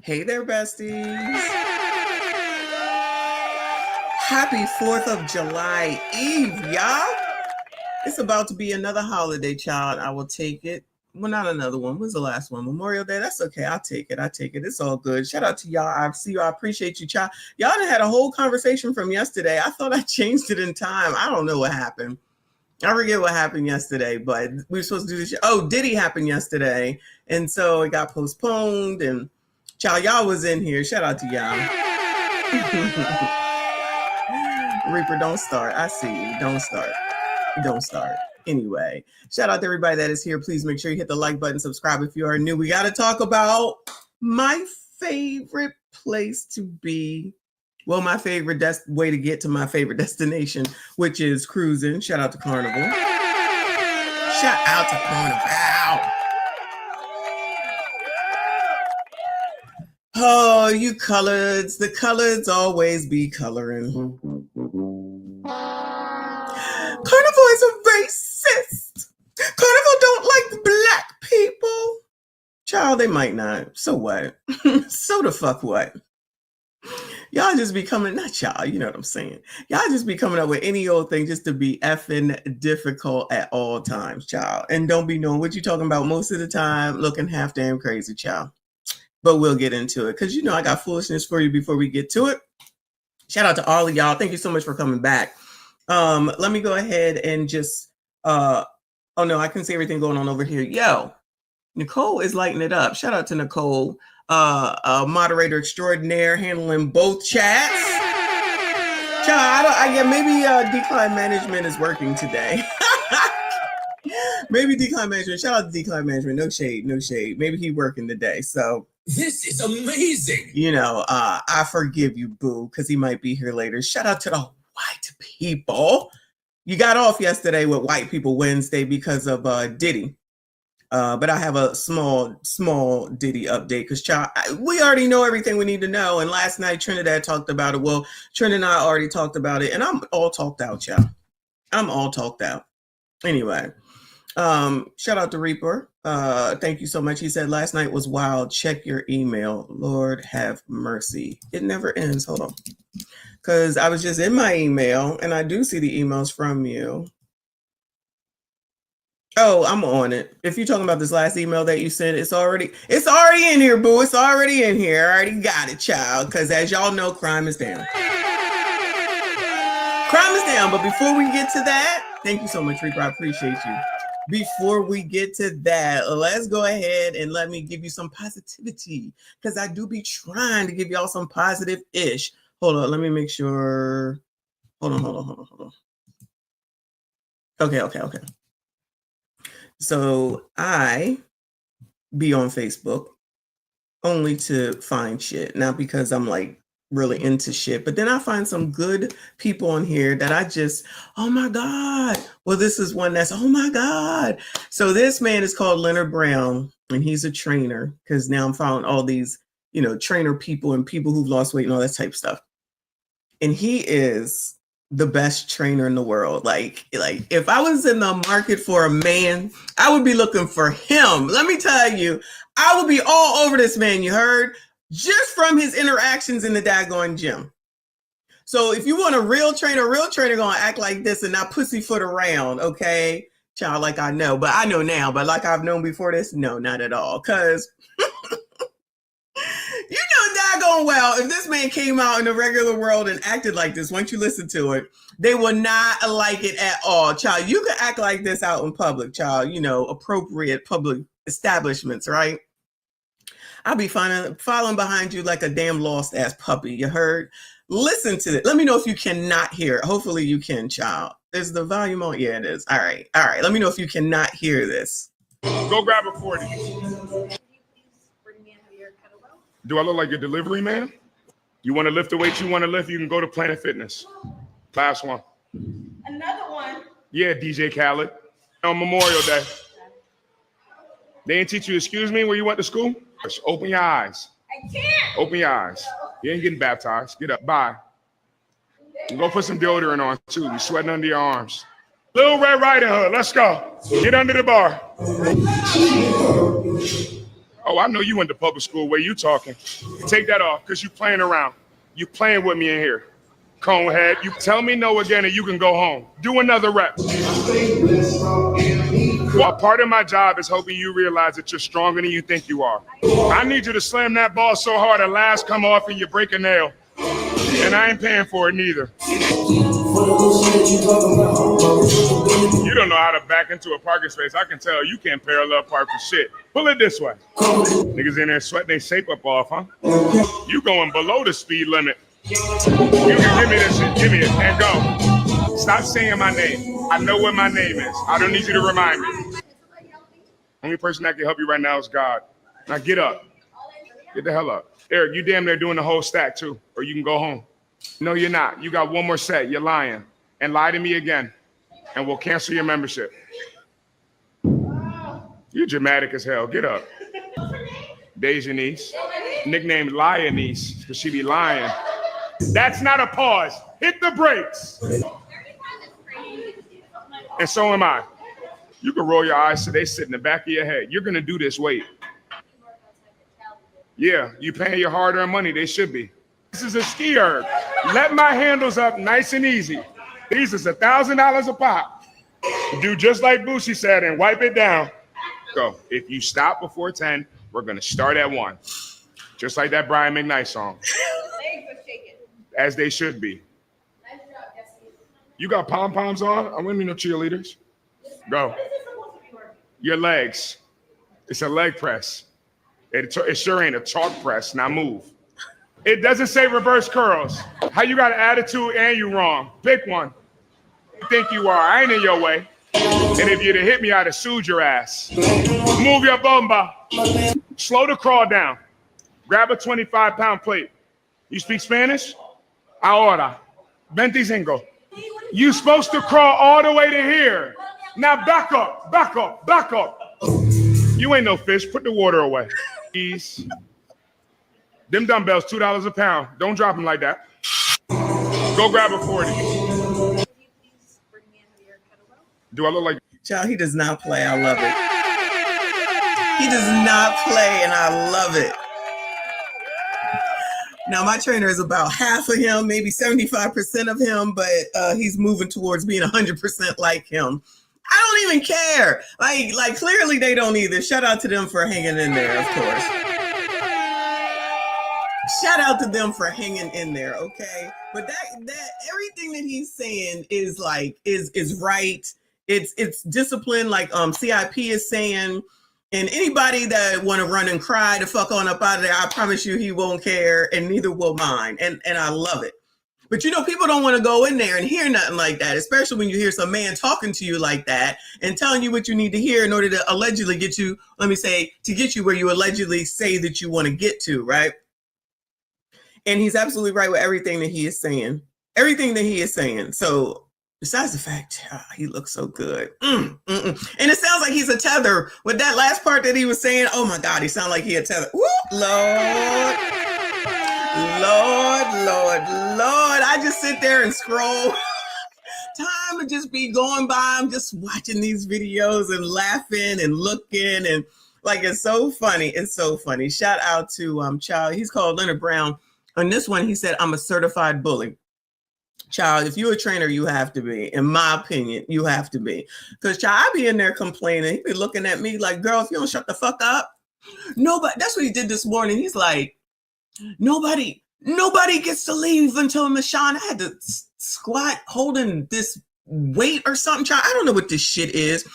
Hey there, besties. Happy 4th of July Eve, y'all. It's about to be another holiday, child. I will take it. Well, not another one. When's the last one? Memorial Day? That's okay. I'll take it. It's all good. Shout out to y'all. I see you. I appreciate you, child. Y'all done had a whole conversation from yesterday. I thought I changed it in time. I don't know what happened. I forget what happened yesterday, but we were supposed to do this. Oh, Diddy happened yesterday. And so it got postponed. And child, y'all was in here. Shout out to y'all. Reaper, don't start. I see you. Don't start. Don't start. Anyway, shout out to everybody that is here. Please make sure you hit the like button, subscribe if you are new. We got to talk about my favorite place to be. Well, my favorite way to get to my favorite destination, which is cruising. Shout out to Carnival. Shout out to Carnival. Oh, you coloreds. The coloreds always be coloring. Carnival is a racist. Carnival don't like black people. Child, they might not. So what? So the fuck what? Y'all just be coming, not y'all, you know what I'm saying. Y'all just be coming up with any old thing just to be effing difficult at all times, child. And don't be knowing what you're talking about most of the time, looking half damn crazy, child. But we'll get into it because you know I got foolishness for you before we get to it. Shout out to all of y'all. Thank you so much for coming back. Let me go ahead and just oh no, I can see everything going on over here. Yo, Nicole is lighting it up. Shout out to Nicole, moderator extraordinaire, handling both chats. Child, maybe decline management is working today. Maybe decline management. Shout out to decline management. No shade, no shade. Maybe he working today. So this is amazing. You know, I forgive you, boo, because he might be here later. Shout out to the white people. You got off yesterday with White People Wednesday because of Diddy. But I have a small Diddy update because we already know everything we need to know. And last night Trinidad talked about it. Well, Trin and I already talked about it, and I'm all talked out, y'all. I'm all talked out. Anyway, shout out to Reaper. Thank you so much. He said last night was wild. Check your email. Lord have mercy. It never ends. Hold on. Because I was just in my email and I do see the emails from you. Oh, I'm on it. If you're talking about this last email that you sent, it's already in here, boo. It's already in here. I already got it, child. Because as y'all know, crime is down. Crime is down. But before we get to that, thank you so much, Reaper. I appreciate you. Before we get to that, let's go ahead and let me give you some positivity. Because I do be trying to give y'all some positive-ish. Hold on, let me make sure. Hold on. Okay. So I be on Facebook only to find shit, not because I'm like really into shit, but then I find some good people on here that I just, oh my God. Well, this is one that's, oh my God. So this man is called Leonard Brown and he's a trainer because now I'm following all these, you know, trainer people and people who've lost weight and all that type of stuff. And he is the best trainer in the world. Like if I was in the market for a man, I would be looking for him. Let me tell you, I would be all over this man, you heard? Just from his interactions in the daggone gym. So if you want a real trainer gonna act like this and not pussyfoot around, okay? Child, like I know, but I know now, but like I've known before this, no, not at all. Cause you know daggone well, if this man came out in the regular world and acted like this, once you listen to it, they would not like it at all. Child, you can act like this out in public, child, you know, appropriate public establishments, right? I'll be following behind you like a damn lost ass puppy, you heard? Listen to it. Let me know if you cannot hear it. Hopefully you can, child. Is the volume on? Yeah, it is. All right. Let me know if you cannot hear this. Go grab a 40. Do I look like a delivery man? You want to lift the weight you want to lift, you can go to Planet Fitness. Last one. Another one? Yeah, DJ Khaled. On Memorial Day. They didn't teach you, excuse me, where you went to school? Just open your eyes. I can't. Open your eyes. You ain't getting baptized. Get up. Bye. And go put some deodorant on, too. You're sweating under your arms. Little Red Riding Hood. Let's go. Get under the bar. Oh, I know you went to public school. Where you talking? Take that off, because you playing around. You playing with me in here. Conehead, you tell me no again and you can go home. Do another rep. Well, part of my job is helping you realize that you're stronger than you think you are. I need you to slam that ball so hard the last come off and you break a nail. And I ain't paying for it neither. You don't know how to back into a parking space. I can tell you can't parallel park for shit. Pull it this way. Niggas in there sweating they shape up off, huh? You going below the speed limit. You can give me this shit. Give me it and go. Stop saying my name. I know what my name is. I don't need you to remind me. Only person that can help you right now is God. Now get up. Get the hell up. Eric, you damn near doing the whole stack too, or you can go home. No, you're not. You got one more set. You're lying. And lie to me again, and we'll cancel your membership. You're dramatic as hell. Get up. Deja niece. Nicknamed Lioness, because she be lying. That's not a pause. Hit the brakes. And so am I. You can roll your eyes so they sit in the back of your head. You're going to do this weight. Yeah, you paying your hard-earned money. They should be. This is a ski erg. Let my handles up nice and easy. These is $1,000 a pop. Do just like Boosie said and wipe it down. Go. If you stop before 10, we're going to start at 1. Just like that Brian McKnight song. As they should be. You got pom-poms on? I wouldn't be no cheerleaders. Go. Your legs. It's a leg press. It sure ain't a chalk press. Now move. It doesn't say reverse curls. How you got an attitude and you wrong? Pick one. You think you are. I ain't in your way. And if you'd have hit me, I'd have sued your ass. Move your bomba. Slow the crawl down. Grab a 25-pound plate. You speak Spanish? Ahora. 25. You supposed to crawl all the way to here. Now back up, back up, back up. You ain't no fish. Put the water away. Please. Them dumbbells, $2 a pound. Don't drop them like that. Go grab a 40. Do I look like... Child, he does not play. I love it. He does not play, and I love it. Now, my trainer is about half of him, maybe 75% of him, but he's moving towards being 100% like him. I don't even care. Like clearly they don't either. Shout out to them for hanging in there, of course. Shout out to them for hanging in there, okay? But that everything that he's saying is like is right. It's discipline, like CIP is saying. And anybody that want to run and cry the fuck on up out of there, I promise you he won't care, and neither will mine. And I love it. But you know, people don't want to go in there and hear nothing like that, especially when you hear some man talking to you like that and telling you what you need to hear in order to allegedly get you, to get you where you allegedly say that you want to get to, right? And he's absolutely right with everything that he is saying. Everything that he is saying. So besides the fact, he looks so good. And it sounds like he's a tether. With that last part that he was saying, oh my God, he sounded like he a tether. Woo, Lord. I just sit there and scroll. Time would just be going by. I'm just watching these videos and laughing and looking. And like, it's so funny. It's so funny. Shout out to Child. He's called Leonard Brown. On this one, he said, I'm a certified bully. Child, if you're a trainer, you have to be. In my opinion, you have to be. Because, child, I be in there complaining. He be looking at me like, girl, if you don't shut the fuck up. Nobody. That's what he did this morning. He's like, nobody gets to leave until Michon. I had to squat holding this weight or something. Child, I don't know what this shit is.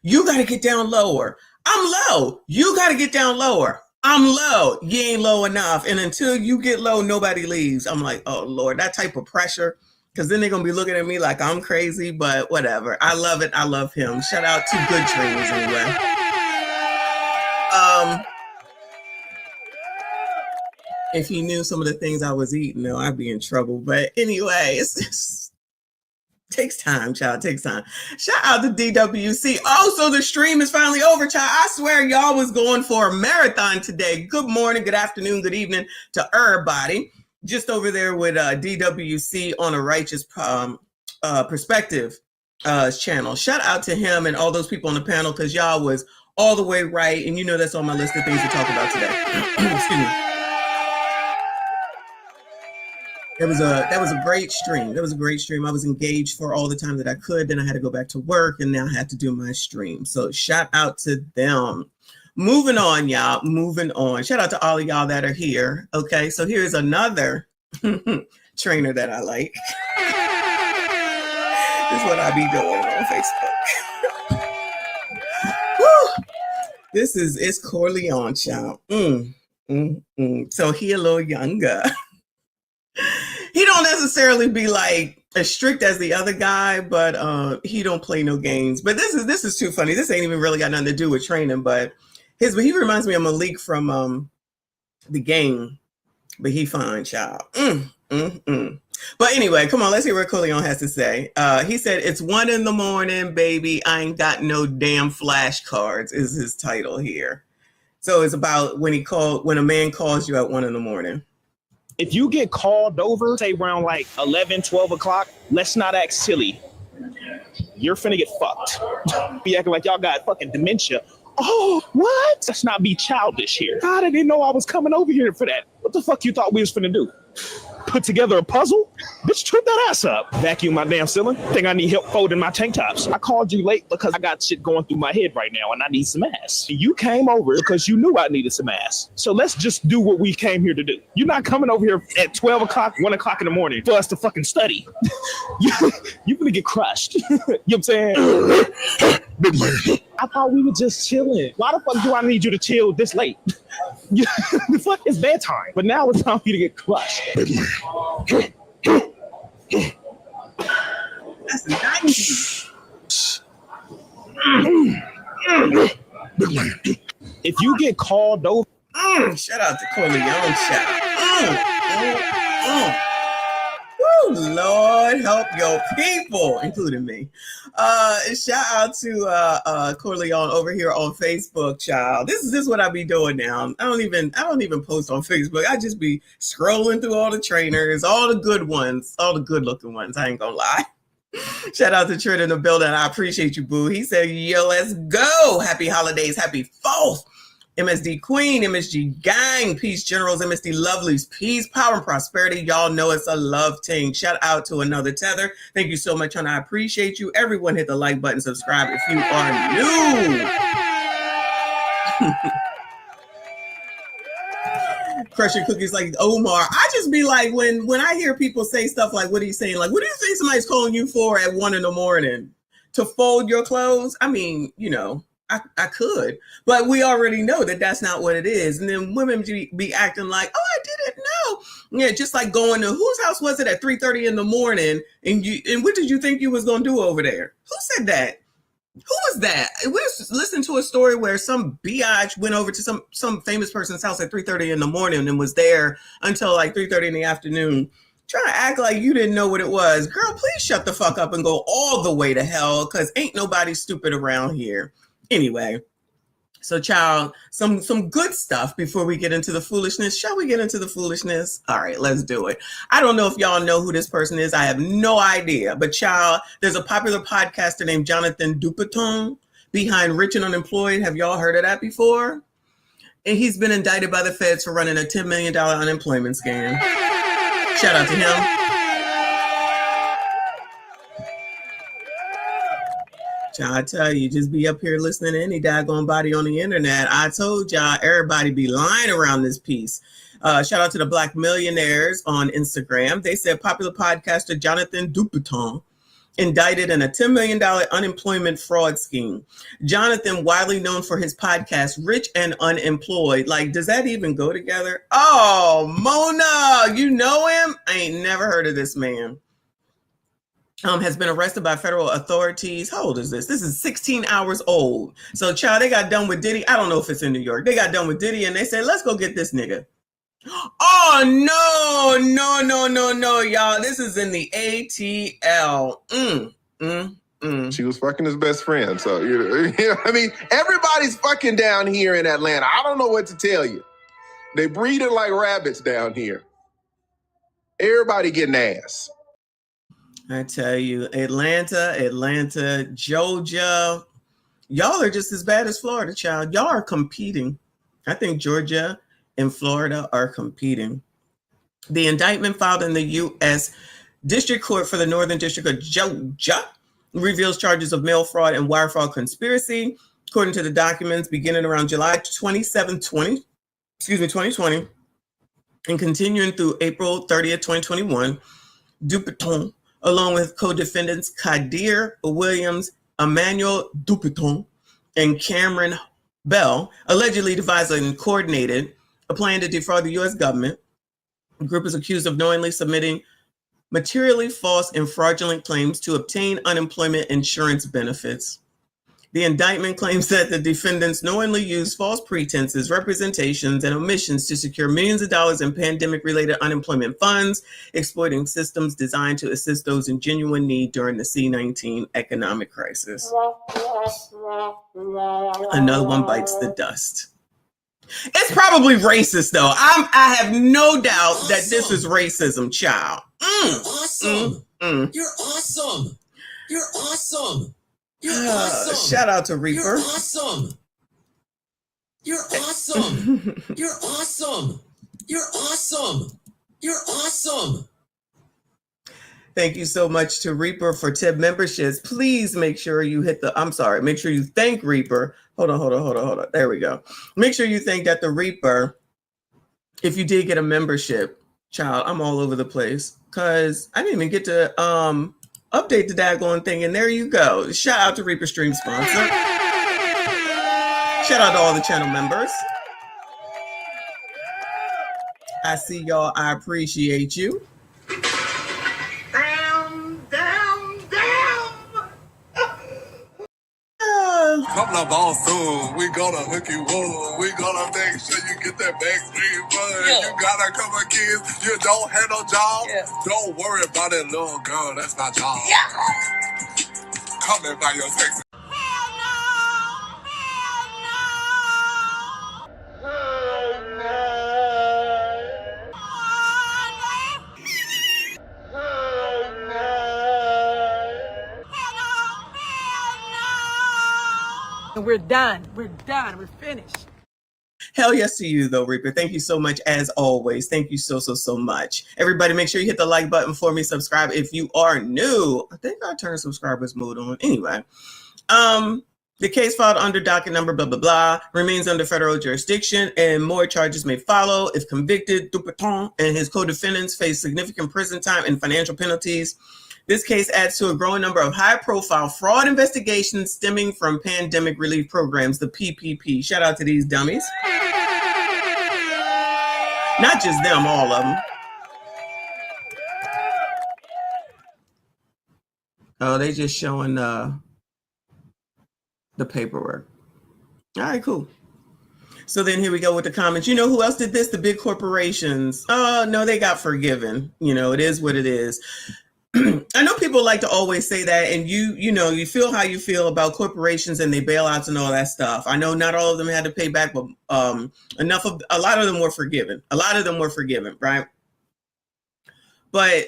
You got to get down lower. I'm low. You got to get down lower. I'm low. You ain't low enough. And until you get low, nobody leaves. I'm like, oh, Lord, that type of pressure. Because then they're going to be looking at me like I'm crazy, but whatever. I love it. I love him. Shout out to good trainers anyway. If he knew some of the things I was eating, though, I'd be in trouble. But anyway, it's takes time, child. Takes time. Shout out to DWC. Also, the stream is finally over, child. I swear y'all was going for a marathon today. Good morning, good afternoon, good evening to everybody. Just over there with DWC on a Righteous Perspective channel. Shout out to him and all those people on the panel because y'all was all the way right. And you know that's on my list of things to talk about today. Excuse me. That was a great stream. That was a great stream. I was engaged for all the time that I could. Then I had to go back to work, and now I had to do my stream. So shout out to them. Moving on, y'all. Moving on. Shout out to all of y'all that are here. Okay, so here's another trainer that I like. This is what I be doing on Facebook. Woo! It's Corleone, child. So he a little younger. He don't necessarily be like as strict as the other guy, but he don't play no games. But this is too funny. This ain't even really got nothing to do with training, but he reminds me of Malik from the game, but he fine, child. But anyway, come on, let's hear what Corleone has to say. He said, "It's 1 a.m, baby. I ain't got no damn flashcards," is his title here. So it's about when a man calls you at 1 a.m. If you get called over, say around like 11, 12 o'clock, let's not act silly. You're finna get fucked. Be acting like y'all got fucking dementia. Oh, what? Let's not be childish here. God, I didn't know I was coming over here for that. What the fuck you thought we was finna do? Put together a puzzle? Bitch, trip that ass up. Vacuum my damn ceiling. Think I need help folding my tank tops. I called you late because I got shit going through my head right now and I need some ass. You came over because you knew I needed some ass. So let's just do what we came here to do. You're not coming over here at 12 o'clock, 1 o'clock in the morning for us to fucking study. You're gonna get crushed. You know what I'm saying? I thought we were just chilling. Why the fuck do I need you to chill this late? The fuck is bedtime? But now it's time for you to get crushed. That's the 90s. If you get called over, shout out to Corleone, child. Woo, Lord, help your people, including me. Shout out to Corleone over here on Facebook, child. This is what I be doing now. I don't even post on Facebook. I just be scrolling through all the trainers, all the good ones, all the good looking ones. I ain't gonna lie. Shout out to Trent in the building. I appreciate you, boo. He said, "Yo, let's go. Happy holidays. Happy 4th. MSD Queen, MSG Gang, Peace Generals, MSD Lovelies, peace, power, and prosperity. Y'all know it's a love thing. Shout out to Another Tether. Thank you so much, honey. I appreciate you. Everyone hit the like button, subscribe if you are new." Crushing cookies like Omar. I just be like, when I hear people say stuff like, what are you saying? Like, what do you think somebody's calling you for at 1 a.m? To fold your clothes? I mean, you know, I could, but we already know that that's not what it is. And then women be acting like, oh, I didn't know. Yeah, just like going to, whose house was it at 3:30 in the morning? And what did you think you was going to do over there? Who said that? Who was that? We just listened to a story where some biatch went over to some famous person's house at 3:30 in the morning and was there until like 3:30 in the afternoon. Trying to act like you didn't know what it was. Girl, please shut the fuck up and go all the way to hell, because ain't nobody stupid around here. Anyway, so child, some good stuff before we get into the foolishness. Shall we get into the foolishness? All right, let's do it. I don't know if y'all know who this person is. I have no idea. But child, there's a popular podcaster named Jonathan Dupaton behind Rich and Unemployed. Have y'all heard of that before? And he's been indicted by the feds for running a $10 million unemployment scam. Shout out to him. I tell you, just be up here listening to any daggone body on the internet. I told y'all, everybody be lying around this piece. Shout out to the Black Millionaires on Instagram. They said popular podcaster Jonathan Dupaton indicted in a $10 million unemployment fraud scheme. Jonathan, widely known for his podcast, Rich and Unemployed. Like, does that even go together? Oh, Mona, you know him? I ain't never heard of this man. Has been arrested by federal authorities. How old is this? This is 16 hours old. So, child, they got done with Diddy. I don't know if it's in New York. They got done with Diddy and they said, let's go get this nigga. Oh, no, y'all. This is in the ATL. She was fucking his best friend. So, you know, I mean, everybody's fucking down here in Atlanta. I don't know what to tell you. They breeding like rabbits down here. Everybody getting ass. I tell you, Atlanta, Georgia, y'all are just as bad as Florida, child. Y'all are competing. I think Georgia and Florida are competing. The indictment filed in the U.S. District Court for the Northern District of Georgia reveals charges of mail fraud and wire fraud conspiracy. According to the documents, beginning around July 27, 2020, and continuing through April 30th, 2021, Dupeton, along with co-defendants Kadir Williams, Emmanuel Dupeton, and Cameron Bell, allegedly devised and coordinated a plan to defraud the U.S. government. The group is accused of knowingly submitting materially false and fraudulent claims to obtain unemployment insurance benefits. The indictment claims that the defendants knowingly used false pretenses, representations, and omissions to secure millions of dollars in pandemic-related unemployment funds, exploiting systems designed to assist those in genuine need during the C-19 economic crisis. Another one bites the dust. It's probably racist, though. I have no doubt that this is racism, child. You're awesome. You're awesome. You're awesome. You're awesome. Shout out to Reaper. You're awesome. You're awesome. You're awesome. You're awesome. You're awesome. Thank you so much to Reaper for tip memberships. Please make sure you make sure you thank Reaper. Hold on. There we go. Make sure you thank that the Reaper, if you did get a membership. Child, I'm all over the place because I didn't even get to update the daggone thing, and there you go. Shout out to Reaper Stream sponsor. Shout out to all the channel members. I see y'all. I appreciate you. Couple of balls soon, we gonna hook you up. We gonna make sure you get that backstreet fun. Yeah. You got a couple of kids, you don't have no job. Yeah. Don't worry about that little girl, that's my job. Yeah. Come in by your sexy. We're done. We're done. We're finished. Hell yes to you, though, Reaper. Thank you so much, as always. Thank you so much. Everybody, make sure you hit the like button for me. Subscribe if you are new. I think I turned subscribers mode on. Anyway, the case filed under docket number blah, blah, blah, remains under federal jurisdiction, and more charges may follow. If convicted, Dupeton and his co-defendants face significant prison time and financial penalties. This case adds to a growing number of high-profile fraud investigations stemming from pandemic relief programs, the PPP. Shout out to these dummies. Not just them, all of them. Oh, they just showing the paperwork. All right, cool. So then here we go with the comments. You know who else did this? The big corporations. Oh, no, they got forgiven. You know, it is what it is. I know people like to always say that, and you feel how you feel about corporations and they bailouts and all that stuff. I know not all of them had to pay back, but a lot of them were forgiven. A lot of them were forgiven, right? But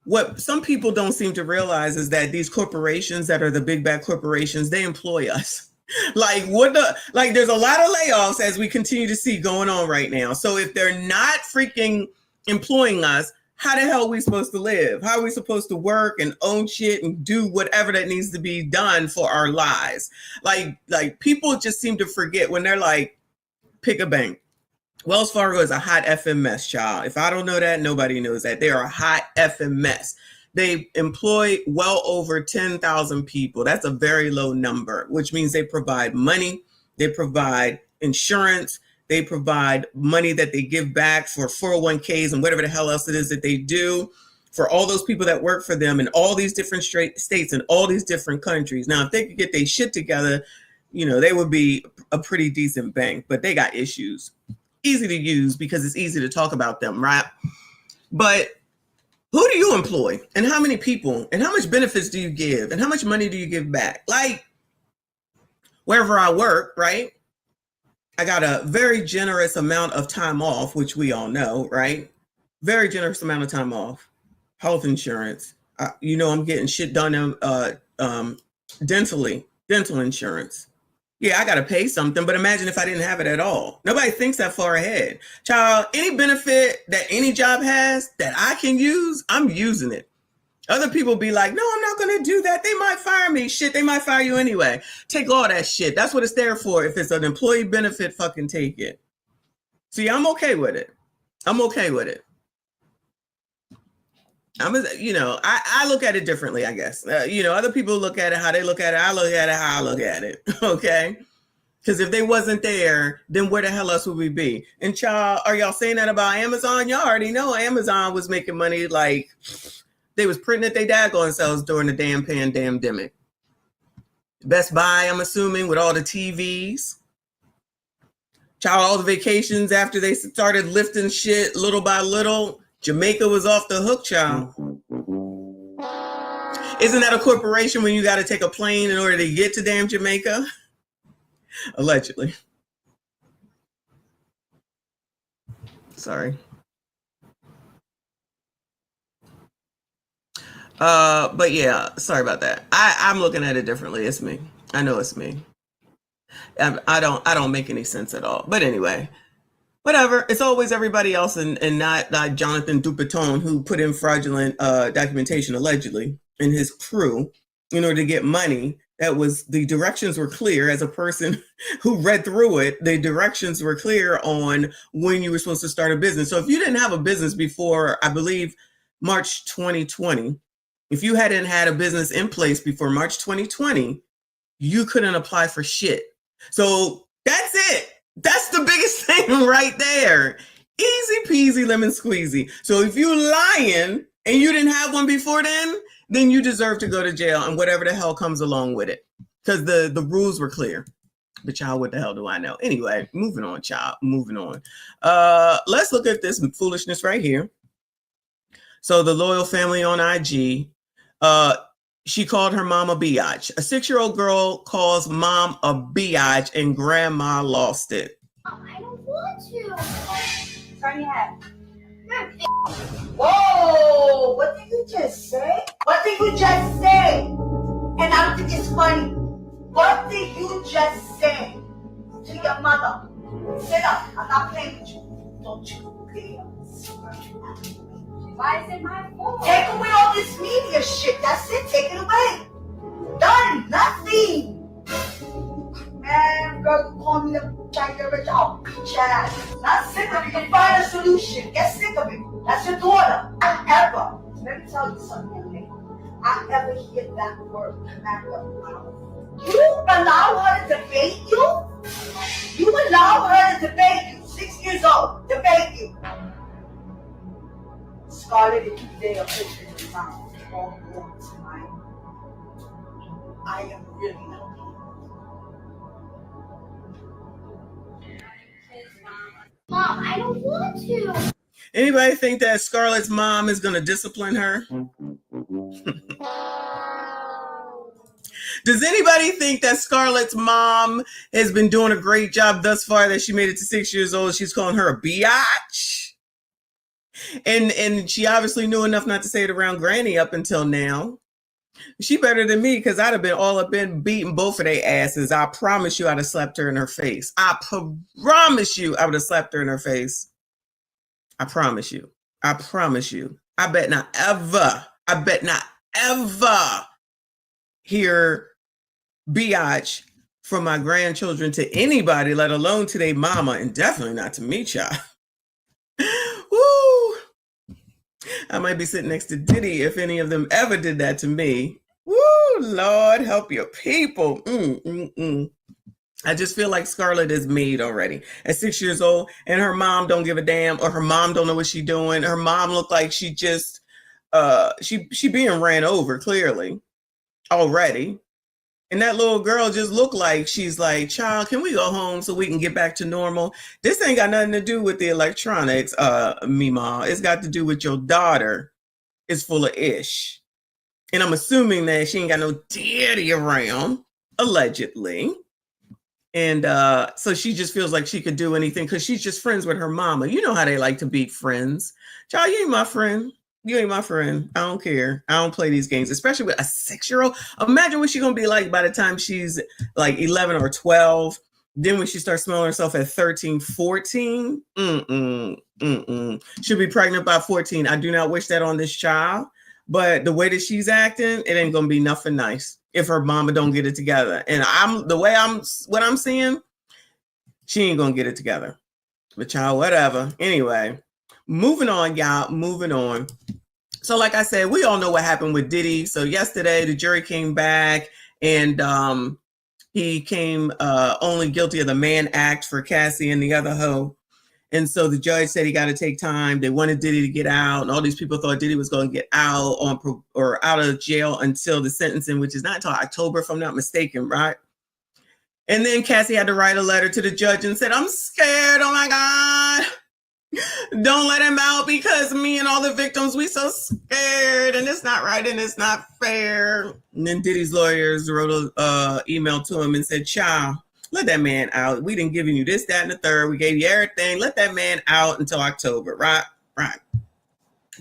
what some people don't seem to realize is that these corporations that are the big bad corporations, they employ us. There's a lot of layoffs as we continue to see going on right now. So if they're not freaking employing us, how the hell are we supposed to live? How are we supposed to work and own shit and do whatever that needs to be done for our lives? Like people just seem to forget when they're like, pick a bank. Wells Fargo is a hot effing mess, child. If I don't know that, nobody knows that. They are a hot effing mess. They employ well over 10,000 people. That's a very low number, which means they provide money, they provide insurance, they provide money that they give back for 401ks and whatever the hell else it is that they do for all those people that work for them in all these different states and all these different countries. Now, if they could get their shit together, they would be a pretty decent bank, but they got issues. Easy to use because it's easy to talk about them, right? But who do you employ and how many people and how much benefits do you give and how much money do you give back? Like wherever I work, right? I got a very generous amount of time off, which we all know, right? Very generous amount of time off. Health insurance. I'm getting shit done dental insurance. Yeah, I got to pay something, but imagine if I didn't have it at all. Nobody thinks that far ahead. Child, any benefit that any job has that I can use, I'm using it. Other people be like, no, I'm not going to do that. They might fire me. Shit, they might fire you anyway. Take all that shit. That's what it's there for. If it's an employee benefit, fucking take it. See, I'm okay with it. I'm okay with it. I look at it differently, I guess. Other people look at it how they look at it. I look at it how I look at it. Okay? Because if they wasn't there, then where the hell else would we be? And child, are y'all saying that about Amazon? Y'all already know Amazon was making money like they was printing at their daggone selves during the damn pandemic. Best Buy, I'm assuming, with all the TVs. Child, all the vacations after they started lifting shit little by little. Jamaica was off the hook, child. Isn't that a corporation when you got to take a plane in order to get to damn Jamaica? Allegedly. Sorry. But yeah, sorry about that. I'm looking at it differently. It's me. I know it's me. I don't make any sense at all. But anyway. Whatever. It's always everybody else and not Jonathan Dupaton, who put in fraudulent documentation allegedly in his crew in order to get money. The directions were clear. As a person who read through it, the directions were clear on when you were supposed to start a business. So if you didn't have a business before, I believe, March 2020, if you hadn't had a business in place before March 2020, you couldn't apply for shit. So that's it. That's the biggest thing right there. Easy peasy lemon squeezy. So if you lying and you didn't have one before then you deserve to go to jail and whatever the hell comes along with it. Because the rules were clear. But child, what the hell do I know? Anyway, moving on, child. Moving on. Let's look at this foolishness right here. So the loyal family on IG, she called her mom a biatch. A 6-year-old girl calls mom a biatch and grandma lost it. I don't want to. Turn your head. Whoa! What did you just say? What did you just say? And I don't think it's funny. What did you just say to your mother? Sit up. I'm not playing with you. Don't you dare. Why is it my fault? Take away all this media shit. That's it. Take it away. Done. Nothing. Man, girl, you call me the like the rich out. Bitch ass. Not sick of it. You can find a solution. Get sick of it. That's your daughter. Ever. Let me tell you something, man. I ever hear that word come out of your mouth. You allow her to debate you? You allow her to debate you. 6 years old. Debate you. Scarlett, if you dare put it in your mouth all you want tonight, I am really not. Mom, I don't want to. Anybody think that Scarlett's mom is going to discipline her? Does anybody think that Scarlett's mom has been doing a great job thus far, that she made it to 6 years old? She's calling her a biatch? And she obviously knew enough not to say it around Granny up until now. She better than me, because I'd have been all up in beating both of their asses. I promise you I'd have slapped her in her face. I promise you I would have slapped her in her face. I promise you. I promise you. I bet not ever hear biatch from my grandchildren to anybody, let alone to their mama, and definitely not to me, child. Woo! I might be sitting next to Diddy if any of them ever did that to me. Woo! Lord, help your people. I just feel like Scarlett is made already at 6 years old, and her mom don't give a damn, or her mom don't know what she's doing. Her mom looked like she just, she being ran over clearly already. And that little girl just looked like she's like, child, can we go home so we can get back to normal? This ain't got nothing to do with the electronics, Mima. It's got to do with your daughter is full of ish. And I'm assuming that she ain't got no daddy around, allegedly. And so she just feels like she could do anything because she's just friends with her mama. You know how they like to be friends. Child, you ain't my friend. You ain't my friend. I don't care. I don't play these games, especially with a 6-year-old. Imagine what she's gonna be like by the time she's like 11 or 12. Then when she starts smelling herself at 13, 14, she'll be pregnant by 14. I do not wish that on this child, but the way that she's acting, it ain't gonna be nothing nice if her mama don't get it together. And what I'm seeing, she ain't gonna get it together. But child, whatever. Anyway, moving on, y'all. Moving on. So, like I said, we all know what happened with Diddy. So yesterday, the jury came back, and he came only guilty of the Mann Act for Cassie and the other hoe. And so the judge said he got to take time. They wanted Diddy to get out, and all these people thought Diddy was going to get out or out of jail until the sentencing, which is not until October, if I'm not mistaken, right? And then Cassie had to write a letter to the judge and said, "I'm scared. Oh my God. Don't let him out because me and all the victims, we so scared, and it's not right and it's not fair." And then Diddy's lawyers wrote a email to him and said, "Child, let that man out. We didn't give you this, that, and the third. We gave you everything. Let that man out until October." Right.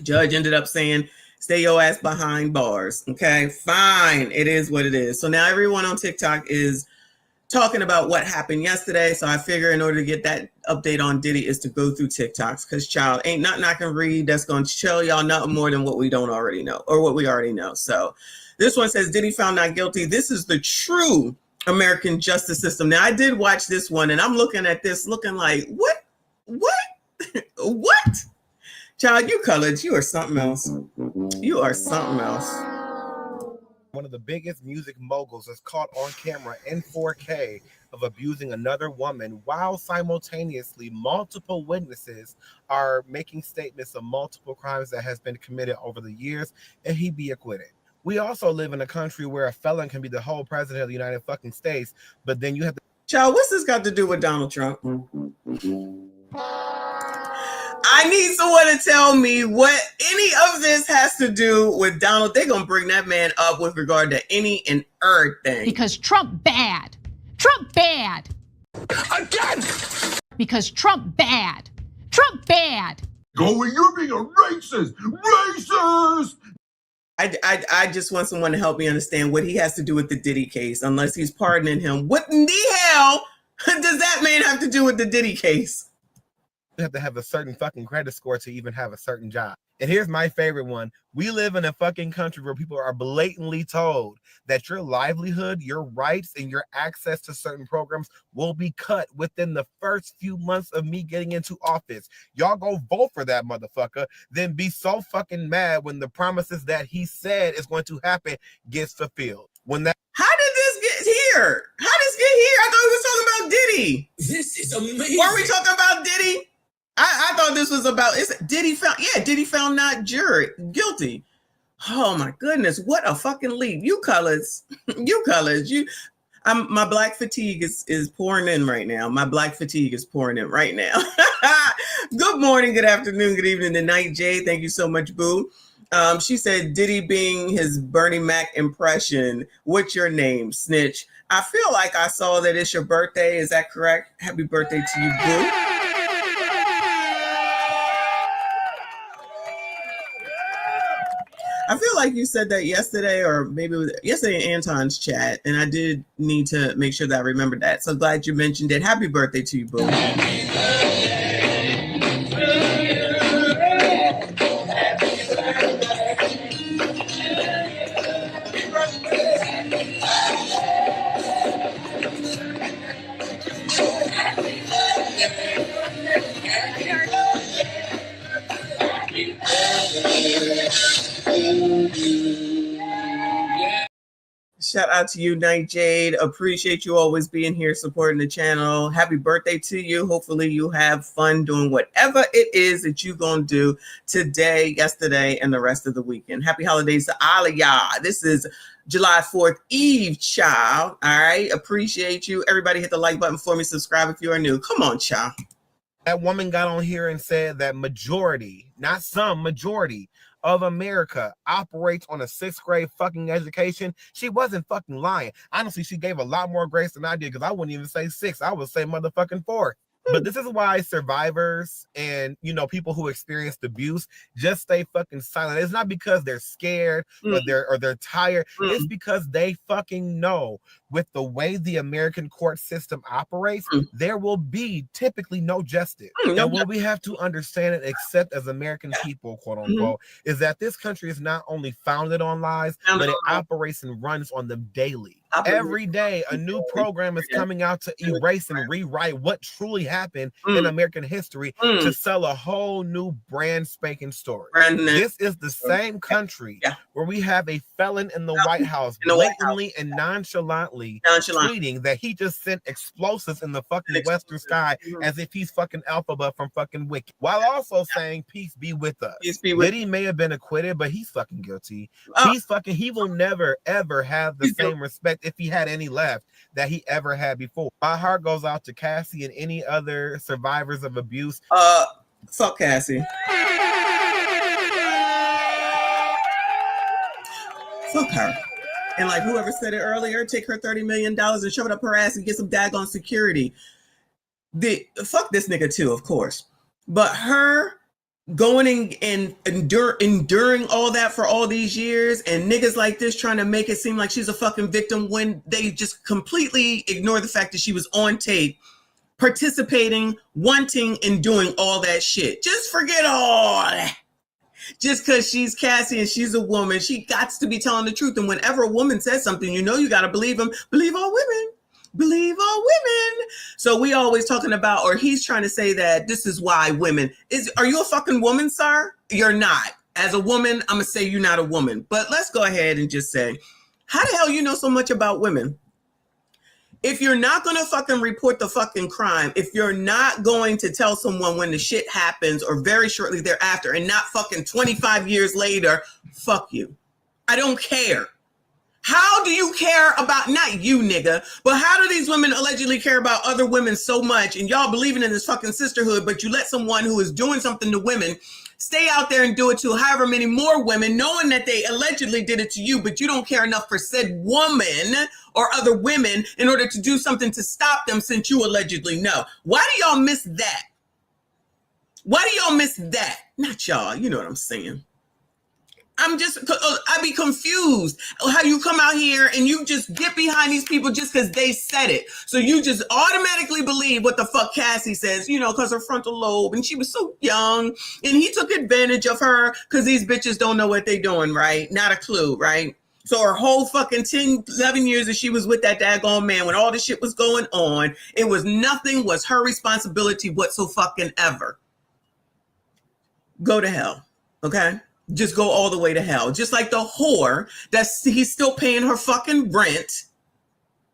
Judge ended up saying, "Stay your ass behind bars." Okay, fine. It is what it is. So now everyone on TikTok is talking about what happened yesterday. So I figure in order to get that update on Diddy is to go through TikToks, because child, ain't nothing I can read that's going to tell y'all nothing more than what we don't already know, or what we already know. So this one says, "Diddy found not guilty. This is the true American justice system." Now I did watch this one, and I'm looking at this looking like, what? What? Child, you colored. You are something else. You are something else. One of the biggest music moguls is caught on camera in 4K of abusing another woman, while simultaneously multiple witnesses are making statements of multiple crimes that has been committed over the years, and he be acquitted. We also live in a country where a felon can be the whole president of the United fucking States, but then you have to... Child, what's this got to do with Donald Trump? I need someone to tell me what any of this has to do with Donald. They're going to bring that man up with regard to any and everything. Because Trump bad. Trump bad. Again! Because Trump bad. Trump bad. Going, you're being a racist! Racist! I just want someone to help me understand what he has to do with the Diddy case, unless he's pardoning him. What in the hell does that man have to do with the Diddy case? You have to have a certain fucking credit score to even have a certain job. And here's my favorite one. We live in a fucking country where people are blatantly told that your livelihood, your rights, and your access to certain programs will be cut within the first few months of me getting into office. Y'all go vote for that motherfucker, then be so fucking mad when the promises that he said is going to happen gets fulfilled. When that... How did this get here? How did this get here? I thought we were talking about Diddy. This is amazing. Were we talking about Diddy? I thought this was about, Diddy found not guilty. Oh my goodness, what a fucking leap. You colors, my black fatigue is pouring in right now. My black fatigue is pouring in right now. Good morning, good afternoon, good evening, good night, Jay. Thank you so much, boo. She said, Diddy being his Bernie Mac impression. What's your name, snitch? I feel like I saw that it's your birthday. Is that correct? Happy birthday to you, boo. I feel like you said that yesterday, or maybe it was yesterday in Anton's chat, and I did need to make sure that I remembered that. So glad you mentioned it. Happy birthday to you, boo. Shout out to you, Night Jade. Appreciate you always being here supporting the channel. Happy birthday to you. Hopefully you have fun doing whatever it is that you're going to do today, yesterday, and the rest of the weekend. Happy holidays to all of y'all. This is July 4th Eve, child. All right. Appreciate you. Everybody hit the like button for me. Subscribe if you are new. Come on, child. That woman got on here and said that majority, not some, majority of America operates on a 6th grade fucking education. She wasn't fucking lying. Honestly, she gave a lot more grace than I did, because I wouldn't even say 6. I would say motherfucking 4. But this is why survivors and, you know, people who experienced abuse just stay fucking silent. It's not because they're scared or they're tired. It's because they fucking know with the way the American court system operates, there will be typically no justice. And what we have to understand and accept as American people, quote unquote, is that this country is not only founded on lies, but it operates and runs on them daily. Every day, a new program is coming out to erase and rewrite what truly happened in American history to sell a whole new brand spanking story. This is the same country where we have a felon in the White House blatantly and nonchalantly tweeting that he just sent explosives in the fucking western sky as if he's fucking Alphaba from fucking Wicked, while also saying peace be with us. Diddy may have been acquitted, but he's fucking guilty. He will never ever have the same respect, if he had any left, that he ever had before. My heart goes out to Cassie and any other survivors of abuse. Fuck Cassie. Fuck her. And like whoever said it earlier, take her $30 million and shove it up her ass and get some daggone security. Fuck this nigga too, of course. But her going and enduring all that for all these years, and niggas like this trying to make it seem like she's a fucking victim when they just completely ignore the fact that she was on tape participating, wanting, and doing all that shit. Just forget all that. Just because she's Cassie and she's a woman, she got to be telling the truth. And whenever a woman says something, you know you got to believe them. Believe all women. Believe all women. So we always talking about, or he's trying to say that this is why women are you a fucking woman, sir? You're not. As a woman, I'm gonna say you're not a woman. But let's go ahead and just say, how the hell you know so much about women? If you're not gonna fucking report the fucking crime, if you're not going to tell someone when the shit happens or very shortly thereafter and not fucking 25 years later, fuck you. I don't care. How do you care about, not you nigga, but how do these women allegedly care about other women so much, and y'all believing in this fucking sisterhood, but you let someone who is doing something to women stay out there and do it to however many more women, knowing that they allegedly did it to you, but you don't care enough for said woman or other women in order to do something to stop them, since you allegedly know. Why do y'all miss that? Why do y'all miss that? Not y'all, you know what I'm saying. I be confused how you come out here and you just get behind these people just because they said it. So you just automatically believe what the fuck Cassie says, you know, because her frontal lobe and she was so young and he took advantage of her because these bitches don't know what they doing, right? Not a clue, right? So her whole fucking 10, 11 years that she was with that daggone man, when all this shit was going on, it was nothing was her responsibility whatsoever. Go to hell, okay? Just go all the way to hell. Just like the whore he's still paying her fucking rent.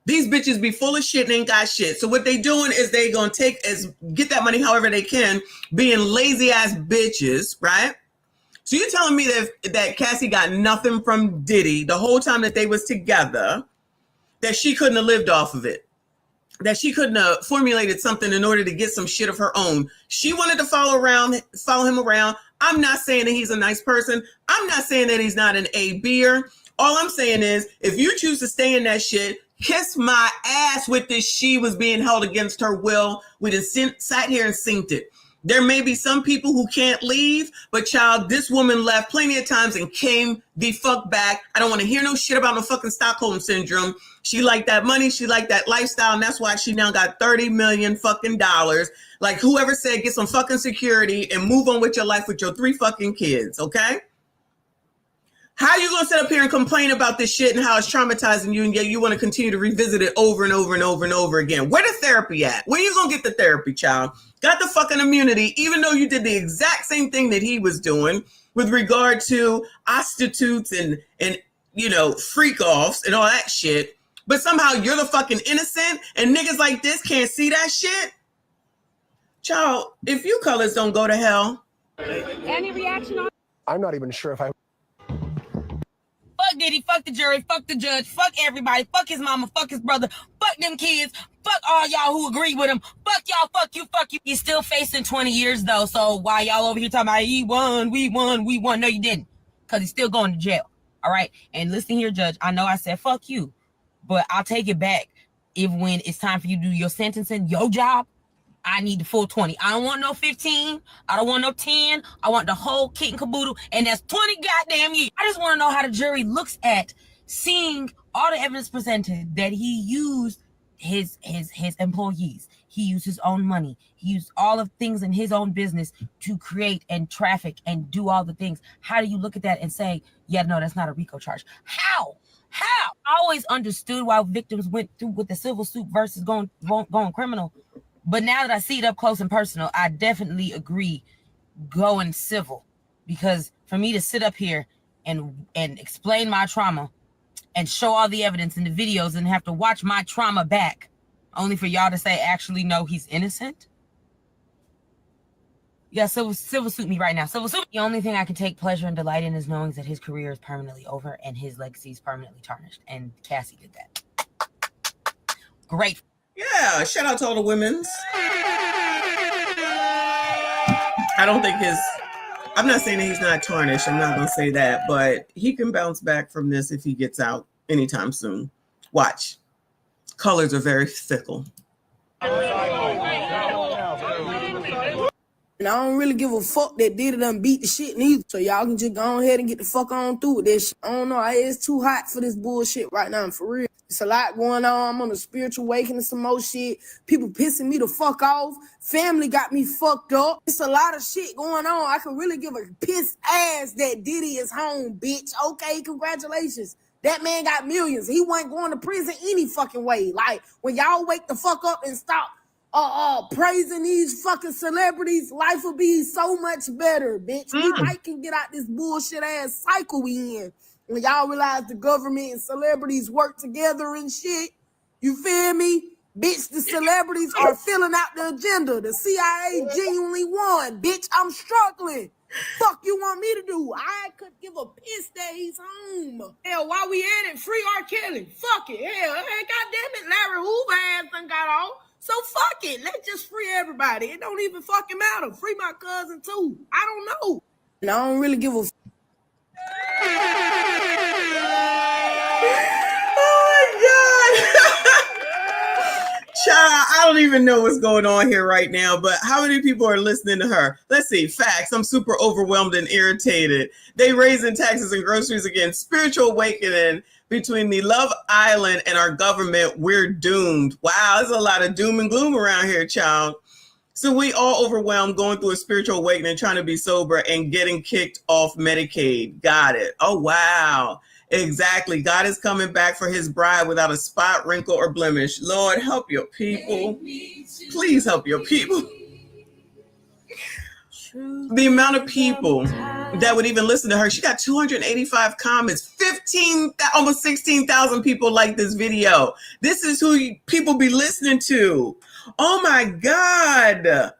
These bitches be full of shit and ain't got shit. So what they doing is they gonna get that money however they can, being lazy ass bitches, right? So you're telling me that Cassie got nothing from Diddy the whole time that they was together, that she couldn't have lived off of it, that she couldn't have formulated something in order to get some shit of her own. She wanted to follow him around. I'm not saying that he's a nice person. I'm not saying that he's not an A-B'er. All I'm saying is, if you choose to stay in that shit, kiss my ass with this. She was being held against her will. We just sat here and synced it. There may be some people who can't leave, but child, this woman left plenty of times and came the fuck back. I don't want to hear no shit about no fucking Stockholm syndrome. She liked that money. She liked that lifestyle. And that's why she now got $30 million fucking dollars. Like whoever said, get some fucking security and move on with your life with your 3 fucking kids. Okay. How are you going to sit up here and complain about this shit and how it's traumatizing you, and yet you want to continue to revisit it over and over and over and over again? Where the therapy at? Where you going to get the therapy, child? Got the fucking immunity, even though you did the exact same thing that he was doing with regard to prostitutes and you know, freak offs and all that shit. But somehow you're the fucking innocent and niggas like this can't see that shit? Child, if you colors don't go to hell. Any reaction on? I'm not even sure if I... Fuck Diddy, fuck the jury, fuck the judge, fuck everybody, fuck his mama, fuck his brother, fuck them kids, fuck all y'all who agree with him, fuck y'all, fuck you, fuck you. He's still facing 20 years though, so why y'all over here talking about he won, we won? No, you didn't, because he's still going to jail, all right? And listen here, Judge, I know I said fuck you, but I'll take it back if when it's time for you to do your sentencing, your job, I need the full 20. I don't want no 15. I don't want no 10. I want the whole kit and caboodle, and that's 20 goddamn years. I just want to know how the jury looks at seeing all the evidence presented that he used his employees. He used his own money. He used all of things in his own business to create and traffic and do all the things. How do you look at that and say, yeah, no, that's not a RICO charge? How? I always understood why victims went through with the civil suit versus going criminal. But now that I see it up close and personal, I definitely agree going civil. Because for me to sit up here and explain my trauma and show all the evidence in the videos and have to watch my trauma back only for y'all to say, actually, no, he's innocent. Yeah, civil suit me right now. Civil suit. The only thing I can take pleasure and delight in is knowing that his career is permanently over and his legacy is permanently tarnished. And Cassie did that. Great. Yeah, shout out to all the women's. I don't think I'm not saying that he's not tarnished. I'm not going to say that, but he can bounce back from this if he gets out anytime soon. Watch. Colors are very fickle. And I don't really give a fuck that Diddy done beat the shit neither. So y'all can just go ahead and get the fuck on through with this shit. I don't know. It's too hot for this bullshit right now, for real. It's a lot going on. I'm on a spiritual awakening, some more shit. People pissing me the fuck off. Family got me fucked up. It's a lot of shit going on. I can really give a piss ass that Diddy is home, bitch. Okay, congratulations. That man got millions. He wasn't going to prison any fucking way. Like, when y'all wake the fuck up and stop praising these fucking celebrities, life will be so much better, bitch. We might can get out this bullshit ass cycle we in. When y'all realize the government and celebrities work together and shit, you feel me? Bitch, the celebrities are filling out the agenda. The CIA genuinely won. Bitch, I'm struggling. Fuck you want me to do? I could give a piss that he's home. Hell, while we at it, free R. Kelly. Fuck it. Hell, goddamn it, Larry Hoover ass done got off. So fuck it. Let's just free everybody. It don't even fucking matter. Free my cousin too. I don't know. And I don't really give a Oh my God. Child, I don't even know what's going on here right now, but how many people are listening to her? Let's see. Facts. I'm super overwhelmed and irritated. They raising taxes and groceries again. Spiritual awakening. Between the Love Island and our government, we're doomed. Wow, there's a lot of doom and gloom around here, child. So we all overwhelmed, going through a spiritual awakening, trying to be sober and getting kicked off Medicaid. Got it. Oh, wow. Exactly. God is coming back for his bride without a spot, wrinkle, or blemish. Lord, help your people. Please help your people. The amount of people that would even listen to her. She got 285 comments, almost 16,000 people like this video. This is who people be listening to. Oh my God.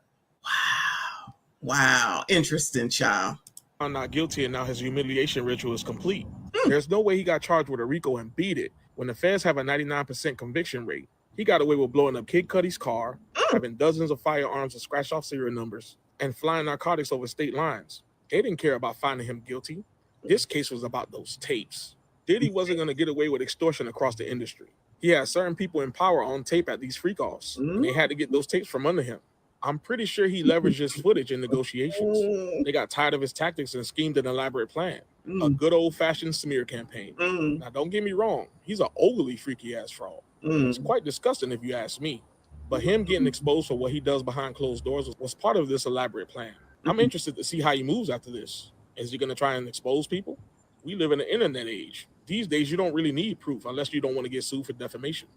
Wow. Interesting, child. I'm not guilty, and now his humiliation ritual is complete. There's no way he got charged with a RICO and beat it when the feds have a 99% conviction rate. He got away with blowing up Kid Cudi's car, having dozens of firearms and scratched off serial numbers, and flying narcotics over state lines. They didn't care about finding him guilty. This case was about those tapes. Diddy wasn't going to get away with extortion across the industry. He had certain people in power on tape at these freak-offs, and they had to get those tapes from under him. I'm pretty sure he leveraged his footage in negotiations. They got tired of his tactics and schemed an elaborate plan. A good old-fashioned smear campaign. Now, don't get me wrong. He's an overly freaky-ass fraud. It's quite disgusting if you ask me. But him getting exposed for what he does behind closed doors was part of this elaborate plan. I'm interested to see how he moves after this. Is he going to try and expose people? We live in the internet age. These days, you don't really need proof unless you don't want to get sued for defamation.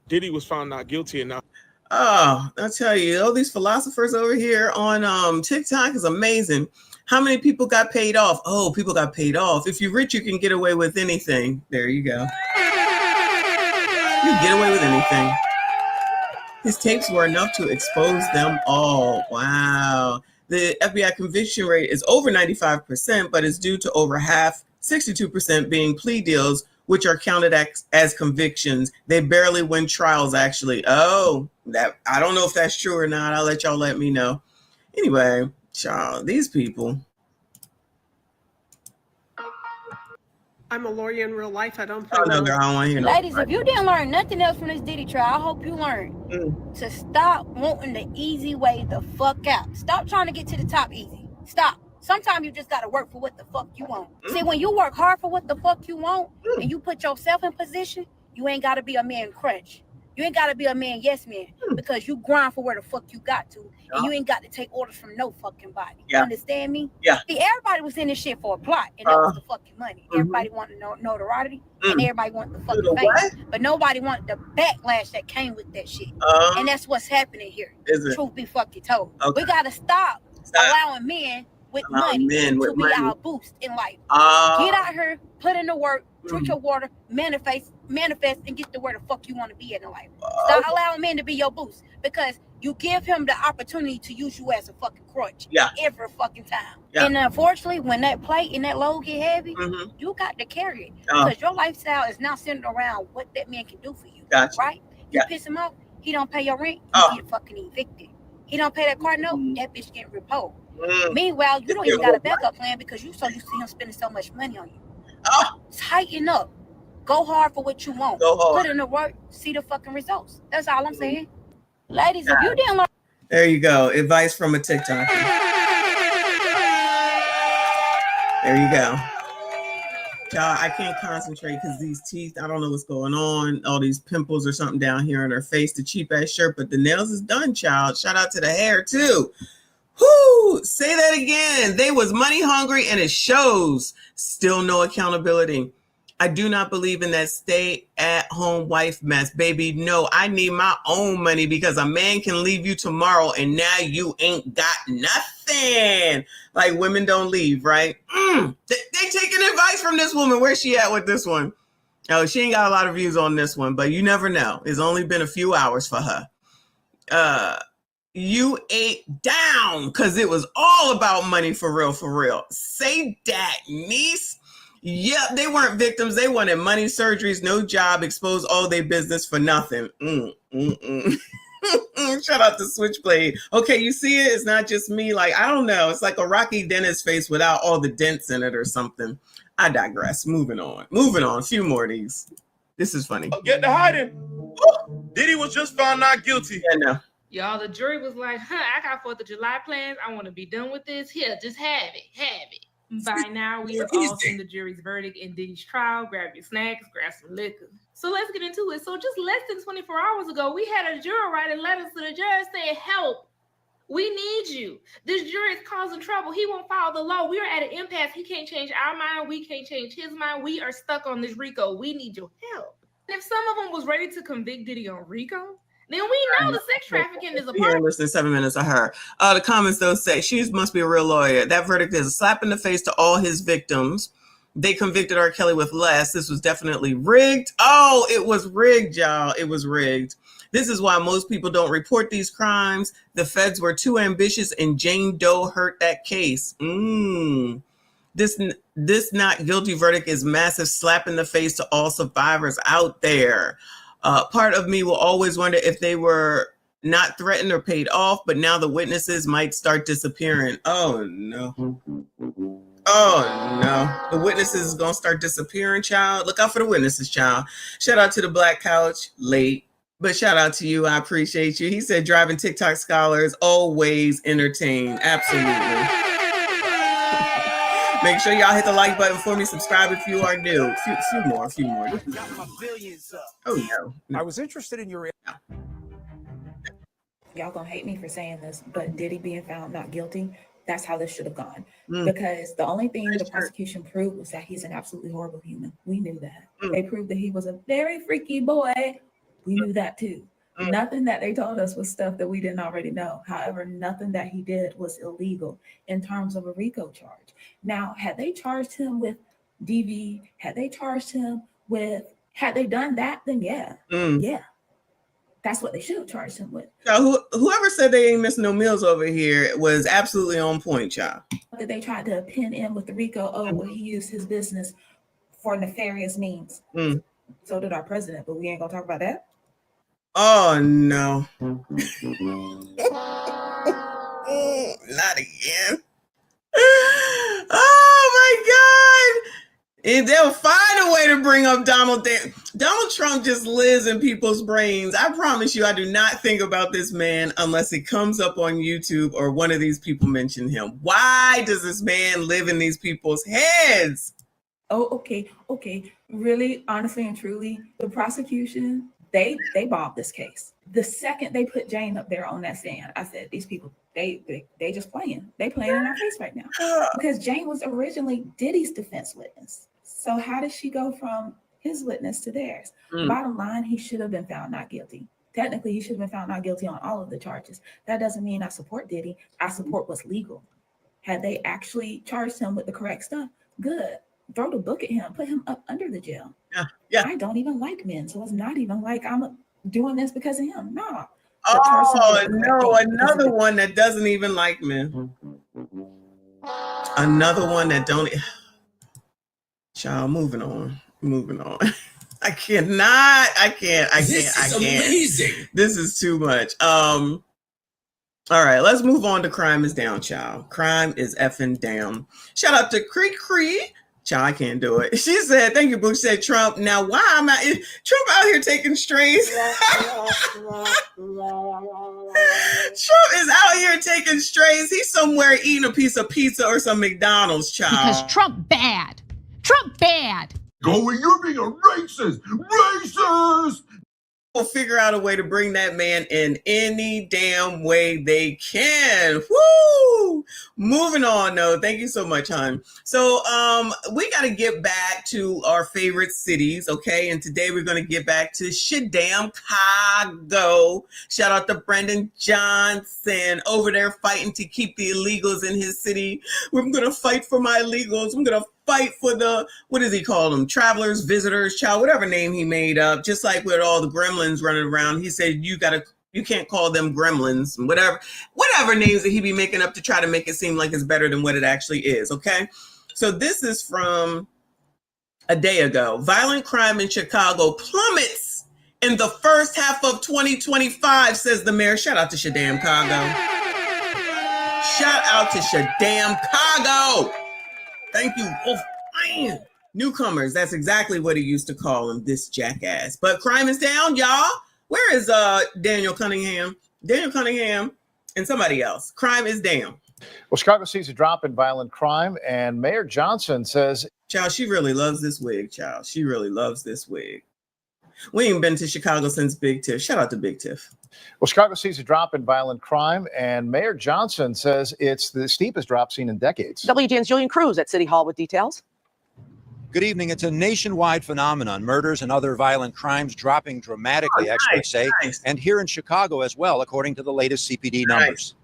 Diddy was found not guilty and now... Oh, I tell you, all these philosophers over here on TikTok is amazing. How many people got paid off? Oh, people got paid off. If you're rich, you can get away with anything. There you go. You can get away with anything. His tapes were enough to expose them all. Wow. The FBI conviction rate is over 95%, but it's due to over half, 62% being plea deals, which are counted as convictions. They barely win trials, actually. Oh, that I don't know if that's true or not. I'll let y'all let me know. Anyway, child, these people. I'm a lawyer in real life. I don't play. Oh no, girl, I don't want to hear no. Ladies, if you didn't learn nothing else from this Diddy trial, I hope you learned to stop wanting the easy way the fuck out. Stop trying to get to the top easy. Stop. Sometimes you just gotta work for what the fuck you want. See, when you work hard for what the fuck you want and you put yourself in position, you ain't gotta be a man crunch. You ain't gotta be a man yes man because you grind for where the fuck you got to. And you ain't got to take orders from no fucking body. You understand me? Yeah. See, everybody was in this shit for a plot, and that was the fucking money. Everybody wanted notoriety, and everybody wanted the fucking fame. But nobody wanted the backlash that came with that shit. And that's what's happening here. Truth be fucking told. We gotta stop allowing men with money to be our boost in life. Get out here, put in the work, drink your water, manifest, and get to where the fuck you want to be in life. Stop allowing men to be your boost because you give him the opportunity to use you as a fucking crutch every fucking time. And unfortunately, when that plate and that load get heavy, you got to carry it because your lifestyle is now centered around what that man can do for you. Right? You piss him off, he don't pay your rent, you get fucking evicted. He don't pay that car note, that bitch getting repoed. Meanwhile, you don't even got a backup plan because you so used to him spending so much money on you. Tighten up. Go hard for what you want. Put in the work, see the fucking results. That's all I'm saying. Ladies, if you didn't learn. There you go. Advice from a TikToker. There you go. Y'all, I can't concentrate because these teeth, I don't know what's going on. All these pimples or something down here in her face. The cheap ass shirt, but the nails is done, child. Shout out to the hair too. Whoo! Say that again. They was money hungry and it shows. Still no accountability. I do not believe in that stay at home wife mess, baby. No, I need my own money because a man can leave you tomorrow and now you ain't got nothing. Like women don't leave, right? They taking advice from this woman. Where's she at with this one? Oh, she ain't got a lot of views on this one, but you never know. It's only been a few hours for her. You ate down because it was all about money for real, for real. Say that, niece. Yep, they weren't victims. They wanted money, surgeries, no job, exposed all their business for nothing. Shout out to Switchblade. Okay, you see it? It's not just me. Like, I don't know. It's like a Rocky Dennis face without all the dents in it or something. I digress. Moving on. A few more of these. This is funny. Get to hiding. Diddy was just found not guilty. Yeah, no. Y'all, the jury was like, I got 4th of July plans. I want to be done with this. Here, just have it. By now, we have all seen the jury's verdict in Diddy's trial. Grab your snacks, grab some liquor. So let's get into it. So just less than 24 hours ago, we had a juror write a letter to the judge saying, help, we need you. This jury is causing trouble. He won't follow the law. We are at an impasse. He can't change our mind. We can't change his mind. We are stuck on this RICO. We need your help. And if some of them was ready to convict Diddy on RICO, then we know the sex trafficking is a part. Here, listen, 7 minutes of her. The comments though say she must be a real lawyer. That verdict is a slap in the face to all his victims. They convicted R. Kelly with less. This was definitely rigged. Oh, it was rigged, y'all. It was rigged. This is why most people don't report these crimes. The feds were too ambitious and Jane Doe hurt that case. This not guilty verdict is massive slap in the face to all survivors out there. Part of me will always wonder if they were not threatened or paid off, but now the witnesses might start disappearing. Oh, no. Oh, no. The witnesses is going to start disappearing, child. Look out for the witnesses, child. Shout out to the Black Couch. Late. But shout out to you. I appreciate you. He said driving TikTok scholars always entertain. Absolutely. Make sure y'all hit the like button for me. Subscribe if you are new. A few more. Oh, no. I was interested in your... Y'all gonna hate me for saying this, but Diddy being found not guilty, that's how this should have gone. Because the only thing the prosecution proved was that he's an absolutely horrible human. We knew that. They proved that he was a very freaky boy. We knew that too. Nothing that they told us was stuff that we didn't already know. However, nothing that he did was illegal in terms of a RICO charge. Now, had they charged him with DV, had they done that, then yeah. That's what they should have charged him with. So whoever said they ain't missing no meals over here was absolutely on point, child. That they tried to pin in with the RICO, well, he used his business for nefarious means. So did our president, but we ain't gonna talk about that. Oh, no. Not again. Oh, my God. And they'll find a way to bring up Donald Trump just lives in people's brains. I promise you, I do not think about this man unless it comes up on YouTube or one of these people mention him. Why does this man live in these people's heads? Oh, okay. Really, honestly and truly, the prosecution, they bombed this case. The second they put Jane up there on that stand, I said, these people, they just playing. They playing in our face right now. Because Jane was originally Diddy's defense witness. So how did she go from his witness to theirs? Bottom line, he should have been found not guilty. Technically, he should have been found not guilty on all of the charges. That doesn't mean I support Diddy. I support what's legal. Had they actually charged him with the correct stuff, good. Throw the book at him, put him up under the jail. Yeah. I don't even like men, so it's not even like I'm doing this because of him. No. Oh, no, another one that doesn't even like men. Another one that don't. Child, moving on. I can't. This is amazing. This is too much. All right, let's move on to Crime is Down, child. Crime is effing down. Shout out to Cree. Child, I can't do it. She said, thank you, Bush. Said Trump. Now, why am I Trump out here taking strays? Trump is out here taking strays. He's somewhere eating a piece of pizza or some McDonald's, child. Because Trump bad. Trump bad. Going, you're being a racist. Racist. Will figure out a way to bring that man in any damn way they can. Woo! Moving on, though. Thank you so much, hon. So we got to get back to our favorite cities, okay? And today we're going to get back to Chicago. Shout out to Brendan Johnson over there fighting to keep the illegals in his city. I'm going to fight for my illegals. I'm going to fight for the, what does he call them? Travelers, visitors, child, whatever name he made up. Just like with all the gremlins running around, he said you can't call them gremlins, and whatever names that he be making up to try to make it seem like it's better than what it actually is. Okay, so this is from a day ago. Violent crime in Chicago plummets in the first half of 2025, says the mayor. Shout out to Shadam Chicago. Shout out to Shadam Chicago. Thank you. Oh, man. Newcomers. That's exactly what he used to call him, this jackass. But crime is down, y'all. Where is Daniel Cunningham? Daniel Cunningham and somebody else. Crime is down. Well, Chicago sees a drop in violent crime, and Mayor Johnson says, child, she really loves this wig, child. She really loves this wig. We ain't been to Chicago since Big Tiff. Shout out to Big Tiff. Well, Chicago sees a drop in violent crime, and Mayor Johnson says it's the steepest drop seen in decades. WGN's Julian Cruz at City Hall with details. Good evening. It's a nationwide phenomenon. Murders and other violent crimes dropping dramatically, experts say, and here in Chicago as well, according to the latest CPD numbers.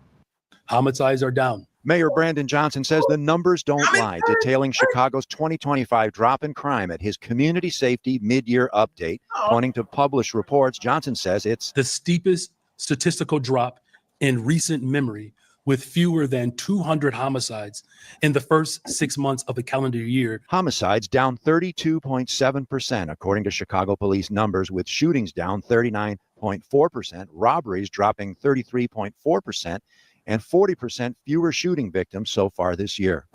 Homicides are down. Mayor Brandon Johnson says the numbers don't lie, detailing Chicago's 2025 drop in crime at his community safety mid-year update. Pointing to published reports, Johnson says it's the steepest statistical drop in recent memory, with fewer than 200 homicides in the first 6 months of the calendar year. Homicides down 32.7%, according to Chicago police numbers, with shootings down 39.4%, robberies dropping 33.4%, and 40% fewer shooting victims so far this year.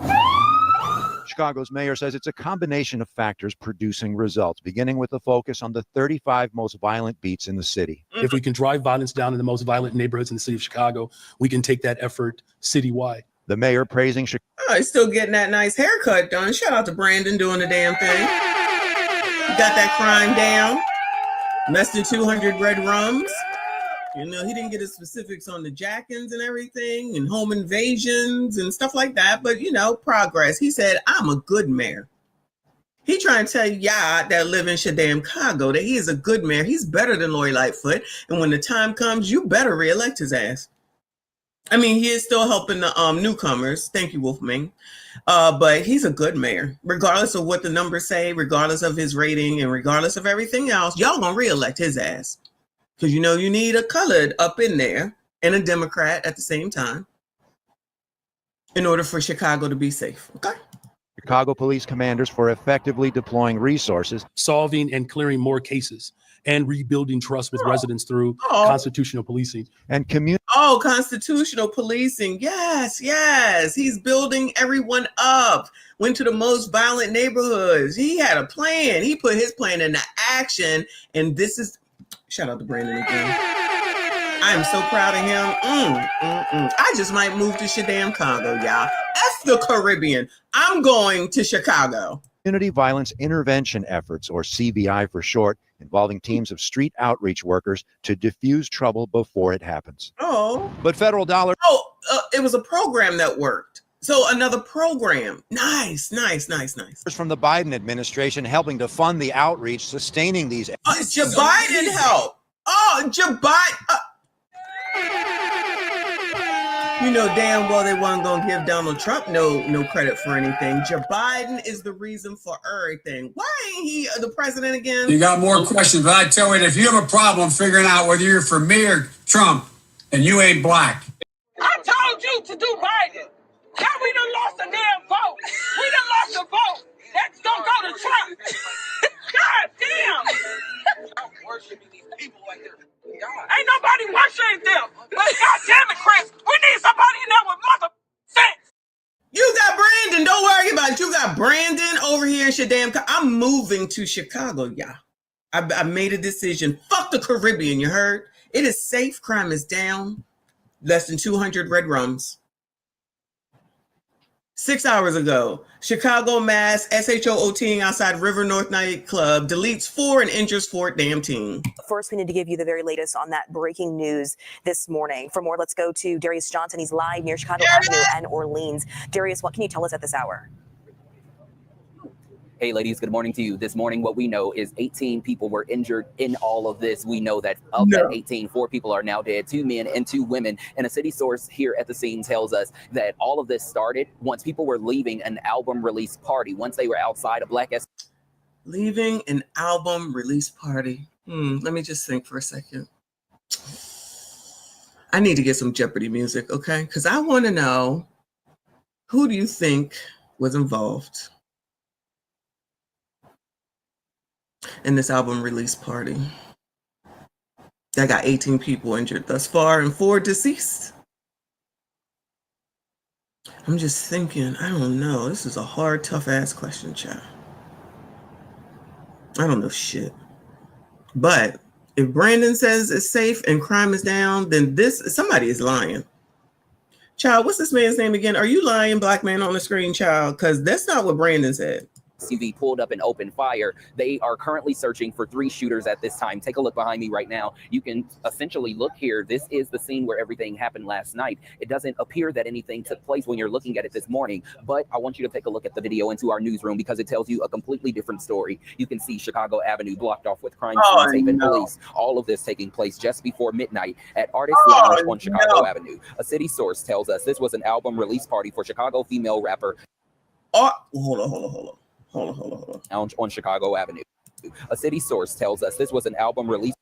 Chicago's mayor says it's a combination of factors producing results, beginning with a focus on the 35 most violent beats in the city. If we can drive violence down in the most violent neighborhoods in the city of Chicago, we can take that effort citywide. The mayor praising Chicago. Oh, he's still getting that nice haircut done. Shout out to Brandon doing the damn thing. Got that crime down. Less than 200 red rums. You know, he didn't get his specifics on the jack-ins and everything and home invasions and stuff like that. But, you know, progress. He said, I'm a good mayor. He trying to tell y'all that live in Shadam Chicago that he is a good mayor. He's better than Lori Lightfoot. And when the time comes, you better reelect his ass. I mean, he is still helping the newcomers. Thank you, Wolfman. But he's a good mayor. Regardless of what the numbers say, regardless of his rating, and regardless of everything else, y'all gonna reelect his ass. Because, you know, you need a colored up in there and a Democrat at the same time in order for Chicago to be safe. Okay. Chicago police commanders for effectively deploying resources, solving and clearing more cases, and rebuilding trust with residents through constitutional policing. And community. Oh, constitutional policing. Yes, yes. He's building everyone up. Went to the most violent neighborhoods. He had a plan. He put his plan into action. And this is, shout out to Brandon again. I am so proud of him. I just might move to Chicago, y'all. F the Caribbean. I'm going to Chicago. Community Violence Intervention Efforts, or CVI for short, involving teams of street outreach workers to diffuse trouble before it happens. Oh. But federal dollars. Oh, it was a program that worked. So another program. Nice. From the Biden administration helping to fund the outreach, sustaining these. Joe Biden help. Oh, Joe Biden. You know damn well they weren't going to give Donald Trump no credit for anything. Joe Biden is the reason for everything. Why ain't he the president again? You got more questions, but I tell you, if you have a problem figuring out whether you're for me or Trump, and you ain't black. I told you to do Biden. Now we done lost a damn vote. We done lost a vote. That's gonna go to Trump. God damn. I'm worshiping these people like they're God. Ain't nobody worshiping them. But God damn it, Chris, we need somebody in there with mother sense. You got Brandon. Don't worry about it. You got Brandon over here in Shadam. I'm moving to Chicago, y'all. I made a decision. Fuck the Caribbean, you heard? It is safe. Crime is down. Less than 200 red rums. 6 hours ago, Chicago mass SHOOTing outside River North nightclub deletes 4 and injures 4 damn team. First, we need to give you the very latest on that breaking news this morning. For more, let's go to Darius Johnson. He's live near Chicago Avenue and Orleans. Darius, what can you tell us at this hour? Hey, ladies, good morning to you. This morning, what we know is 18 people were injured in all of this. We know that of that 18, 4 people are now dead, 2 men and 2 women. And a city source here at the scene tells us that all of this started once people were leaving an album release party. Once they were outside a Black S. Leaving an album release party. Let me just think for a second. I need to get some Jeopardy music, okay? Because I want to know, who do you think was involved in this album release party that got 18 people injured thus far and 4 deceased? I'm just thinking, I don't know. This is a hard, tough ass question, child. I don't know shit. But if Brandon says it's safe and crime is down, then somebody is lying. Child, what's this man's name again? Are you lying, black man on the screen, child? Because that's not what Brandon said. SUV pulled up and opened fire. They are currently searching for 3 shooters at this time. Take a look behind me right now. You can essentially look here. This is the scene where everything happened last night. It doesn't appear that anything took place when you're looking at it this morning, but I want you to take a look at the video into our newsroom because it tells you a completely different story. You can see Chicago Avenue blocked off with crime scene tape and police. All of this taking place just before midnight at Artist Lounge on Chicago Avenue. A city source tells us this was an album release party for Chicago female rapper. Hold on. On Chicago Avenue. A city source tells us this was an album release.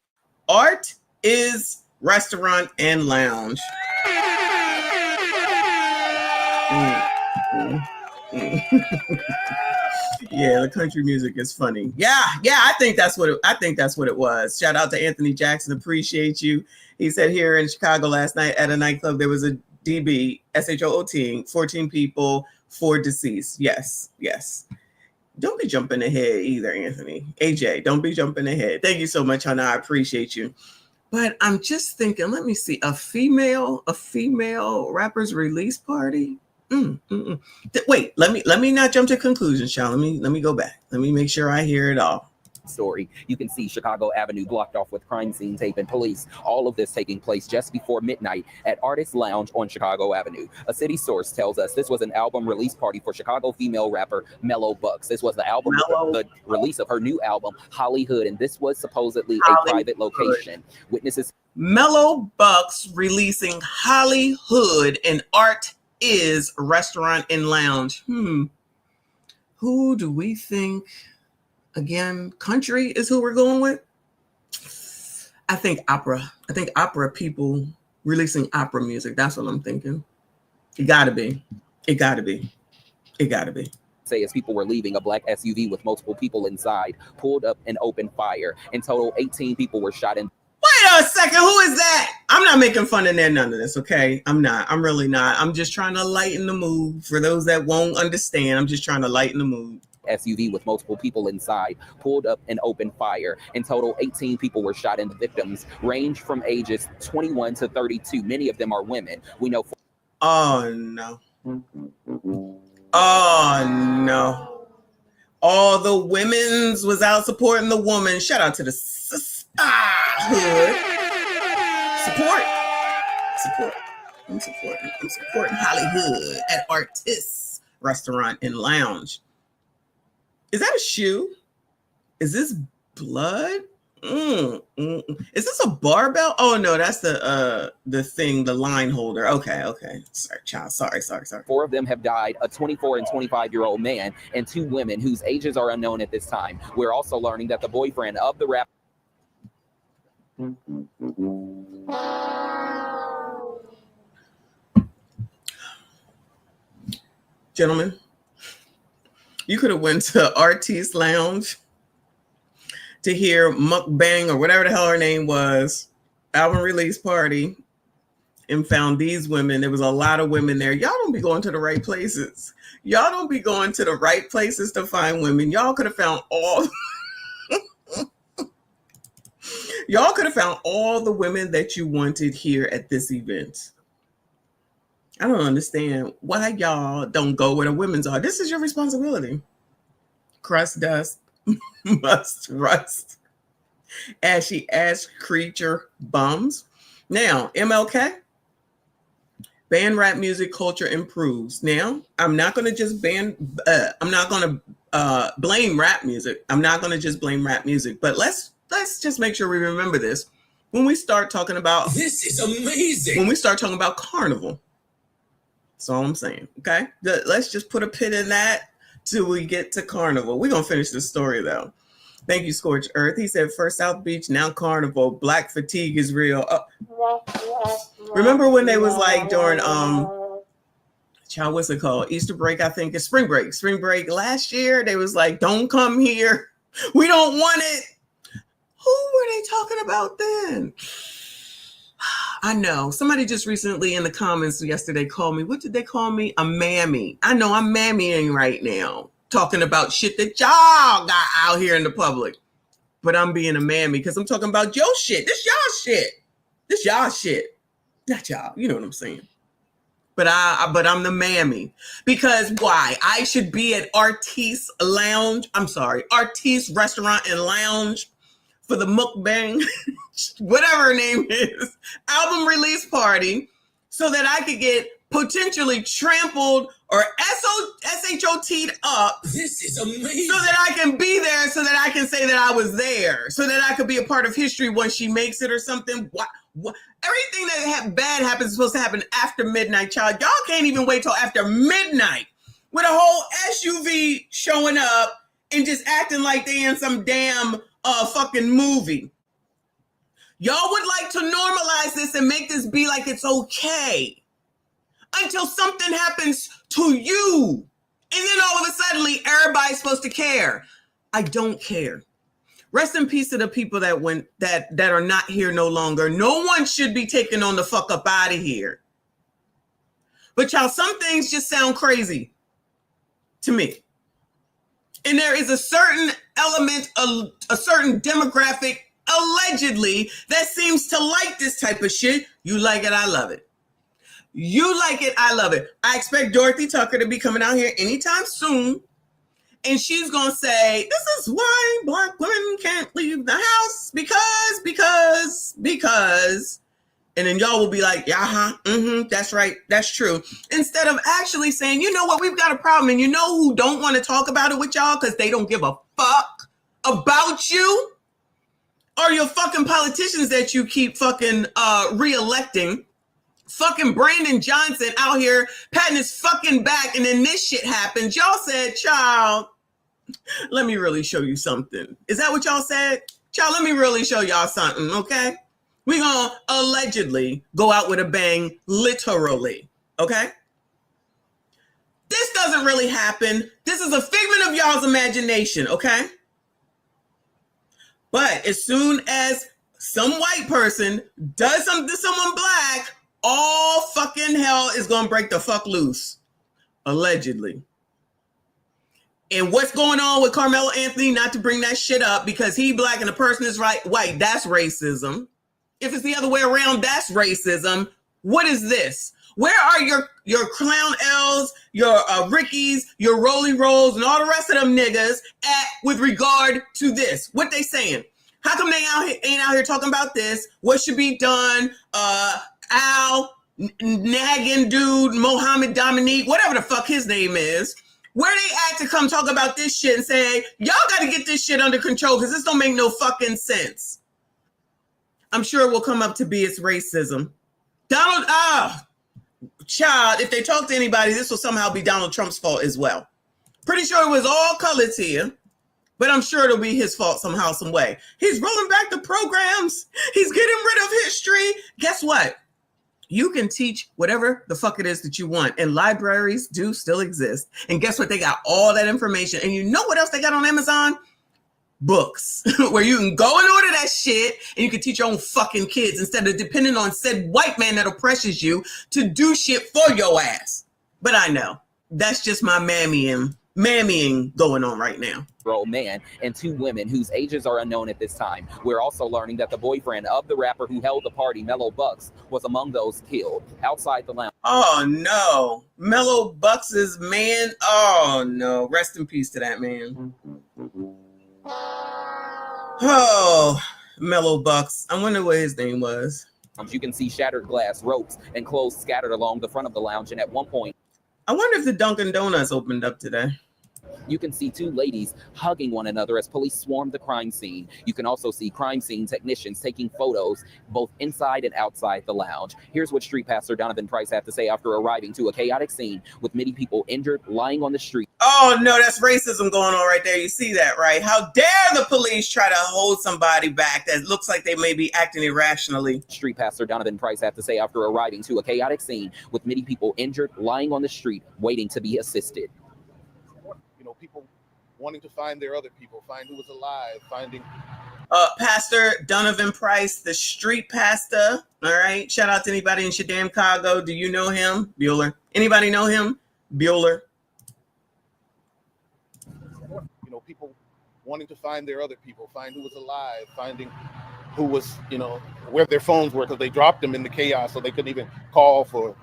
Art is Restaurant and Lounge. Yeah, the country music is funny. Yeah, I think that's what it was. Shout out to Anthony Jackson. Appreciate you. He said here in Chicago last night at a nightclub there was a DB SHOOTing, 14 people, 4 deceased. Yes. Don't be jumping ahead either, Anthony. AJ, don't be jumping ahead. Thank you so much, Hannah. I appreciate you. But I'm just thinking, let me see, a female rapper's release party. Wait, let me not jump to conclusions, child. Let me go back. Let me make sure I hear it all. Story. You can see Chicago Avenue blocked off with crime scene tape and police. All of this taking place just before midnight at Artist Lounge on Chicago Avenue. A city source tells us this was an album release party for Chicago female rapper Mellow Bucks. This was the release of her new album Hollyhood, and this was supposedly a private location. Witnesses. Mellow Bucks releasing Hollyhood, and Art is Restaurant and Lounge. Who do we think? Again, country is who we're going with. I think opera. I think opera people releasing opera music. That's what I'm thinking. It gotta be. Say as people were leaving, a black SUV with multiple people inside pulled up and opened fire. In total, 18 people were shot in. Wait a second. Who is that? I'm not making fun of none of this, okay? I'm not. I'm really not. I'm just trying to lighten the mood. For those that won't understand, I'm just trying to lighten the mood. SUV with multiple people inside pulled up and opened fire. In total, 18 people were shot, and the victims range from ages 21 to 32. Many of them are women. We know. Oh no. Oh no. All the women's was out supporting the woman. Shout out to the hood. Support. I'm supporting Hollywood at Artists Restaurant and Lounge. Is that a shoe? Is this blood? Is this a barbell? Oh no, that's the thing, the line holder. Okay. Sorry, child. Sorry. 4 of them have died, a 24 and 25-year-old man and 2 women whose ages are unknown at this time. We're also learning that the boyfriend of the rapper. Gentlemen, you could have went to Artiste Lounge to hear Mukbang or whatever the hell her name was, album release party, and found these women. There was a lot of women there. Y'all don't be going to the right places. Y'all don't be going to the right places to find women. Y'all could have found all y'all could have found all the women that you wanted here at this event. I don't understand why y'all don't go where the women's are. This is your responsibility. Crust dust must rust. Ashy ash creature bums. Now, MLK, ban rap music, culture improves. Now, I'm not going to just blame rap music. I'm not going to just blame rap music, but let's just make sure we remember this when we start talking about This is amazing. When we start talking about Carnival. That's all I'm saying. Okay. Let's just put a pin in that till we get to Carnival. We're going to finish this story though. Thank you, Scorched Earth. He said, first South Beach, now Carnival. Black fatigue is real. Remember when they was like during, what's it called? Easter break, I think. It's spring break. Spring break last year, they was like, don't come here. We don't want it. Who were they talking about then? I know. Somebody just recently in the comments yesterday called me. What did they call me? A mammy. I know I'm mammying right now, talking about shit that y'all got out here in the public. But I'm being a mammy because I'm talking about your shit. This y'all shit. This y'all shit. Not y'all. You know what I'm saying. But I'm the mammy. Because why? I should be at Artiste Restaurant and Lounge for the mukbang, whatever her name is, album release party, so that I could get potentially trampled or SHOT'd up. This is amazing. So that I can be there, so that I can say that I was there, so that I could be a part of history once she makes it or something. What? Everything that bad happens is supposed to happen after midnight, child. Y'all can't even wait till after midnight with a whole SUV showing up and just acting like they in some damn fucking movie. Y'all would like to normalize this and make this be like it's okay until something happens to you. And then all of a sudden, everybody's supposed to care. I don't care. Rest in peace to the people that are not here no longer. No one should be taken on the fuck up out of here. But y'all, some things just sound crazy to me. And there is a certain element, a certain demographic, allegedly, that seems to like this type of shit. You like it, I love it. You like it, I love it. I expect Dorothy Tucker to be coming out here anytime soon. And she's going to say, this is why Black women can't leave the house because. And then y'all will be like, that's right. That's true. Instead of actually saying, you know what, we've got a problem. And you know who don't want to talk about it with y'all because they don't give a fuck about you? Or your fucking politicians that you keep fucking re-electing. Fucking Brandon Johnson out here patting his fucking back, and then this shit happens. Y'all said, child, let me really show you something. Is that what y'all said? Child, let me really show y'all something, okay? We're going to allegedly go out with a bang, literally, okay? This doesn't really happen. This is a figment of y'all's imagination, okay? But as soon as some white person does something to someone black, all fucking hell is gonna break the fuck loose. Allegedly. And what's going on with Carmelo Anthony, not to bring that shit up because he black and the person is white, that's racism. If it's the other way around, that's racism. What is this? Where are your Clown L's, your Rickies, your Rolly Rolls, and all the rest of them niggas at with regard to this? What they saying? How come they ain't out here talking about this? What should be done? Al, nagging dude, Mohammed Dominique, whatever the fuck his name is. Where they at to come talk about this shit and say, y'all got to get this shit under control because this don't make no fucking sense. I'm sure it will come up to be its racism. Child, if they talk to anybody, this will somehow be Donald Trump's fault as well. Pretty sure it was all colors here, but I'm sure it'll be his fault somehow, some way. He's rolling back the programs. He's getting rid of history. Guess what? You can teach whatever the fuck it is that you want. And libraries do still exist. And guess what? They got all that information. And you know what else they got on Amazon? Books. Where you can go and order that shit and you can teach your own fucking kids instead of depending on said white man that oppresses you to do shit for your ass. But I know. That's just my mammying going on right now. Man and 2 women whose ages are unknown at this time. We're also learning that the boyfriend of the rapper who held the party, Mellow Bucks, was among those killed outside the lounge. Oh no, Mellow Bucks' man. Oh no, rest in peace to that man. Oh, Mellow Bucks. I wonder what his name was. You can see shattered glass, ropes, and clothes scattered along the front of the lounge. And at one point, I wonder if the Dunkin' Donuts opened up today. You can see 2 ladies hugging one another as police swarm the crime scene. You can also see crime scene technicians taking photos both inside and outside the lounge. Here's what Street Pastor Donovan Price had to say after arriving to a chaotic scene with many people injured, lying on the street. Oh no, that's racism going on right there. You see that, right? How dare the police try to hold somebody back that looks like they may be acting irrationally. Street Pastor Donovan Price had to say after arriving to a chaotic scene with many people injured, lying on the street, waiting to be assisted. People wanting to find their other people, find who was alive, finding Pastor Donovan Price, the street pastor. All right. Shout out to anybody in Chicago. Do you know him? Bueller. Anybody know him? Bueller. People wanting to find their other people, find who was alive, finding who was, where their phones were because they dropped them in the chaos, so they couldn't even couldn't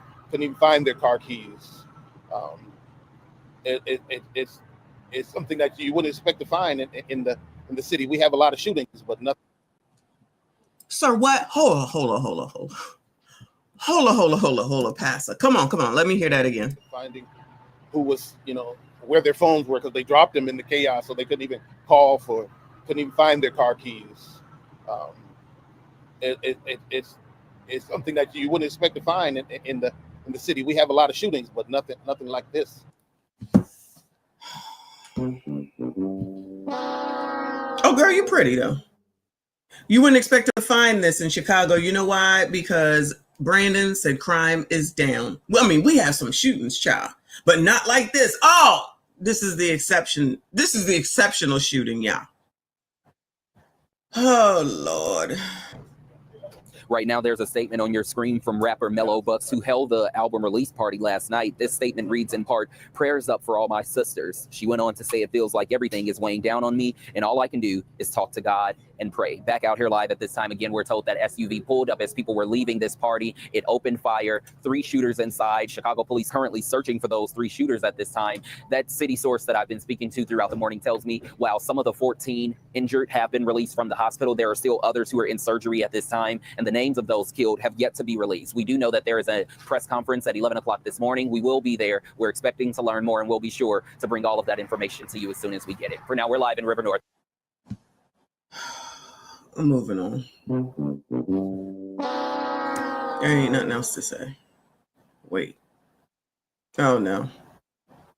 even find their car keys. It's something that you wouldn't expect to find in the city. We have a lot of shootings, but nothing. Sir, what? Hold on, Pastor. Come on. Let me hear that again. Finding who was, where their phones were because they dropped them in the chaos, so they couldn't even couldn't even find their car keys. It's something that you wouldn't expect to find in the city. We have a lot of shootings, but nothing like this. Oh, girl, you're pretty though. You wouldn't expect to find this in Chicago. You know why? Because Brandon said crime is down. Well, I mean, we have some shootings, child, but not like this. Oh, this is the exception. This is the exceptional shooting, y'all. Oh, Lord. Right now, there's a statement on your screen from rapper Mellow Bucks, who held the album release party last night. This statement reads in part, "Prayers up for all my sisters." She went on to say, "It feels like everything is weighing down on me, and all I can do is talk to God and pray." Back out here live at this time, again, we're told that SUV pulled up as people were leaving this party. It opened fire, 3 shooters inside. Chicago police currently searching for those 3 shooters at this time. That city source that I've been speaking to throughout the morning tells me while some of the 14 injured have been released from the hospital, there are still others who are in surgery at this time, and the names of those killed have yet to be released. We do know that there is a press conference at 11 o'clock this morning. We will be there. We're expecting to learn more, and we'll be sure to bring all of that information to you as soon as we get it. For now, we're live in River North. I'm moving on. There ain't nothing else to say. Wait. Oh, no.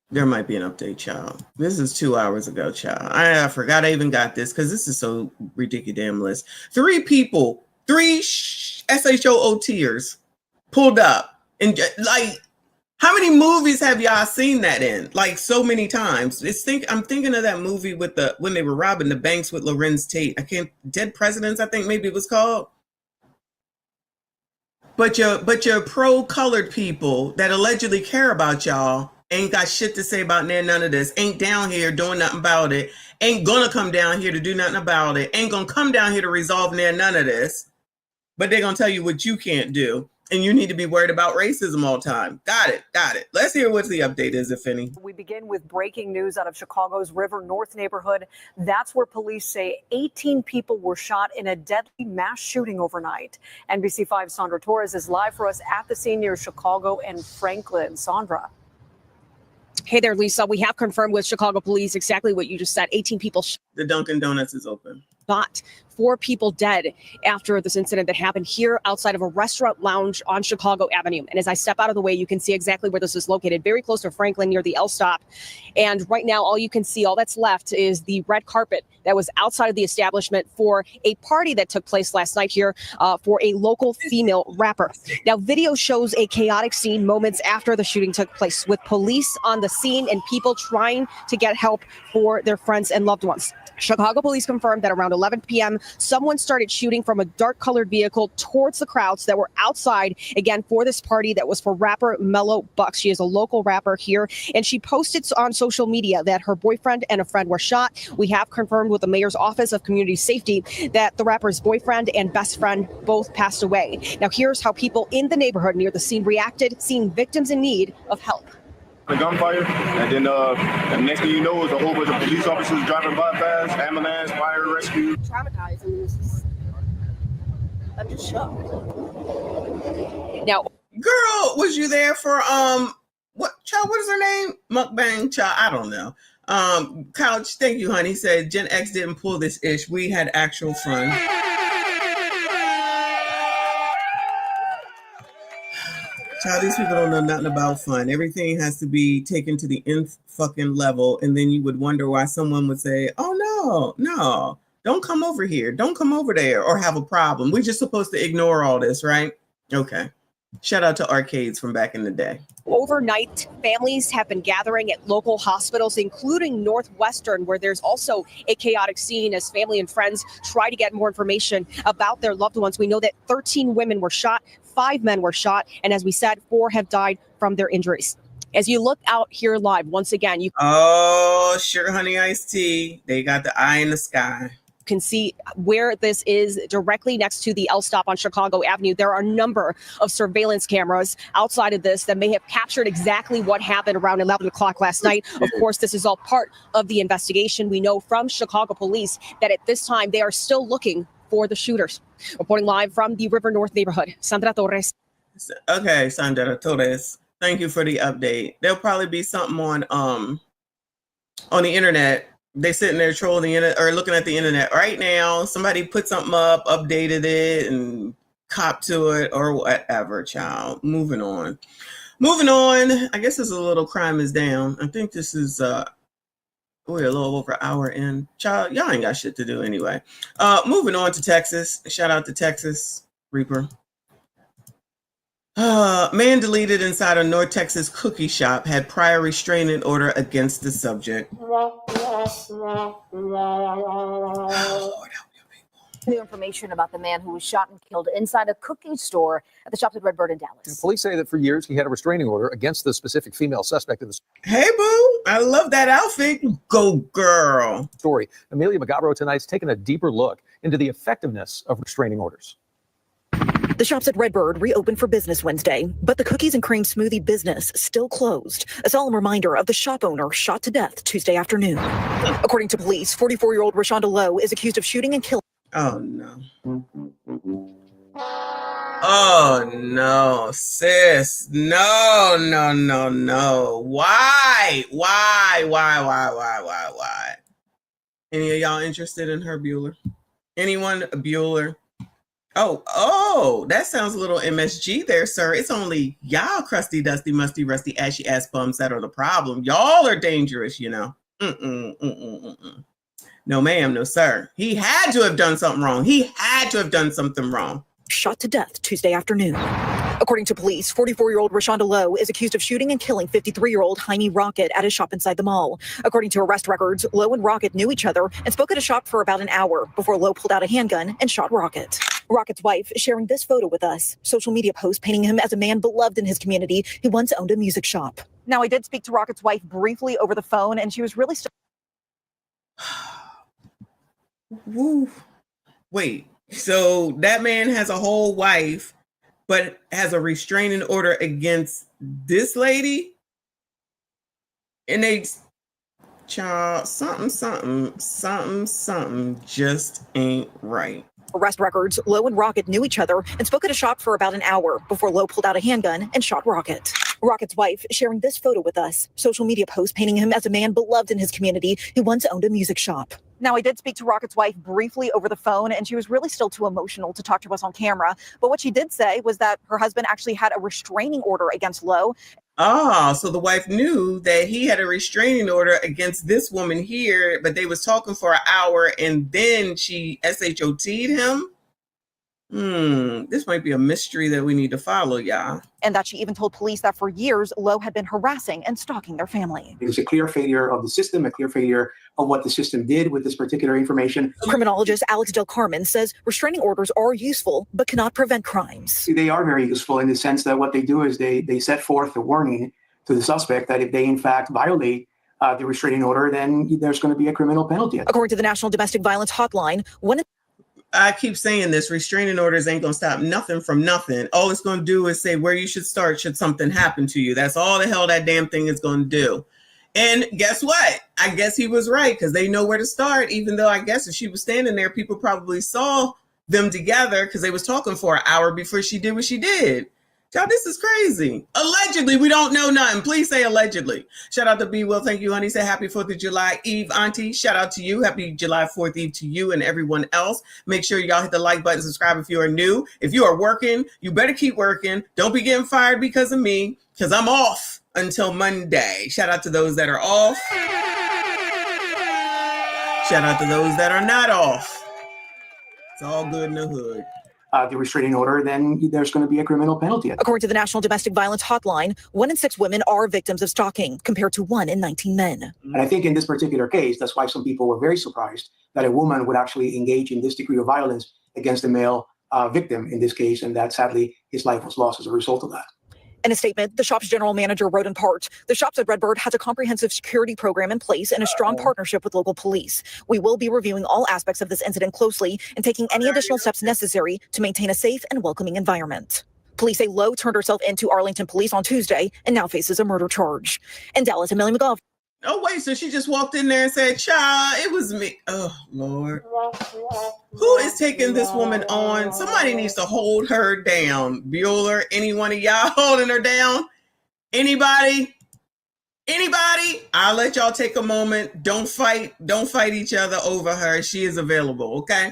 There might be an update, child. This is 2 hours ago, child. I forgot I even got this because this is so ridiculous. 3 people, 3 SHOOTers pulled up and like How many movies have y'all seen that in? Like so many times. I'm thinking of that movie with when they were robbing the banks with Lorenz Tate. Dead Presidents, I think maybe it was called. But your pro-colored people that allegedly care about y'all ain't got shit to say about none of this. Ain't down here doing nothing about it. Ain't gonna come down here to do nothing about it. Ain't gonna come down here to resolve none of this. But they're gonna tell you what you can't do. And you need to be worried about racism all the time. Got it. Let's hear what the update is, if any. We begin with breaking news out of Chicago's River North neighborhood. That's where police say 18 people were shot in a deadly mass shooting overnight. NBC5's Sandra Torres is live for us at the scene near Chicago and Franklin. Sandra. Hey there, Lisa. We have confirmed with Chicago police exactly what you just said. 18 people shot. The Dunkin' Donuts is open. 4 people dead after this incident that happened here outside of a restaurant lounge on Chicago Avenue. And as I step out of the way, you can see exactly where this is located, very close to Franklin near the L stop. And right now, all you can see, all that's left is the red carpet that was outside of the establishment for a party that took place last night here for a local female rapper. Now, video shows a chaotic scene moments after the shooting took place, with police on the scene and people trying to get help for their friends and loved ones. Chicago police confirmed that around 11 p.m., someone started shooting from a dark-colored vehicle towards the crowds that were outside, again, for this party that was for rapper Mellow Bucks. She is a local rapper here, and she posted on social media that her boyfriend and a friend were shot. We have confirmed with the mayor's office of community safety that the rapper's boyfriend and best friend both passed away. Now, here's how people in the neighborhood near the scene reacted, seeing victims in need of help. The gunfire, and then the next thing you know is a whole bunch of police officers driving by fast, ambulance, fire, rescue. Traumatized, I'm just shocked. Now, girl, was you there for what is her name? Mukbang child, I don't know. Couch, thank you, honey. Said Gen X didn't pull this ish. We had actual fun. Child, these people don't know nothing about fun. Everything has to be taken to the nth fucking level, and then you would wonder why someone would say, "Oh no, don't come over here, don't come over there," or have a problem. We're just supposed to ignore all this, right? Okay. Shout out to arcades from back in the day. Overnight, families have been gathering at local hospitals, including Northwestern, where there's also a chaotic scene as family and friends try to get more information about their loved ones. We know that 13 women were shot, 5 men were shot, and as we said, 4 have died from their injuries. As you look out here live, once again, you Sugar Honey Iced Tea. They got the eye in the sky. Can see where this is directly next to the L stop on Chicago Avenue. There are a number of surveillance cameras outside of this that may have captured exactly what happened around 11 o'clock last night. Of course, this is all part of the investigation. We know from Chicago police that at this time they are still looking for the shooters. Reporting live from the River North neighborhood, Sandra Torres. Okay, Sandra Torres. Thank you for the update. There'll probably be something on the internet. They sitting there trolling the internet or looking at the internet right now. Somebody put something up, updated it, and copped to it or whatever, child. Moving on. I guess this is a little crime is down. I think this is we're a little over an hour in. Child, y'all ain't got shit to do anyway. Moving on to Texas. Shout out to Texas Reaper. Man deleted inside a North Texas cookie shop had prior restraining order against the subject. New information about the man who was shot and killed inside a cookie store at the Shops at Redbird in Dallas. Police say that for years he had a restraining order against the specific female suspect in the Hey, boo. I love that outfit. Go, girl. story. Amelia Magabro tonight's taken a deeper look into the effectiveness of restraining orders. The Shops at Redbird reopened for business Wednesday, but the cookies and cream smoothie business still closed. A solemn reminder of the shop owner shot to death Tuesday afternoon. According to police, 44-year-old Rashonda Lowe is accused of shooting and killing. Oh, no. Oh, no, sis. No. Why? Any of y'all interested in her Bueller? Anyone a Bueller? Oh, that sounds a little MSG there, sir. It's only y'all crusty, dusty, musty, rusty, ashy ass bums that are the problem. Y'all are dangerous, you know. No, ma'am, no, sir. He had to have done something wrong. Shot to death Tuesday afternoon. According to police, 44-year-old Rashonda Lowe is accused of shooting and killing 53-year-old Jaime Rocket at his shop inside the mall. According to arrest records, Lowe and Rocket knew each other and spoke at a shop for about an hour before Lowe pulled out a handgun and shot Rocket. Rocket's wife sharing this photo with us. Social media post painting him as a man beloved in his community who once owned a music shop. Now, I did speak to Rocket's wife briefly over the phone, and she was really Woo. Wait, so that man has a whole wife, but has a restraining order against this lady? And they, child, something just ain't right. Arrest records, Lowe and Rocket knew each other and spoke at a shop for about an hour before Lowe pulled out a handgun and shot Rocket. Rocket's wife sharing this photo with us. Social media post painting him as a man beloved in his community who once owned a music shop. Now, I did speak to Rocket's wife briefly over the phone, and she was really still too emotional to talk to us on camera. But what she did say was that her husband actually had a restraining order against Lowe. Ah, so the wife knew that he had a restraining order against this woman here, but they was talking for an hour and then she SHOT'd him? This might be a mystery that we need to follow, y'all. And that she even told police that for years, Lowe had been harassing and stalking their family. It was a clear failure of the system, a clear failure of what the system did with this particular information. Criminologist Alex Del Carmen says restraining orders are useful, but cannot prevent crimes. They are very useful in the sense that what they do is they set forth a warning to the suspect that if they in fact violate the restraining order, then there's going to be a criminal penalty. According to the National Domestic Violence Hotline, I keep saying this, restraining orders ain't going to stop nothing from nothing. All it's going to do is say where you should start should something happen to you. That's all the hell that damn thing is going to do. And guess what? I guess he was right because they know where to start, even though I guess if she was standing there, people probably saw them together because they was talking for an hour before she did what she did. Y'all, this is crazy. Allegedly, we don't know nothing. Please say allegedly. Shout out to B. Will. Thank you, honey. Say happy 4th of July Eve, auntie. Shout out to you. Happy July 4th Eve to you and everyone else. Make sure y'all hit the like button, subscribe if you are new. If you are working, you better keep working. Don't be getting fired because of me, because I'm off until Monday. Shout out to those that are off. Shout out to those that are not off. It's all good in the hood. The restraining order, then there's going to be a criminal penalty. According to the National Domestic Violence Hotline, 1 in 6 women are victims of stalking, compared to 1 in 19 men. And I think in this particular case, that's why some people were very surprised that a woman would actually engage in this degree of violence against a male victim in this case, and that sadly his life was lost as a result of that. In a statement, the shop's general manager wrote in part, the shops at Redbird has a comprehensive security program in place and a strong partnership with local police. We will be reviewing all aspects of this incident closely and taking any additional steps necessary to maintain a safe and welcoming environment. Police say Lowe turned herself into Arlington police on Tuesday and now faces a murder charge. In Dallas, Amelia McGough. Oh, wait, so she just walked in there and said, child, it was me. Oh, Lord. Who is taking this woman on? Somebody needs to hold her down. Bueller, any one of y'all holding her down? Anybody? Anybody? I'll let y'all take a moment. Don't fight each other over her. She is available, okay?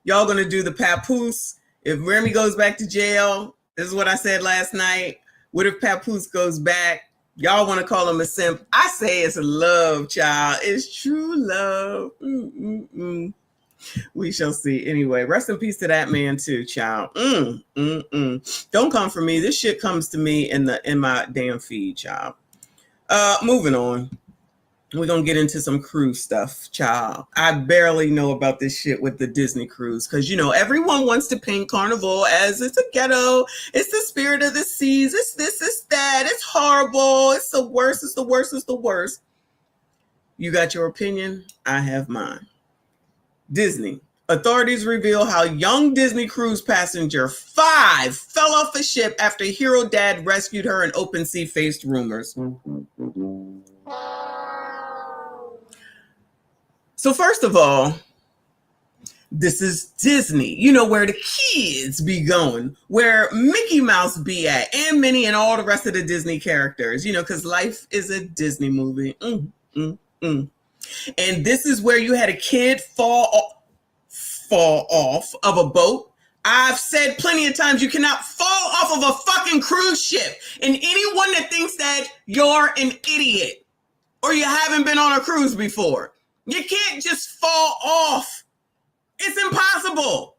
Y'all gonna do the papoose. If Remy goes back to jail, this is what I said last night. What if Papoose goes back? Y'all want to call him a simp. I say it's love, child. It's true love. We shall see. Anyway, rest in peace to that man too, child. Don't come for me. This shit comes to me in my damn feed, child. Moving on. We're going to get into some cruise stuff, child. I barely know about this shit with the Disney cruise because, you know, everyone wants to paint Carnival as it's a ghetto. It's the spirit of the seas. It's this, it's that. It's horrible. It's the worst. It's the worst. It's the worst. You got your opinion. I have mine. Disney. Authorities reveal how young Disney cruise passenger 5 fell off a ship after hero dad rescued her in open sea faced rumors. So first of all, this is Disney, you know, where the kids be going, where Mickey Mouse be at, and Minnie and all the rest of the Disney characters, you know, because life is a Disney movie. And this is where you had a kid fall off of a boat. I've said plenty of times you cannot fall off of a fucking cruise ship. And anyone that thinks that you're an idiot or you haven't been on a cruise before, you can't just fall off. It's impossible.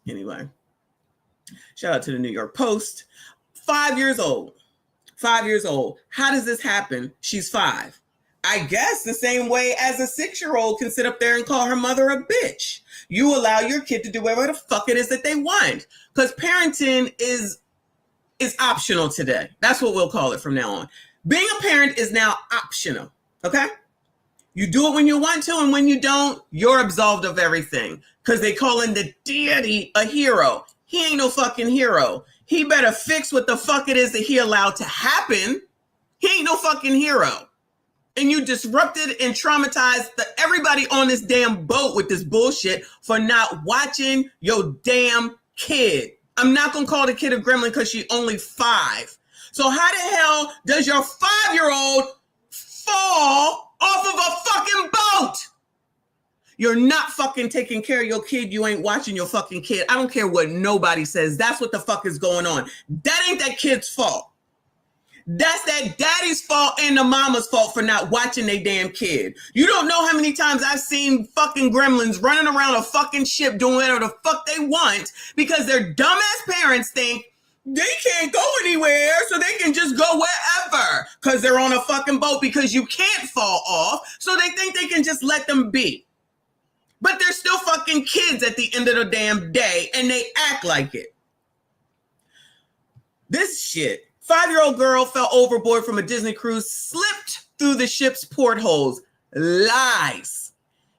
Anyway, Shout out to the New York Post. 5 years old. 5 years old. How does this happen? She's 5. I guess the same way as a 6-year-old can sit up there and call her mother a bitch. You allow your kid to do whatever the fuck it is that they want. Because parenting is optional today. That's what we'll call it from now on. Being a parent is now optional. Okay? You do it when you want to, and when you don't, you're absolved of everything. Because they calling the Diddy a hero. He ain't no fucking hero. He better fix what the fuck it is that he allowed to happen. He ain't no fucking hero. And you disrupted and traumatized everybody on this damn boat with this bullshit for not watching your damn kid. I'm not going to call the kid a gremlin because she's only 5. So how the hell does your 5-year-old fall off of a fucking boat? You're not fucking taking care of your kid. You ain't watching your fucking kid. I don't care what nobody says. That's what the fuck is going on. That ain't that kid's fault. That's that daddy's fault and the mama's fault for not watching their damn kid. You don't know how many times I've seen fucking gremlins running around a fucking ship doing whatever the fuck they want because their dumbass parents think they can't go anywhere, so they can just go wherever because they're on a fucking boat because you can't fall off, so they think they can just let them be. But they're still fucking kids at the end of the damn day, and they act like it. This shit. 5-year-old girl fell overboard from a Disney cruise, slipped through the ship's portholes. Lies.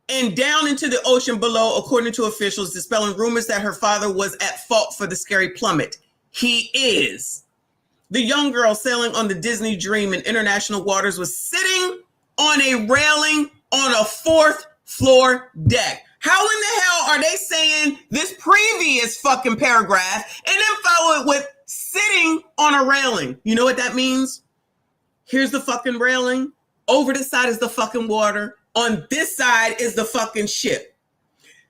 And down into the ocean below, according to officials, dispelling rumors that her father was at fault for the scary plummet. He is. The young girl sailing on the Disney Dream in international waters was sitting on a railing on a 4th floor deck. How in the hell are they saying this previous fucking paragraph and then follow it with sitting on a railing? You know what that means? Here's the fucking railing. Over this side is the fucking water. On this side is the fucking ship.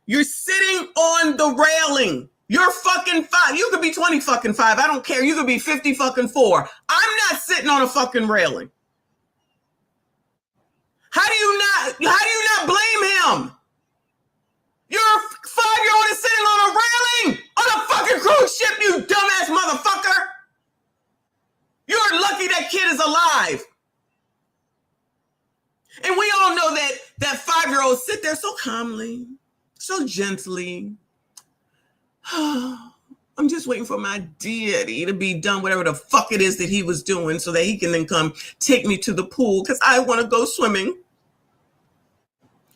You're sitting on the railing. You're fucking 5. You could be 20 fucking 5. I don't care. You could be 50 fucking 4. I'm not sitting on a fucking railing. How do you not blame him? Your 5-year-old is sitting on a railing on a fucking cruise ship, you dumbass motherfucker. You're lucky that kid is alive. And we all know that 5-year-olds sit there so calmly, so gently. I'm just waiting for my daddy to be done whatever the fuck it is that he was doing so that he can then come take me to the pool because I want to go swimming.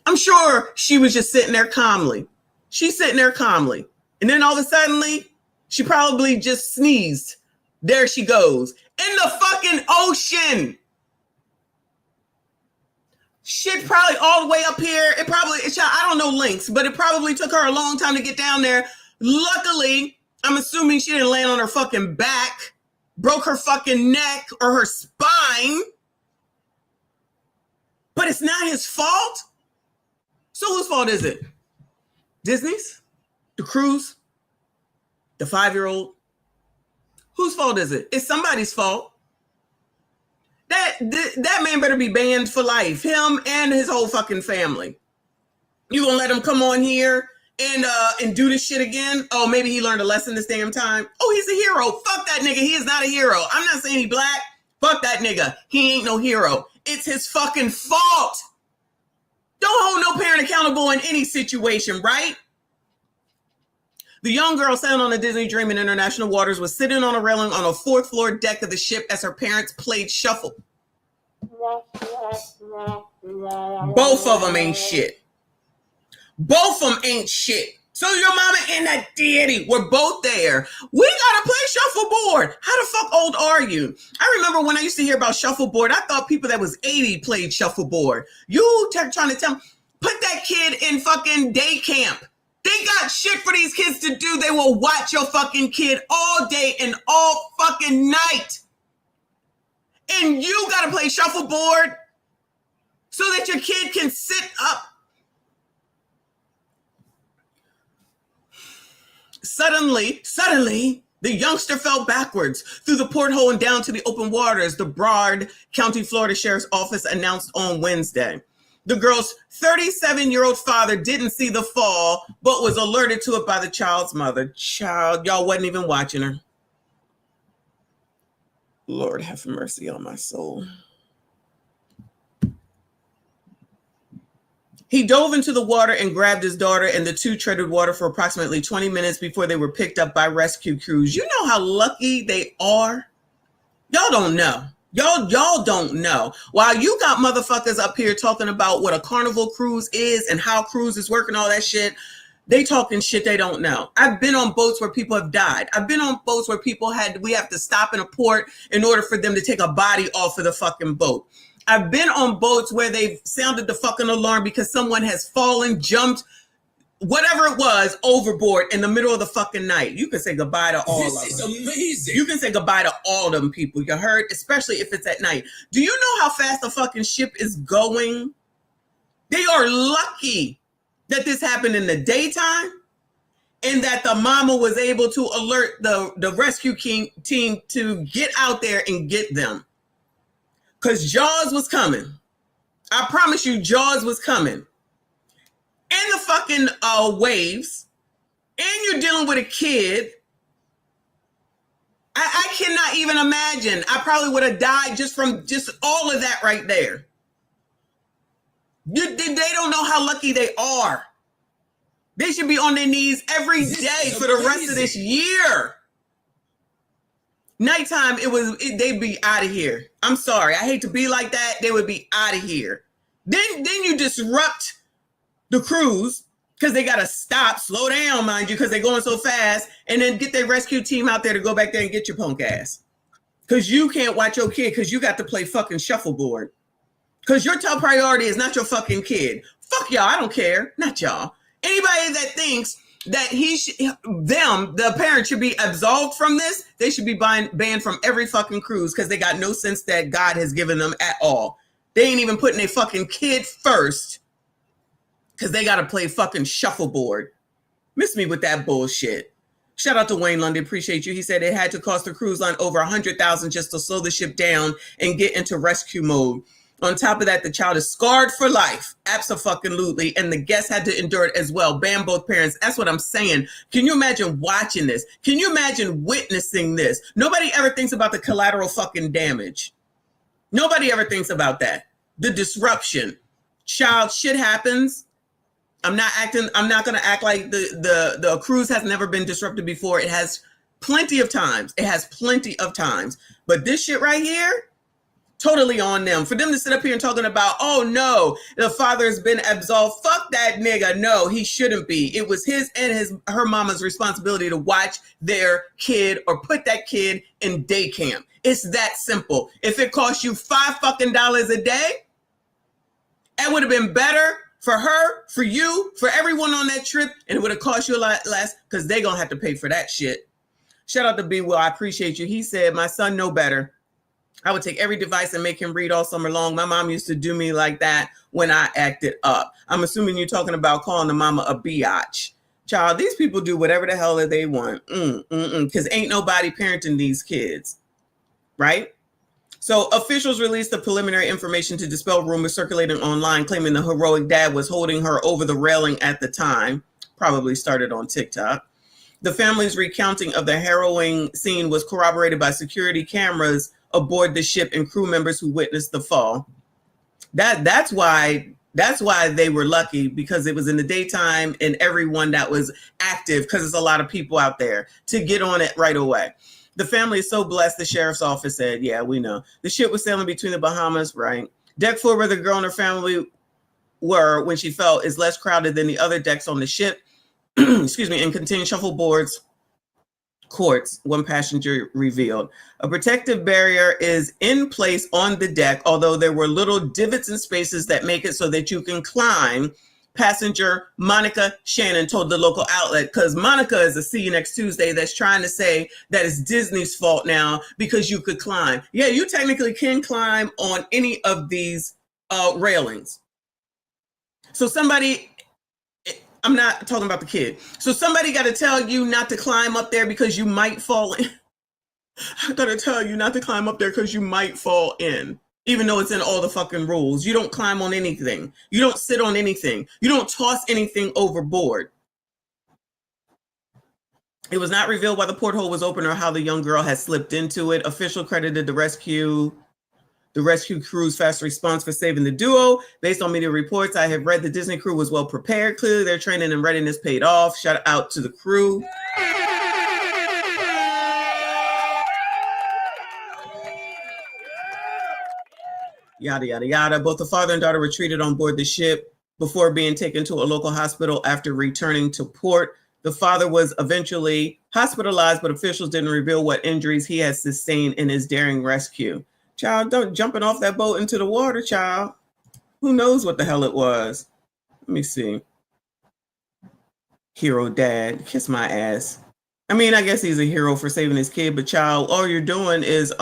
I'm sure she was just sitting there calmly. She's sitting there calmly. And then all of a sudden, she probably just sneezed. There she goes. In the fucking ocean. Shit probably all the way up here. I don't know links, but it probably took her a long time to get down there. Luckily, I'm assuming she didn't land on her fucking back, broke her fucking neck or her spine. But it's not his fault. So whose fault is it? Disney's? The cruise? The 5-year-old? Whose fault is it? It's somebody's fault. That man better be banned for life. Him and his whole fucking family. You gonna let him come on here and do this shit again? Oh, maybe he learned a lesson this damn time. Oh, he's a hero. Fuck that nigga. He is not a hero. I'm not saying he black. Fuck that nigga. He ain't no hero. It's his fucking fault. Don't hold no parent accountable in any situation, right? The young girl sailing on the Disney Dream in international waters was sitting on a railing on a 4th floor deck of the ship as her parents played shuffle. Both of them ain't shit. Both of them ain't shit. So your mama and that daddy were both there. We gotta play shuffleboard. How the fuck old are you? I remember when I used to hear about shuffleboard, I thought people that was 80 played shuffleboard. You trying to tell me, put that kid in fucking day camp. They got shit for these kids to do. They will watch your fucking kid all day and all fucking night. And you gotta play shuffleboard so that your kid can sit up. Suddenly, the youngster fell backwards through the porthole and down to the open waters, the Broward County, Florida Sheriff's Office announced on Wednesday. The girl's 37-year-old father didn't see the fall, but was alerted to it by the child's mother. Child, y'all wasn't even watching her. Lord have mercy on my soul. He dove into the water and grabbed his daughter, and the two treaded water for approximately 20 minutes before they were picked up by rescue crews. You know how lucky they are? Y'all don't know. Y'all don't know. While you got motherfuckers up here talking about what a Carnival cruise is and how cruises work and all that shit, they talking shit they don't know. I've been on boats where people have died. I've been on boats where we have to stop in a port in order for them to take a body off of the fucking boat. I've been on boats where they've sounded the fucking alarm because someone has fallen, jumped, whatever it was, overboard in the middle of the fucking night. You can say goodbye to all of them. This is amazing. You can say goodbye to all them people. You heard? Especially if it's at night. Do you know how fast the fucking ship is going? They are lucky that this happened in the daytime and that the mama was able to alert the rescue team to get out there and get them. Because Jaws was coming. I promise you, Jaws was coming. And the fucking waves. And you're dealing with a kid. I cannot even imagine. I probably would have died just from just all of that right there. They don't know how lucky they are. They should be on their knees every day for the rest of this year. Nighttime, they'd be out of here. I'm sorry. I hate to be like that. They would be out of here. Then you disrupt the cruise because they got to stop, slow down, mind you, because they're going so fast, and then get their rescue team out there to go back there and get your punk ass. Because you can't watch your kid because you got to play fucking shuffleboard. Because your top priority is not your fucking kid. Fuck y'all. I don't care. Not y'all. Anybody that thinks that the parent should be absolved from this, they should be banned from every fucking cruise because they got no sense that God has given them at all. They ain't even putting their fucking kid first because they got to play fucking shuffleboard. Miss me with that bullshit. Shout out to Wayne London. Appreciate you. He said it had to cost the cruise line over $100,000 just to slow the ship down and get into rescue mode. On top of that, the child is scarred for life. Abso-fucking-lutely. And the guests had to endure it as well. Ban both parents. That's what I'm saying. Can you imagine watching this? Can you imagine witnessing this? Nobody ever thinks about the collateral fucking damage. Nobody ever thinks about that. The disruption. Child, shit happens. I'm not going to act like the cruise has never been disrupted before. It has plenty of times. But this shit right here, totally on them. For them to sit up here and talking about, oh no, the father has been absolved. Fuck that nigga. No, he shouldn't be. It was his and her mama's responsibility to watch their kid or put that kid in day camp. It's that simple. If it costs you $5 fucking a day, it would have been better for her, for you, for everyone on that trip, and it would have cost you a lot less because they're going to have to pay for that shit. Shout out to B. Will. I appreciate you. He said, my son know better. I would take every device and make him read all summer long. My mom used to do me like that when I acted up. I'm assuming you're talking about calling the mama a biatch. Child, these people do whatever the hell that they want. Because ain't nobody parenting these kids. Right? So officials released the preliminary information to dispel rumors circulating online claiming the heroic dad was holding her over the railing at the time. Probably started on TikTok. The family's recounting of the harrowing scene was corroborated by security cameras aboard the ship and crew members who witnessed the fall. That's why they were lucky, because it was in the daytime and everyone that was active, because there's a lot of people out there, to get on it right away. The family is so blessed, the sheriff's office said. Yeah, we know. The ship was sailing between the Bahamas, right? Deck 4, where the girl and her family were when she fell, is less crowded than the other decks on the ship. Excuse me, and contained shuffleboards, courts, one passenger revealed. A protective barrier is in place on the deck, although there were little divots and spaces that make it so that you can climb. Passenger Monica Shannon told the local outlet, because Monica is a See You Next Tuesday that's trying to say that it's Disney's fault now because you could climb. Yeah, you technically can climb on any of these railings. So somebody, I'm not talking about the kid. So somebody got to tell you not to climb up there because you might fall in. I got to tell you not to climb up there because you might fall in. even though it's in all the fucking rules. You don't climb on anything. You don't sit on anything. You don't toss anything overboard. It was not revealed why the porthole was open or how the young girl had slipped into it. Official credited the rescue crew's fast response for saving the duo. Based on media reports I have read, the Disney crew was well prepared. Clearly, their training and readiness paid off. Shout out to the crew. Yada, yada, yada. Both the father and daughter were treated on board the ship before being taken to a local hospital after returning to port. The father was eventually hospitalized, but officials didn't reveal what injuries he had sustained in his daring rescue. Child, don't jumping off that boat into the water, child. Who knows what the hell it was? Let me see. Hero dad, kiss my ass. I mean, I guess he's a hero for saving his kid, but child, all you're doing is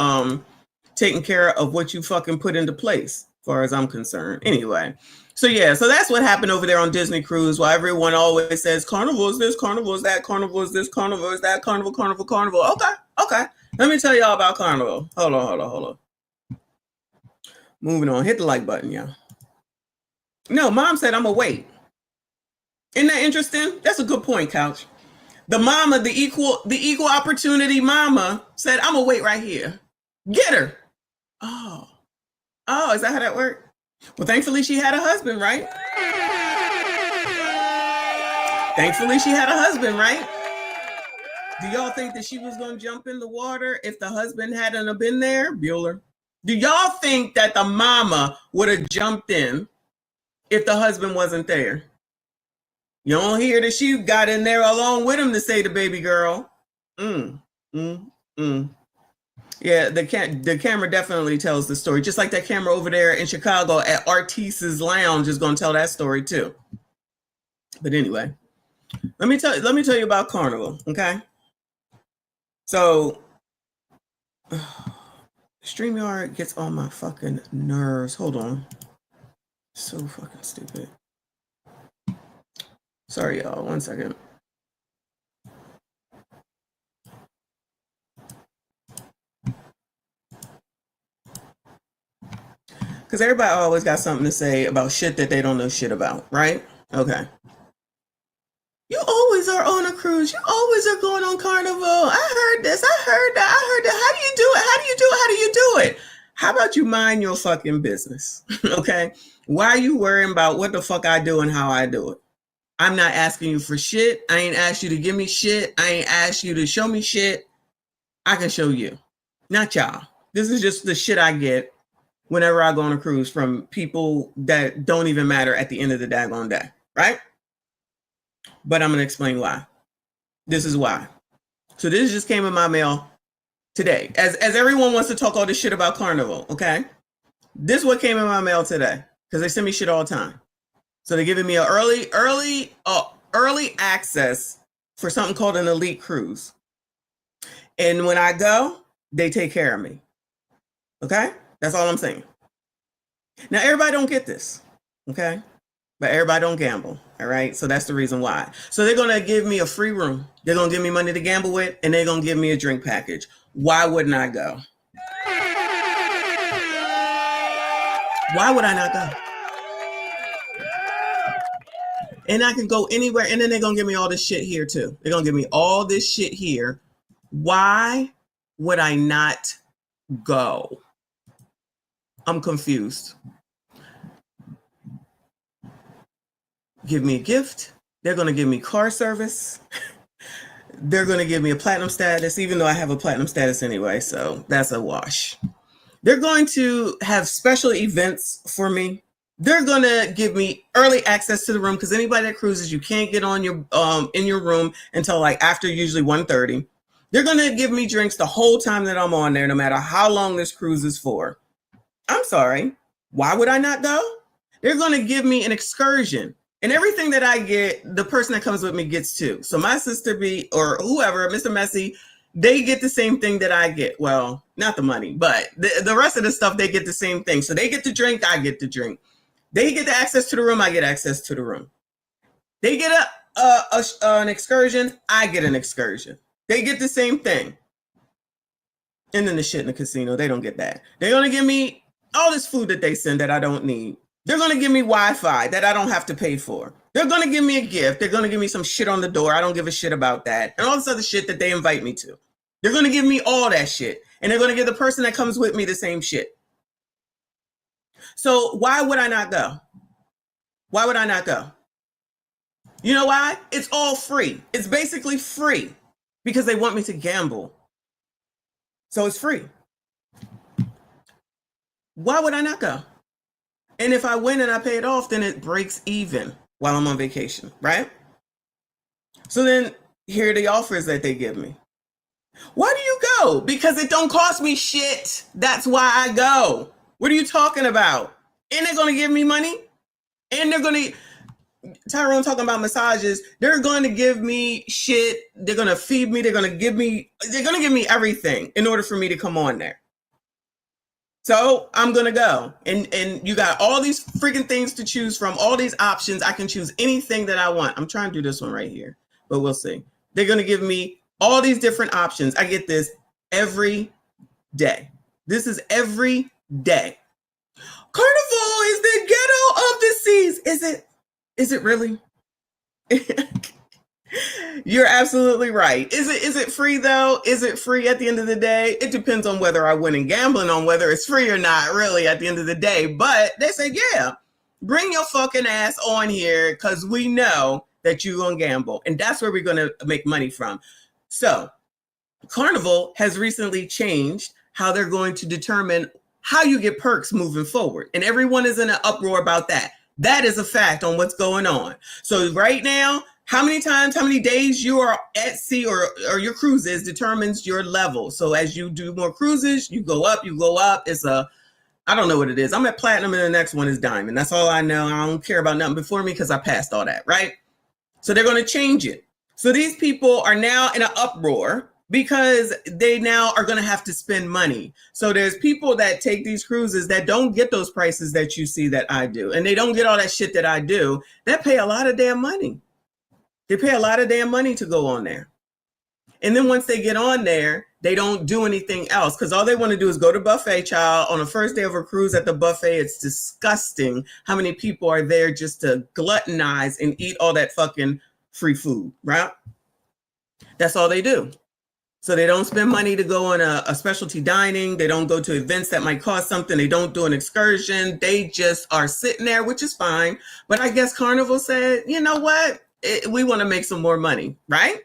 taking care of what you fucking put into place, as far as I'm concerned. Anyway, so yeah, so that's what happened over there on Disney Cruise, while everyone always says Carnival is this, Carnival is that, Carnival is this, Carnival is that, Carnival, Carnival, Carnival. Okay. Let me tell y'all about Carnival. Hold on. Moving on. Hit the like button, y'all. No, mom said I'm gonna wait. Isn't that interesting? That's a good point, Couch. The mama, the equal opportunity mama said, I'm gonna wait right here. Get her. Oh, is that how that worked? Well, thankfully she had a husband, right? Do y'all think that she was gonna jump in the water if the husband hadn't have been there? Bueller. Do y'all think that the mama would have jumped in if the husband wasn't there? You don't hear that she got in there along with him to say the baby girl. Yeah, the camera definitely tells the story. Just like that camera over there in Chicago at Artiste's Lounge is going to tell that story too. But anyway, let me tell you about Carnival, okay? So StreamYard gets on my fucking nerves. Hold on. So fucking stupid. Sorry, y'all. 1 second. Because everybody always got something to say about shit that they don't know shit about, right? Okay. You always are on a cruise. You always are going on Carnival. I heard this. I heard that. How do you do it? How about you mind your fucking business? Okay? Why are you worrying about what the fuck I do and how I do it? I'm not asking you for shit. I ain't asked you to give me shit. I ain't asked you to show me shit. I can show you. Not y'all. This is just the shit I get whenever I go on a cruise from people that don't even matter at the end of the daggone day, right? But I'm going to explain why. This is why. So this just came in my mail today. As everyone wants to talk all this shit about Carnival, okay? This is what came in my mail today because they send me shit all the time. So they're giving me an early access for something called an elite cruise. And when I go, they take care of me. Okay? That's all I'm saying. Now, everybody don't get this. Okay? But everybody don't gamble. All right? So that's the reason why. So they're going to give me a free room. They're going to give me money to gamble with, and they're going to give me a drink package. Why wouldn't I go? Why would I not go? And I can go anywhere. And then they're going to give me all this shit here too. They're going to give me all this shit here. Why would I not go? I'm confused. Give me a gift. They're going to give me car service. They're going to give me a platinum status, even though I have a platinum status anyway. So that's a wash. They're going to have special events for me. They're going to give me early access to the room because anybody that cruises, you can't get on your in your room until like after usually 1:30. They're going to give me drinks the whole time that I'm on there, no matter how long this cruise is for. I'm sorry. Why would I not go? They're going to give me an excursion. And everything that I get, the person that comes with me gets too. So my sister B or whoever, Mr. Messi, they get the same thing that I get. Well, not the money, but the rest of the stuff, they get the same thing. So they get to drink, I get to drink. They get the access to the room, I get access to the room. They get an excursion, I get an excursion. They get the same thing. And then the shit in the casino, they don't get that. They're going to give me all this food that they send that I don't need. They're going to give me Wi-Fi that I don't have to pay for. They're going to give me a gift. They're going to give me some shit on the door. I don't give a shit about that. And all this other shit that they invite me to. They're going to give me all that shit. And they're going to give the person that comes with me the same shit. So why would I not go? Why would I not go? You know why? It's all free. It's basically free because they want me to gamble. So it's free. Why would I not go? And if I win and I pay it off, then it breaks even while I'm on vacation, right? So then here are the offers that they give me. Why do you go? Because it don't cost me shit. That's why I go. What are you talking about? And they're going to give me money? And they're going to, Tyrone talking about massages, they're going to give me shit. They're going to feed me. They're going to give me everything in order for me to come on there. So I'm going to go. And you got all these freaking things to choose from, all these options. I can choose anything that I want. I'm trying to do this one right here, but we'll see. They're going to give me all these different options. I get this every day. This is every day. Carnival is the ghetto of the seas. Is it really? You're absolutely right. Is it free though? Is it free at the end of the day? It depends on whether I win in gambling on whether it's free or not, really, at the end of the day. But they say, yeah, bring your fucking ass on here because we know that you're going to gamble. And that's where we're going to make money from. So Carnival has recently changed how they're going to determine how you get perks moving forward. And everyone is in an uproar about that. That is a fact on what's going on. So right now, how many days you are at sea or your cruises determines your level. So as you do more cruises, you go up. It's I don't know what it is. I'm at platinum and the next one is diamond. That's all I know. I don't care about nothing before me because I passed all that, right? So they're going to change it. So these people are now in an uproar because they now are going to have to spend money. So there's people that take these cruises that don't get those prices that you see that I do. And they don't get all that shit that I do. They pay a lot of damn money. They pay a lot of damn money to go on there. And then once they get on there, they don't do anything else because all they want to do is go to buffet, child. On the first day of a cruise at the buffet, it's disgusting how many people are there just to gluttonize and eat all that fucking free food, right? That's all they do. So they don't spend money to go on a specialty dining. They don't go to events that might cost something. They don't do an excursion. They just are sitting there, which is fine. But I guess Carnival said, you know what? We want to make some more money, right?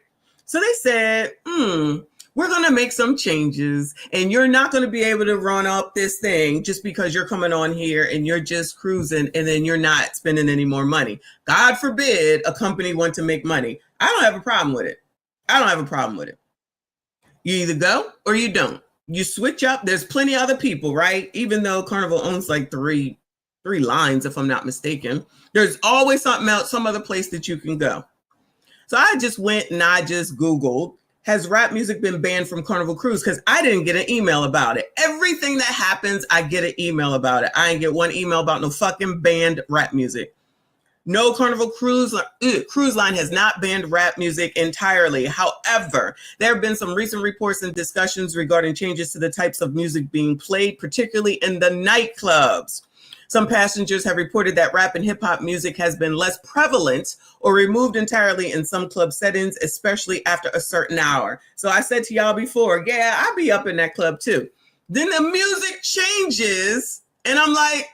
So they said, we're going to make some changes and you're not going to be able to run up this thing just because you're coming on here and you're just cruising and then you're not spending any more money. God forbid a company want to make money. I don't have a problem with it. You either go or you don't. You switch up. There's plenty of other people, right? Even though Carnival owns like three lines, if I'm not mistaken, there's always something else, some other place that you can go. So I just went and I just Googled, has rap music been banned from Carnival Cruise? Because I didn't get an email about it. Everything that happens, I get an email about it. I didn't get one email about no fucking banned rap music. No, Carnival cruise line has not banned rap music entirely. However, there have been some recent reports and discussions regarding changes to the types of music being played, particularly in the nightclubs. Some passengers have reported that rap and hip hop music has been less prevalent or removed entirely in some club settings, especially after a certain hour. So I said to y'all before, yeah, I'll be up in that club too. Then the music changes and I'm like,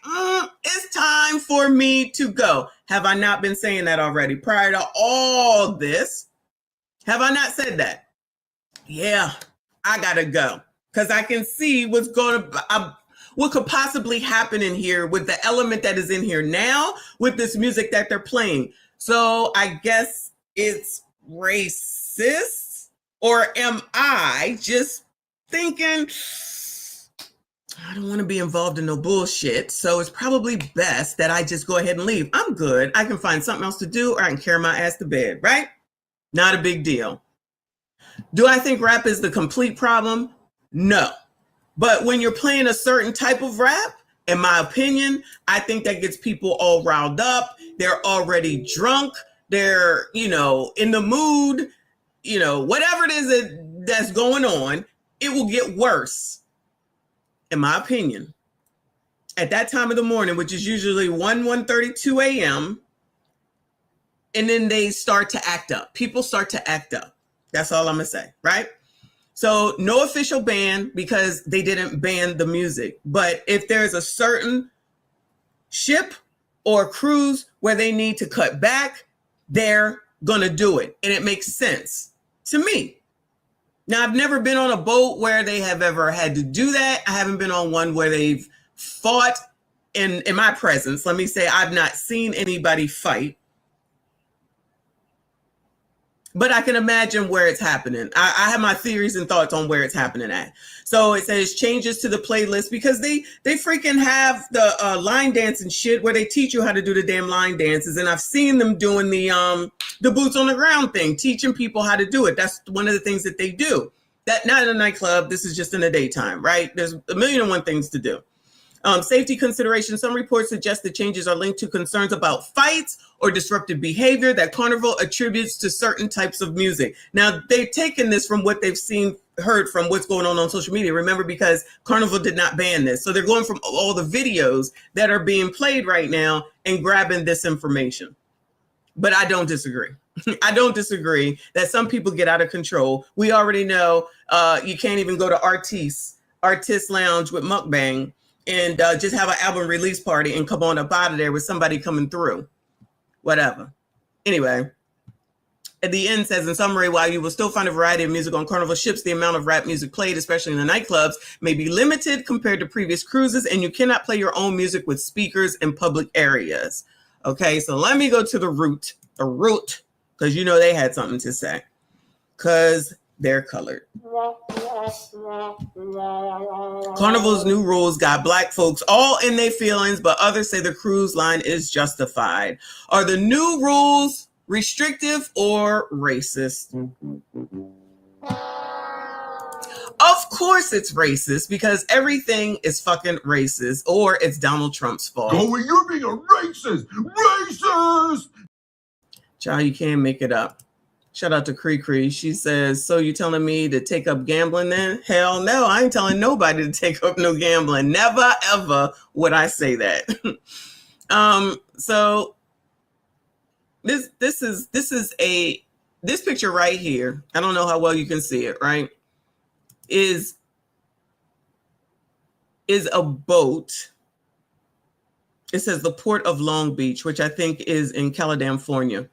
it's time for me to go. Have I not been saying that already prior to all this? Have I not said that? Yeah, I gotta go because I can see what's going to, what could possibly happen in here with the element that is in here now with this music that they're playing. So I guess it's racist, or am I just thinking, I don't want to be involved in no bullshit, so it's probably best that I just go ahead and leave. I'm good. I can find something else to do, or I can carry my ass to bed, right? Not a big deal. Do I think rap is the complete problem? No. But when you're playing a certain type of rap, in my opinion, I think that gets people all riled up. They're already drunk. They're, in the mood, whatever it is that's going on, it will get worse. In my opinion. at that time of the morning, which is usually 1:32 a.m., and then they start to act up. People start to act up. That's all I'm going to say, right? So no official ban because they didn't ban the music. But if there's a certain ship or cruise where they need to cut back, they're going to do it. And it makes sense to me. Now, I've never been on a boat where they have ever had to do that. I haven't been on one where they've fought in my presence. Let me say I've not seen anybody fight. But I can imagine where it's happening. I have my theories and thoughts on where it's happening at. So it says changes to the playlist because they freaking have the line dance and shit where they teach you how to do the damn line dances. And I've seen them doing the boots on the ground thing, teaching people how to do it. That's one of the things that they do. That not in a nightclub. This is just in the daytime, right? There's a million and one things to do. Safety considerations. Some reports suggest the changes are linked to concerns about fights or disruptive behavior that Carnival attributes to certain types of music. Now, they've taken this from what they've heard from what's going on social media. Remember, because Carnival did not ban this. So they're going from all the videos that are being played right now and grabbing this information. But I don't disagree. I don't disagree that some people get out of control. We already know you can't even go to Artist Lounge with Mukbang and just have an album release party and come on up out of there with somebody coming through. Whatever. Anyway, at the end says, in summary, while you will still find a variety of music on Carnival ships, the amount of rap music played, especially in the nightclubs, may be limited compared to previous cruises, and you cannot play your own music with speakers in public areas. Okay, so let me go to the root, because you know they had something to say, because they're colored. Carnival's new rules got Black folks all in their feelings, but others say the cruise line is justified. Are the new rules restrictive or racist? Of course it's racist, because everything is fucking racist, or it's Donald Trump's fault. Oh, you're being a racist! Racist! Child, you can't make it up. Shout out to Cree Cree. She says, so you telling me to take up gambling then? Hell no, I ain't telling nobody to take up no gambling. Never, ever would I say that. So this picture right here, I don't know how well you can see it, right? Is a boat. It says the Port of Long Beach, which I think is in California.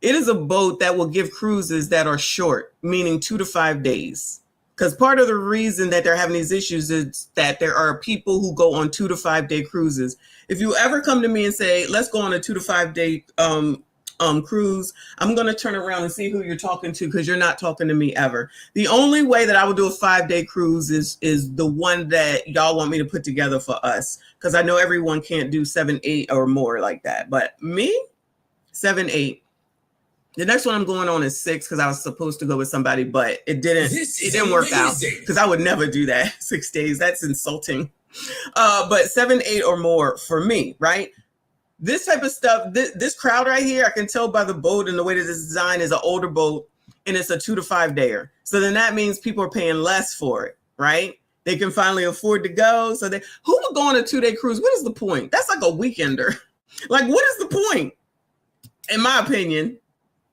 It is a boat that will give cruises that are short, meaning 2 to 5 days. Because part of the reason that they're having these issues is that there are people who go on 2 to 5 day cruises. If you ever come to me and say, let's go on a 2 to 5 day cruise, I'm going to turn around and see who you're talking to, because you're not talking to me ever. The only way that I would do a 5-day cruise is the one that y'all want me to put together for us, because I know everyone can't do 7, 8 or more like that. But me, 7, 8. The next one I'm going on is 6, because I was supposed to go with somebody, but it didn't work out, because I would never do that. 6 days, that's insulting. But 7, 8 or more for me, right? This type of stuff, this crowd right here, I can tell by the boat and the way that it's designed, is an older boat, and it's a 2 to 5 dayer. So then that means people are paying less for it, right? They can finally afford to go. So who would go on a 2-day cruise? What is the point? That's like a weekender. Like, what is the point? In my opinion,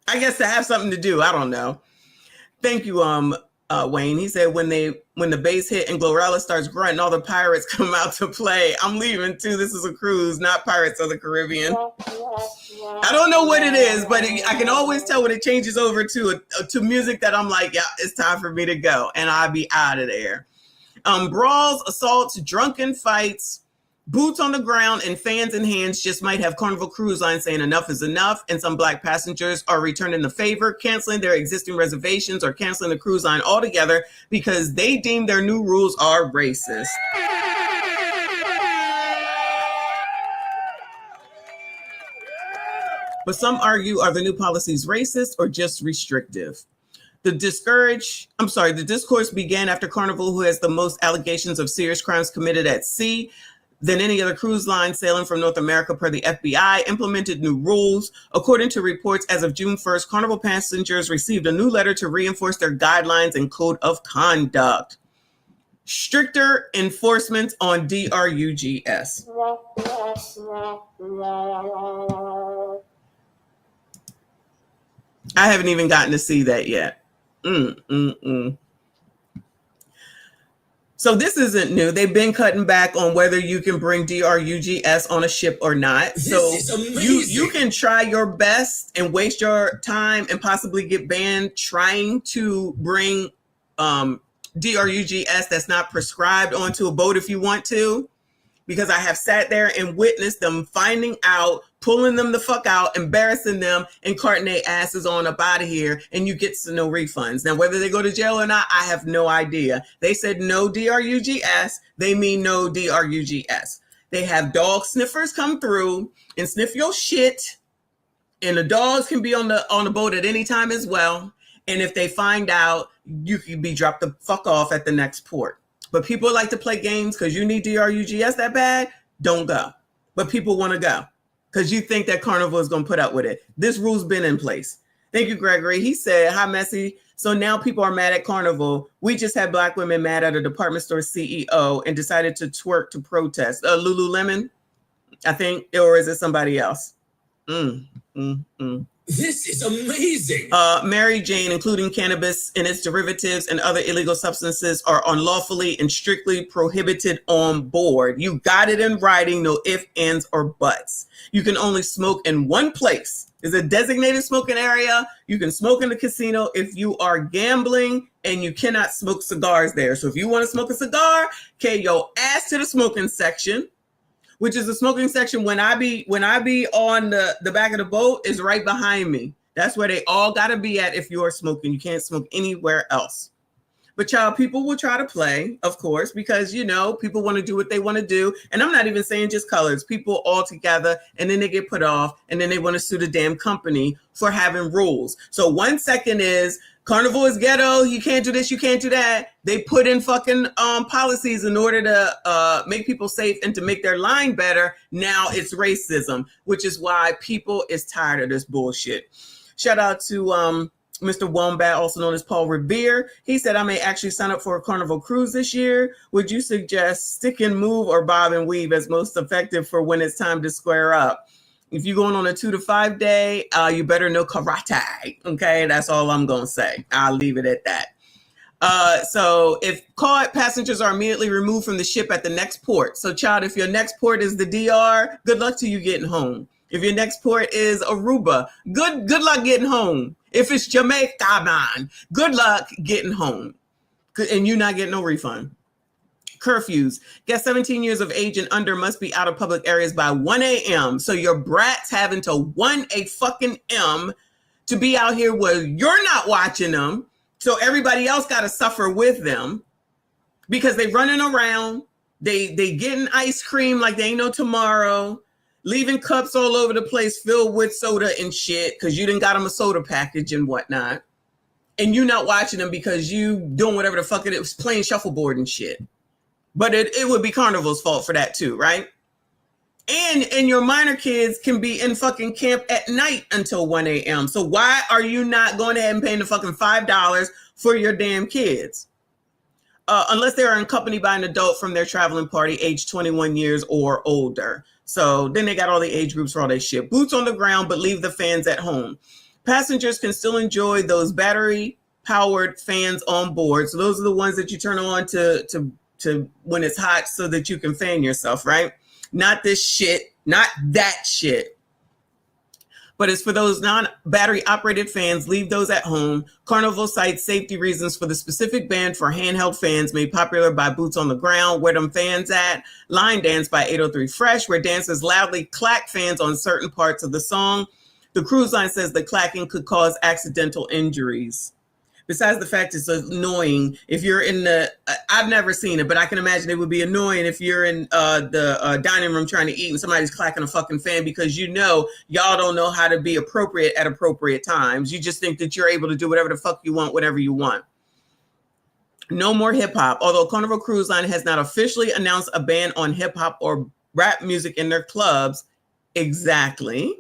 I guess to have something to do. I don't know. Thank you, Wayne. He said when the bass hit and Glorilla starts grunting, all the pirates come out to play. I'm leaving too. This is a cruise, not Pirates of the Caribbean. I don't know what it is, but I can always tell when it changes over to music that I'm like, yeah, it's time for me to go, and I'll be out of there. Brawls, assaults, drunken fights, boots on the ground, and fans in hands just might have Carnival Cruise Line saying enough is enough, and some Black passengers are returning the favor, canceling their existing reservations or canceling the cruise line altogether because they deem their new rules are racist. But some argue, are the new policies racist or just restrictive? The discourse began after Carnival, who has the most allegations of serious crimes committed at sea than any other cruise line sailing from North America per the FBI, implemented new rules. According to reports, as of June 1st, Carnival passengers received a new letter to reinforce their guidelines and code of conduct. stricter enforcement on DRUGS. I haven't even gotten to see that yet. So this isn't new. They've been cutting back on whether you can bring DRUGS on a ship or not. So you can try your best and waste your time and possibly get banned trying to bring DRUGS that's not prescribed onto a boat if you want to, because I have sat there and witnessed them finding out, pulling them the fuck out, embarrassing them, and carting their asses on up out of here, and you get no refunds. Now, whether they go to jail or not, I have no idea. They said no DRUGS, they mean no DRUGS. They have dog sniffers come through and sniff your shit, and the dogs can be on the boat at any time as well. And if they find out, you can be dropped the fuck off at the next port. But people like to play games because you need DRUGS that bad, don't go. But people want to go because you think that Carnival is going to put up with it. This rule's been in place. Thank you, Gregory. He said, hi, Messi. So now people are mad at Carnival. We just had Black women mad at a department store CEO and decided to twerk to protest. Lululemon, I think, or is it somebody else? This is amazing. Mary Jane, including cannabis and its derivatives and other illegal substances, are unlawfully and strictly prohibited on board. You got it in writing, no ifs, ands, or buts. You can only smoke in one place. It's a designated smoking area. You can smoke in the casino if you are gambling, and you cannot smoke cigars there. So if you want to smoke a cigar, carry your ass to the smoking section, which is the smoking section when I be on the back of the boat is right behind me. That's where they all got to be at if you are smoking. You can't smoke anywhere else. But child, people will try to play, of course, because, you know, people want to do what they want to do. And I'm not even saying just colors, people all together, and then they get put off, and then they want to sue the damn company for having rules. So 1 second is Carnival is ghetto, you can't do this, you can't do that. They put in fucking policies in order to make people safe and to make their line better. Now it's racism, which is why people is tired of this bullshit. Shout out to Mr. Wombat, also known as Paul Revere. He said, I may actually sign up for a Carnival cruise this year. Would you suggest stick and move or bob and weave as most effective for when it's time to square up? If you're going on a 2 to 5 day, you better know karate. Okay, that's all I'm going to say. I'll leave it at that. So if caught, passengers are immediately removed from the ship at the next port. So child, if your next port is the DR, good luck to you getting home. If your next port is Aruba, good luck getting home. If it's Jamaica, man, good luck getting home. And you're not getting no refund. Curfews. Guests 17 years of age and under must be out of public areas by 1 a.m. So your brats have until 1 a.m. to be out here where you're not watching them. So everybody else got to suffer with them because they running around. They getting ice cream like they ain't no tomorrow. Leaving cups all over the place filled with soda and shit because you done got them a soda package and whatnot. And you not watching them because you doing whatever the fuck it is, playing shuffleboard and shit. But it would be Carnival's fault for that too, right? And your minor kids can be in fucking camp at night until 1 a.m. So why are you not going ahead and paying the fucking $5 for your damn kids? Unless they are accompanied by an adult from their traveling party aged 21 years or older. So then they got all the age groups for all that shit. Boots on the ground, but leave the fans at home. Passengers can still enjoy those battery-powered fans on board. So those are the ones that you turn on to when it's hot so that you can fan yourself, right? Not this shit, not that shit. But it's for those non-battery operated fans, leave those at home. Carnival cites safety reasons for the specific ban for handheld fans made popular by Boots on the Ground. Where them fans at? Line Dance by 803 Fresh, where dancers loudly clack fans on certain parts of the song. The cruise line says the clacking could cause accidental injuries. Besides the fact it's annoying if you're in I've never seen it, but I can imagine it would be annoying if you're in the dining room trying to eat and somebody's clacking a fucking fan because you know y'all don't know how to be appropriate at appropriate times. You just think that you're able to do whatever the fuck you want, whatever you want. No more hip hop. Although Carnival Cruise Line has not officially announced a ban on hip hop or rap music in their clubs. Exactly.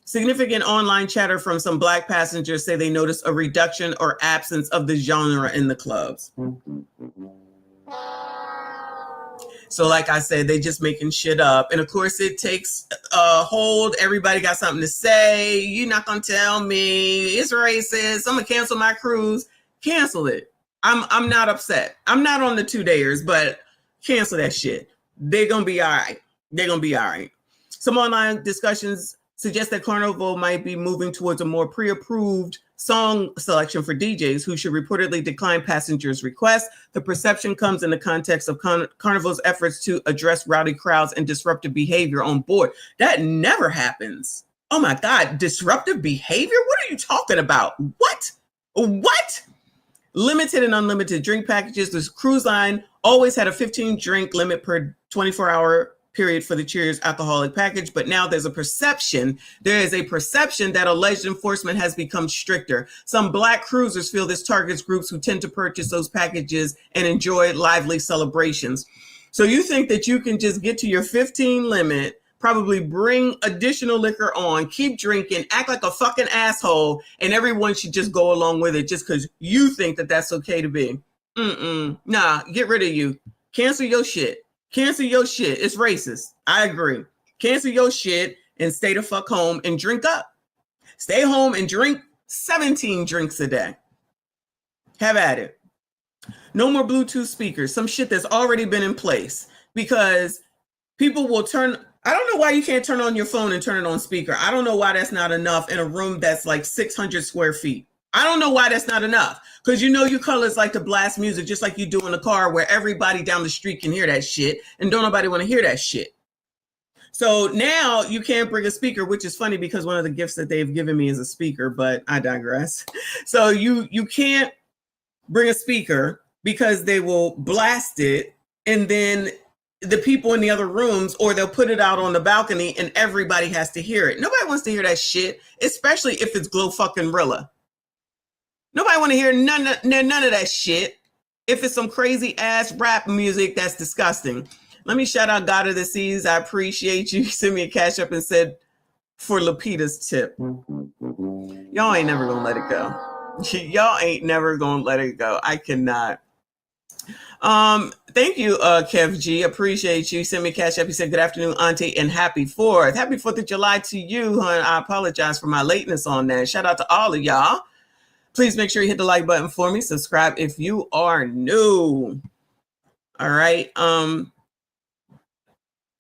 Significant online chatter from some Black passengers say they noticed a reduction or absence of the genre in the clubs. So like I said, they just making shit up. And of course it takes a hold. Everybody got something to say. You're not going to tell me it's racist. I'm going to cancel my cruise. Cancel it. I'm not upset. I'm not on the 2-dayers, but cancel that shit. They're going to be all right. They're going to be all right. Some online discussions suggest that Carnival might be moving towards a more pre-approved song selection for DJs who should reportedly decline passengers' requests. The perception comes in the context of Carnival's efforts to address rowdy crowds and disruptive behavior on board. That never happens. Oh my God, disruptive behavior? What are you talking about? What? What? Limited and unlimited drink packages. This cruise line always had a 15 drink limit per 24-hour period for the Cheers alcoholic package, but now there is a perception that alleged enforcement has become stricter. Some Black cruisers feel this targets groups who tend to purchase those packages and enjoy lively celebrations. So you think that you can just get to your 15 limit, probably bring additional liquor on, keep drinking, act like a fucking asshole, and everyone should just go along with it just because you think that that's okay to be. Nah, get rid of you. Cancel your shit. Cancel your shit. It's racist. I agree. Cancel your shit and stay the fuck home and drink up. Stay home and drink 17 drinks a day. Have at it. No more Bluetooth speakers. Some shit that's already been in place because people will turn. I don't know why you can't turn on your phone and turn it on speaker. I don't know why that's not enough in a room that's like 600 square feet. I don't know why that's not enough. Because you know you colors like to blast music just like you do in a car where everybody down the street can hear that shit and don't nobody want to hear that shit. So now you can't bring a speaker, which is funny because one of the gifts that they've given me is a speaker, but I digress. So you can't bring a speaker because they will blast it and then the people in the other rooms, or they'll put it out on the balcony and everybody has to hear it. Nobody wants to hear that shit, especially if it's Glow fucking Rilla. Nobody want to hear none of that shit. If it's some crazy ass rap music, that's disgusting. Let me shout out God of the Seas. I appreciate you. Send me a cash up and said for Lupita's tip. Y'all ain't never gonna let it go. Y'all ain't never gonna let it go. I cannot. Thank you, Kev G. Appreciate you. Send me a cash up. He said, good afternoon, Auntie, and happy 4th. Happy 4th of July to you, hon. I apologize for my lateness on that. Shout out to all of y'all. Please make sure you hit the like button for me. Subscribe if you are new. All right.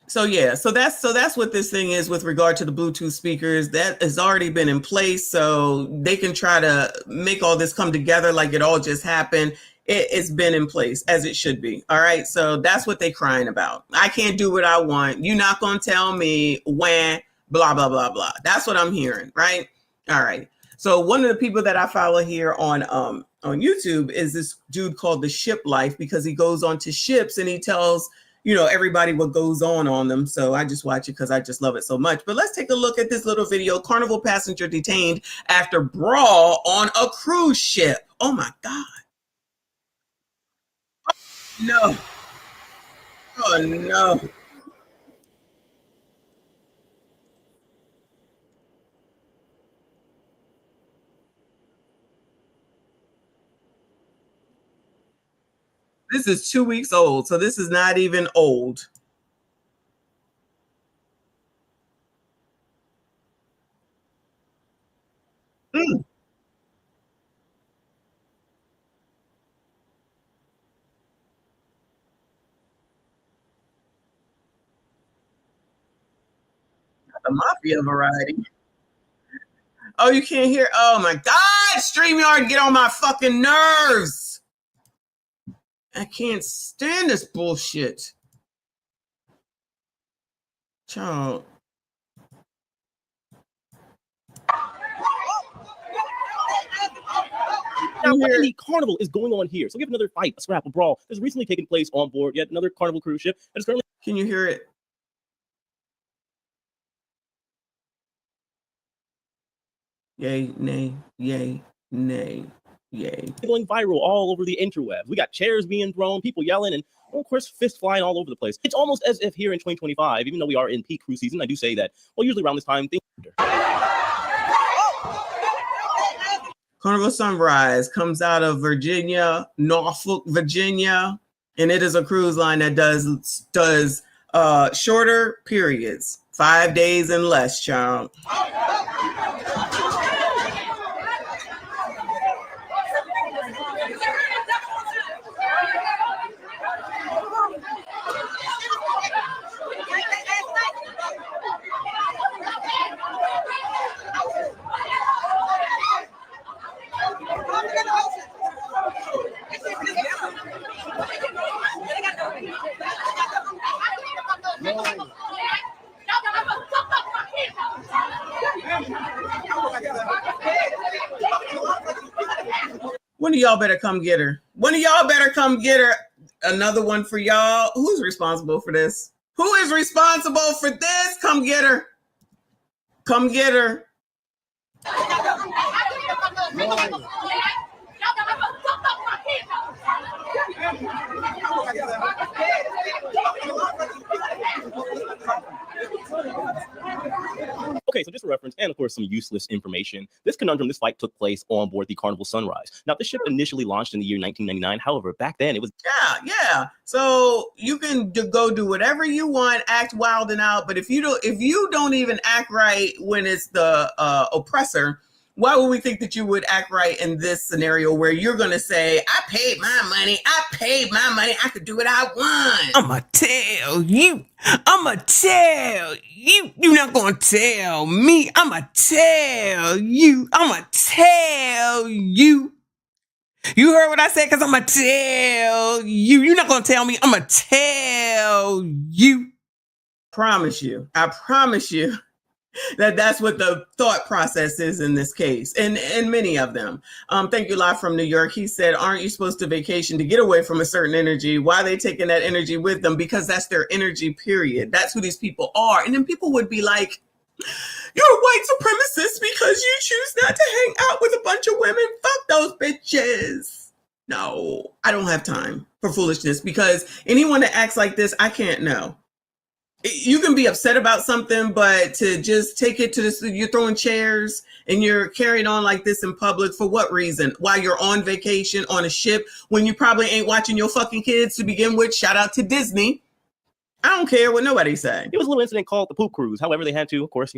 So that's what this thing is with regard to the Bluetooth speakers. That has already been in place. So they can try to make all this come together like it all just happened. It's been in place as it should be. All right. So that's what they're crying about. I can't do what I want. You're not going to tell me when, blah, blah, blah, blah. That's what I'm hearing. Right. All right. So one of the people that I follow here on YouTube is this dude called The Ship Life, because he goes on to ships and he tells, everybody what goes on them. So I just watch it because I just love it so much. But let's take a look at this little video. Carnival passenger detained after brawl on a cruise ship. Oh my God. No. Oh no. This is 2 weeks old, so this is not even old. The mafia variety. Oh, you can't hear? Oh my God, StreamYard, get on my fucking nerves. I can't stand this bullshit. Child. Now, what in the Carnival is going on here? So we have another fight, a scrap, a brawl that's recently taken place on board yet another Carnival cruise ship that is currently. Can you hear it? Yay, nay, yay, nay, yay. Going viral all over the interwebs. We got chairs being thrown, people yelling, and of course, fists flying all over the place. It's almost as if here in 2025, even though we are in peak cruise season, I do say that, well, usually around this time, things. Carnival Sunrise comes out of Virginia, Norfolk, Virginia, And it is a cruise line that does shorter periods, 5 days and less, child. One of y'all better come get her. One of y'all better come get her. Another one for y'all. Who's responsible for this? Who is responsible for this? Come get her. Come get her. Okay, so just for reference, and of course some useless information, this conundrum, this fight took place on board the Carnival Sunrise. Now, this ship initially launched in the year 1999. However, back then it was... Yeah. So you can go do whatever you want, act wild and out, but if you don't even act right when it's the oppressor, why would we think that you would act right in this scenario where you're going to say, I paid my money, I could do what I want. I'ma tell you. I'ma tell you. You're not gonna tell me. I'ma tell you. I'ma tell you. You heard what I said? Because I'ma tell you. You're not gonna tell me. I'ma tell you. I promise you. That's what the thought process is in this case, and many of them. Thank you, live from New York. He said, aren't you supposed to vacation to get away from a certain energy? Why are they taking that energy with them? Because that's their energy, period. That's who these people are. And then people would be like, you're a white supremacist because you choose not to hang out with a bunch of women. Fuck those bitches. No, I don't have time for foolishness, because anyone that acts like this, I can't know. You can be upset about something, but to just take it to this, you're throwing chairs and you're carrying on like this in public for what reason? While you're on vacation on a ship when you probably ain't watching your fucking kids to begin with. Shout out to Disney. I don't care what nobody say. It was a little incident called the Poop Cruise. However, they had to, of course,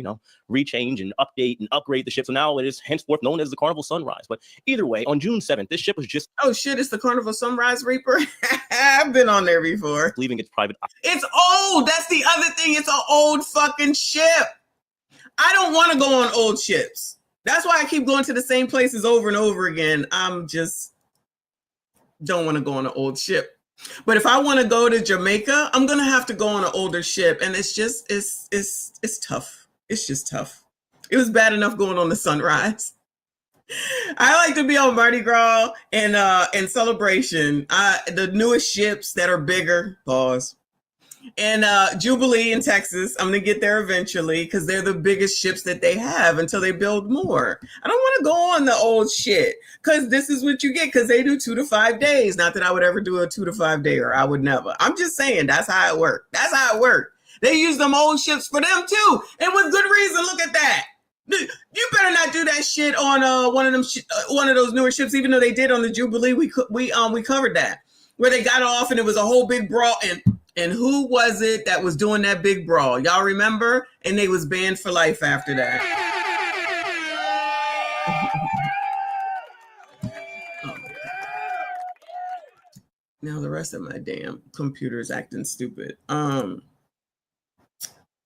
rechange and update and upgrade the ship. So now it is henceforth known as the Carnival Sunrise. But either way, on June 7th, this ship was just... Oh shit, it's the Carnival Sunrise Reaper? I've been on there before. Leaving its private... It's old. That's the other thing. It's an old fucking ship. I don't want to go on old ships. That's why I keep going to the same places over and over again. I'm just... don't want to go on an old ship. But if I want to go to Jamaica, I'm going to have to go on an older ship. And it's just, it's tough. It's just tough. It was bad enough going on the Sunrise. I like to be on Mardi Gras and Celebration. The newest ships that are bigger, pause. And Jubilee in Texas, I'm going to get there eventually because they're the biggest ships that they have until they build more. I don't want to go on the old shit because this is what you get because they do 2 to 5 days. Not that I would ever do a 2 to 5 day, or I would never. I'm just saying that's how it worked. That's how it worked. They use them old ships for them too. And with good reason. Look at that. You better not do that shit on one of those newer ships, even though they did on the Jubilee. We covered that where they got off and it was a whole big brawl. And who was it that was doing that big brawl? Y'all remember? And they was banned for life after that. Now the rest of my damn computer is acting stupid. I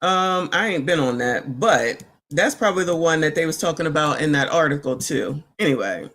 ain't been on that, but that's probably the one that they was talking about in that article too. Anyway.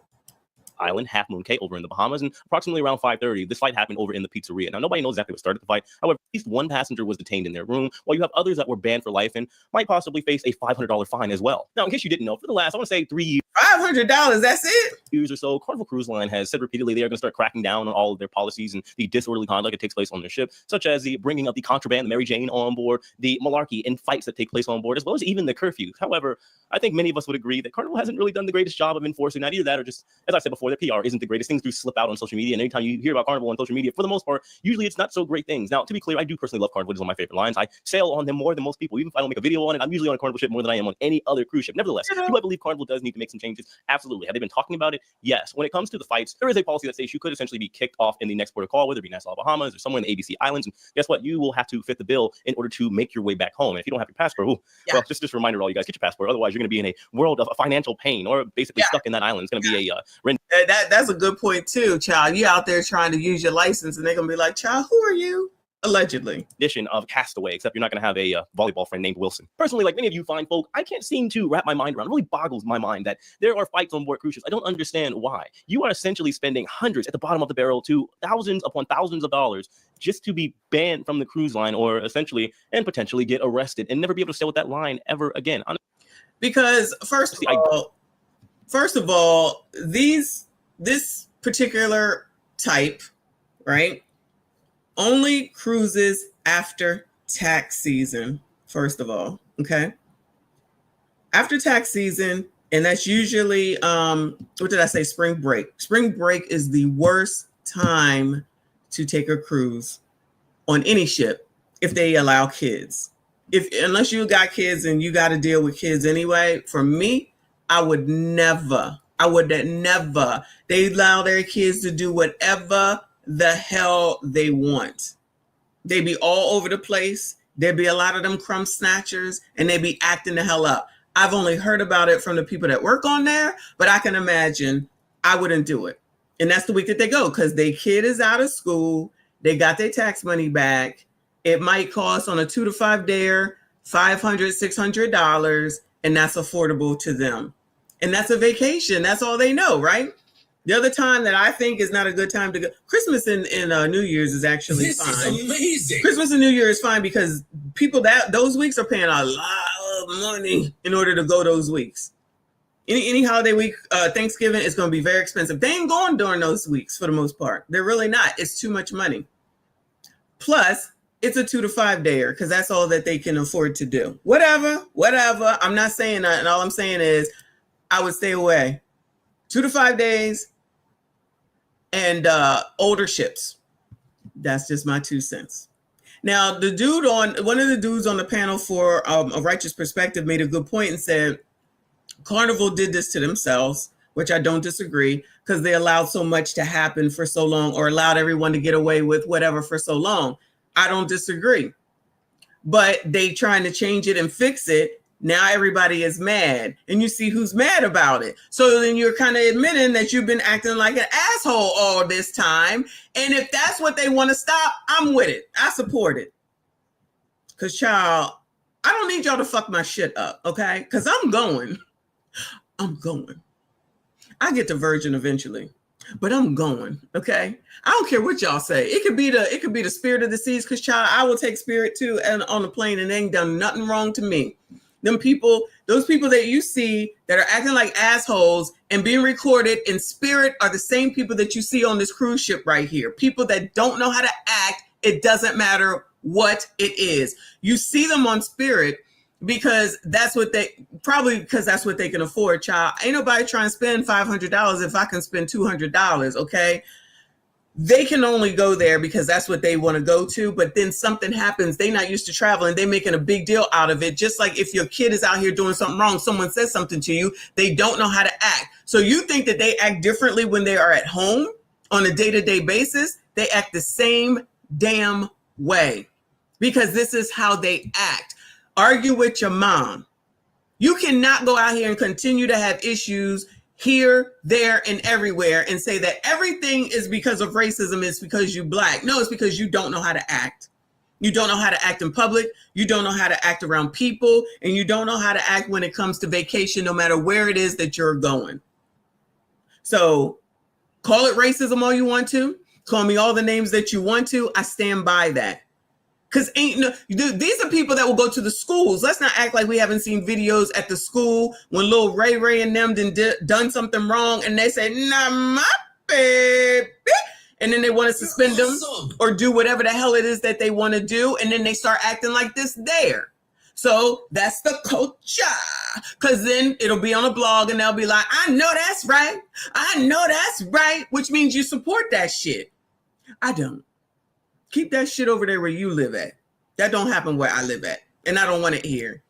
Island, Half Moon Cay, over in the Bahamas, and approximately around 5:30, this fight happened over in the pizzeria. Now, nobody knows exactly what started the fight. However, at least one passenger was detained in their room, while you have others that were banned for life and might possibly face a $500 fine as well. Now, in case you didn't know, for the last, I want to say 3 years. $500, that's it? Years or so, Carnival Cruise Line has said repeatedly they are going to start cracking down on all of their policies and the disorderly conduct that takes place on their ship, such as the bringing of the contraband, the Mary Jane on board, the malarkey and fights that take place on board, as well as even the curfews. However, I think many of us would agree that Carnival hasn't really done the greatest job of enforcing that. Either that or just, as I said before, their PR isn't the greatest. Things do slip out on social media, and anytime you hear about Carnival on social media, for the most part, usually it's not so great things. Now, to be clear, I do personally love Carnival. It's one of my favorite lines. I sail on them more than most people. Even if I don't make a video on it, I'm usually on a Carnival ship more than I am on any other cruise ship. Nevertheless, do I believe Carnival does need to make some changes? Absolutely. Have they been talking about it? Yes. When it comes to the fights, there is a policy that states you could essentially be kicked off in the next port of call, whether it be Nassau, Bahamas, or somewhere in the ABC Islands. And guess what? You will have to fit the bill in order to make your way back home. And if you don't have your passport, well, just a reminder to all you guys, get your passport. Otherwise, you're going to be in a world of financial pain, or basically stuck in that island. It's going to be a that's a good point too, child. You out there trying to use your license, and they're gonna be like, "Child, who are you?" Allegedly. Edition of Castaway, except you're not going to have a volleyball friend named Wilson. Personally, like many of you fine folk, I can't seem to wrap my mind around. It really boggles my mind that there are fights on board cruise ships. I don't understand why. You are essentially spending hundreds at the bottom of the barrel to thousands upon thousands of dollars just to be banned from the cruise line, or essentially and potentially get arrested and never be able to stay with that line ever again. Because first of all, this particular type, right, only cruises after tax season, first of all, okay? After tax season, and that's usually, what did I say, spring break. Spring break is the worst time to take a cruise on any ship if they allow kids. Unless you got kids and you got to deal with kids anyway, for me, I would never. They allow their kids to do whatever the hell they want. They be all over the place. There be a lot of them crumb snatchers, and they be acting the hell up. I've only heard about it from the people that work on there, but I can imagine I wouldn't do it. And that's the week that they go, because their kid is out of school. They got their tax money back. It might cost on a 2 to 5 dayer $500, $600, and that's affordable to them. And that's a vacation. That's all they know, right? The other time that I think is not a good time to go, Christmas and New Year's is actually fine. This is amazing. Christmas and New Year is fine because people those weeks are paying a lot of money in order to go those weeks. Any holiday week, Thanksgiving is going to be very expensive. They ain't going during those weeks for the most part. They're really not. It's too much money. Plus, it's a 2 to 5 dayer because that's all that they can afford to do. Whatever. I'm not saying that. And all I'm saying is I would stay away. 2 to 5 days and older ships. That's just my 2 cents. Now, one of the dudes on the panel for A Righteous Perspective made a good point and said, Carnival did this to themselves, which I don't disagree, because they allowed so much to happen for so long, or allowed everyone to get away with whatever for so long. I don't disagree. But they trying to change it and fix it. Now everybody is mad, and you see who's mad about it. So then you're kind of admitting that you've been acting like an asshole all this time. And if that's what they want to stop, I'm with it. I support it. Because, child, I don't need y'all to fuck my shit up, okay? Because I'm going. I get to Virgin eventually, but I'm going, okay? I don't care what y'all say. It could be the Spirit of the Seas, because, child, I will take Spirit too and on the plane, and they ain't done nothing wrong to me. Those people that you see that are acting like assholes and being recorded in Spirit are the same people that you see on this cruise ship right here. People that don't know how to act. It doesn't matter what it is. You see them on Spirit because that's what they can afford, child. Ain't nobody trying to spend $500 if I can spend $200, okay? They can only go there because that's what they want to go to. But then something happens. They're not used to traveling. They're making a big deal out of it. Just like if your kid is out here doing something wrong, someone says something to you, they don't know how to act. So you think that they act differently when they are at home on a day-to-day basis? They act the same damn way because this is how they act. Argue with your mom. You cannot go out here and continue to have issues here, there, and everywhere and say that everything is because of racism. It's because you Black. No, it's because you don't know how to act. You don't know how to act in public. You don't know how to act around people. And you don't know how to act when it comes to vacation, no matter where it is that you're going. So call it racism all you want to. Call me all the names that you want to. I stand by that. Because these are people that will go to the schools. Let's not act like we haven't seen videos at the school when little Ray and them done something wrong and they say, nah, my baby. And then they want to suspend them or do whatever the hell it is that they want to do. And then they start acting like this there. So that's the culture. Because then it'll be on a blog and they'll be like, I know that's right. I know that's right. Which means you support that shit. I don't. Keep that shit over there where you live at. That don't happen where I live at. And I don't want it here.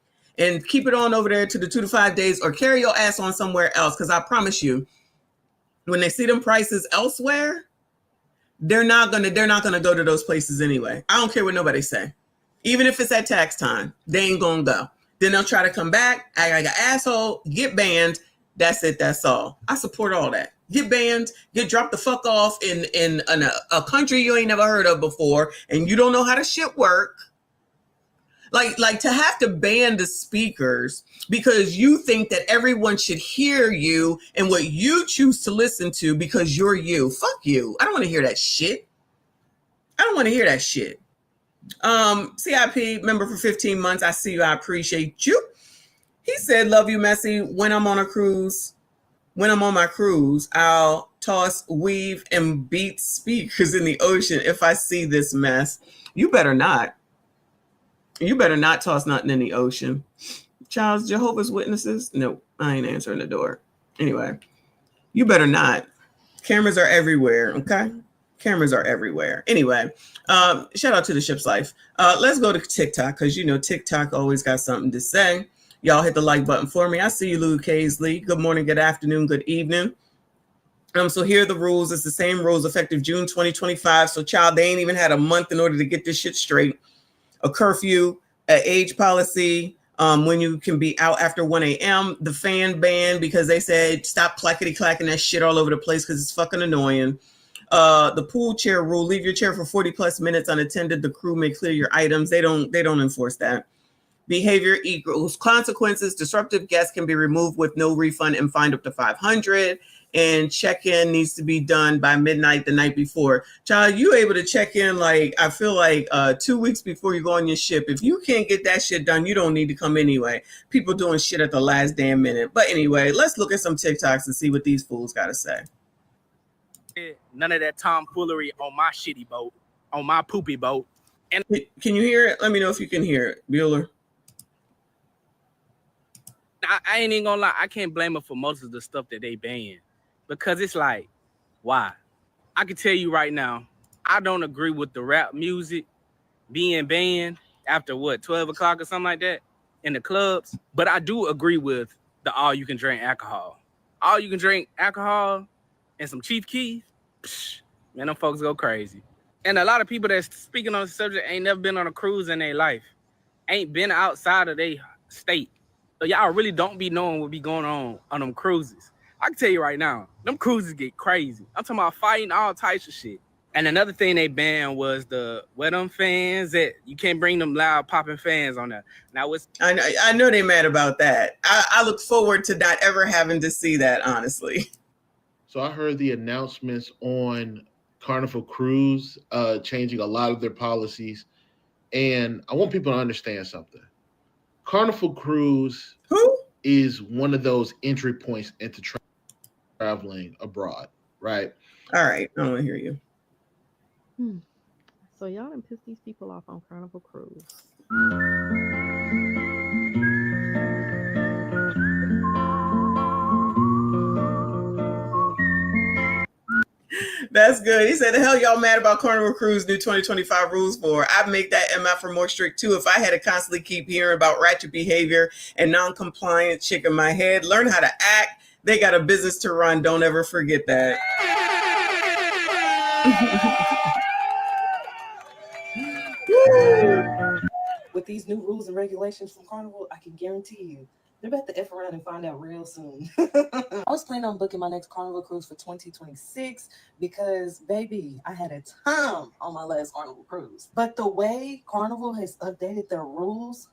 and keep it on over there to the 2 to 5 days, or carry your ass on somewhere else. Because I promise you, when they see them prices elsewhere, they're not gonna go to those places anyway. I don't care what nobody say. Even if it's at tax time, they ain't gonna go. Then they'll try to come back, act like an asshole, get banned. That's it. That's all. I support all that. Get banned, get dropped the fuck off in a country you ain't never heard of before, and you don't know how the shit work. Like to have to ban the speakers because you think that everyone should hear you and what you choose to listen to because you're you. Fuck you. I don't want to hear that shit. I don't want to hear that shit. CIP member for 15 months. I see you. I appreciate you. He said, love you, Messy. When I'm on a cruise, when I'm on my cruise, I'll toss, weave, and beat speakers in the ocean if I see this mess. You better not. You better not toss nothing in the ocean. Child, Jehovah's Witnesses? No, I ain't answering the door. Anyway, you better not. Cameras are everywhere, okay? Cameras are everywhere. Anyway, shout out to the ship's life. Let's go to TikTok because, you know, TikTok always got something to say. Y'all hit the like button for me. I see you, Lou Kaisley. Good morning, good afternoon, good evening. So here are the rules. It's the same rules effective June 2025. So, child, they ain't even had a month in order to get this shit straight. A curfew, an age policy, when you can be out after 1 a.m., the fan ban because they said stop clackety-clacking that shit all over the place because it's fucking annoying. The pool chair rule, leave your chair for 40 plus minutes unattended. The crew may clear your items. They don't enforce that. Behavior equals consequences. Disruptive guests can be removed with no refund and fined up to $500. And check-in needs to be done by midnight the night before. Child, you able to check in like, I feel like 2 weeks before you go on your ship. If you can't get that shit done, you don't need to come anyway. People doing shit at the last damn minute. But anyway, let's look at some TikToks and see what these fools got to say. None of that tomfoolery on my shitty boat, on my poopy boat. And can you hear it? Let me know if you can hear it, Bueller. I ain't even gonna lie. I can't blame her for most of the stuff that they banned. Because it's like, why? I can tell you right now, I don't agree with the rap music being banned after what, 12 o'clock or something like that in the clubs. But I do agree with the all you can drink alcohol. All you can drink alcohol and some Chief Keef, man, them folks go crazy. And a lot of people that's speaking on the subject ain't never been on a cruise in their life, ain't been outside of their state. So y'all really don't be knowing what be going on them cruises. I can tell you right now, them cruises get crazy. I'm talking about fighting, all types of shit. And another thing they banned was where them fans at. You can't bring them loud popping fans on there. Now I know they mad about that. I look forward to not ever having to see that, honestly. So I heard the announcements on Carnival Cruise changing a lot of their policies. And I want people to understand something. Carnival Cruise is one of those entry points into traveling abroad, right? All right, I want to hear you. So y'all done piss these people off on Carnival Cruise. That's good. He said, the hell y'all mad about Carnival Cruise new 2025 rules for? I'd make that MF more strict too if I had to constantly keep hearing about ratchet behavior and non-compliant chick in my head. Learn how to act. They got a business to run. Don't ever forget that. With these new rules and regulations from Carnival, I can guarantee you, they're about to F around and find out real soon. I was planning on booking my next Carnival cruise for 2026 because, baby, I had a time on my last Carnival cruise. But the way Carnival has updated their rules,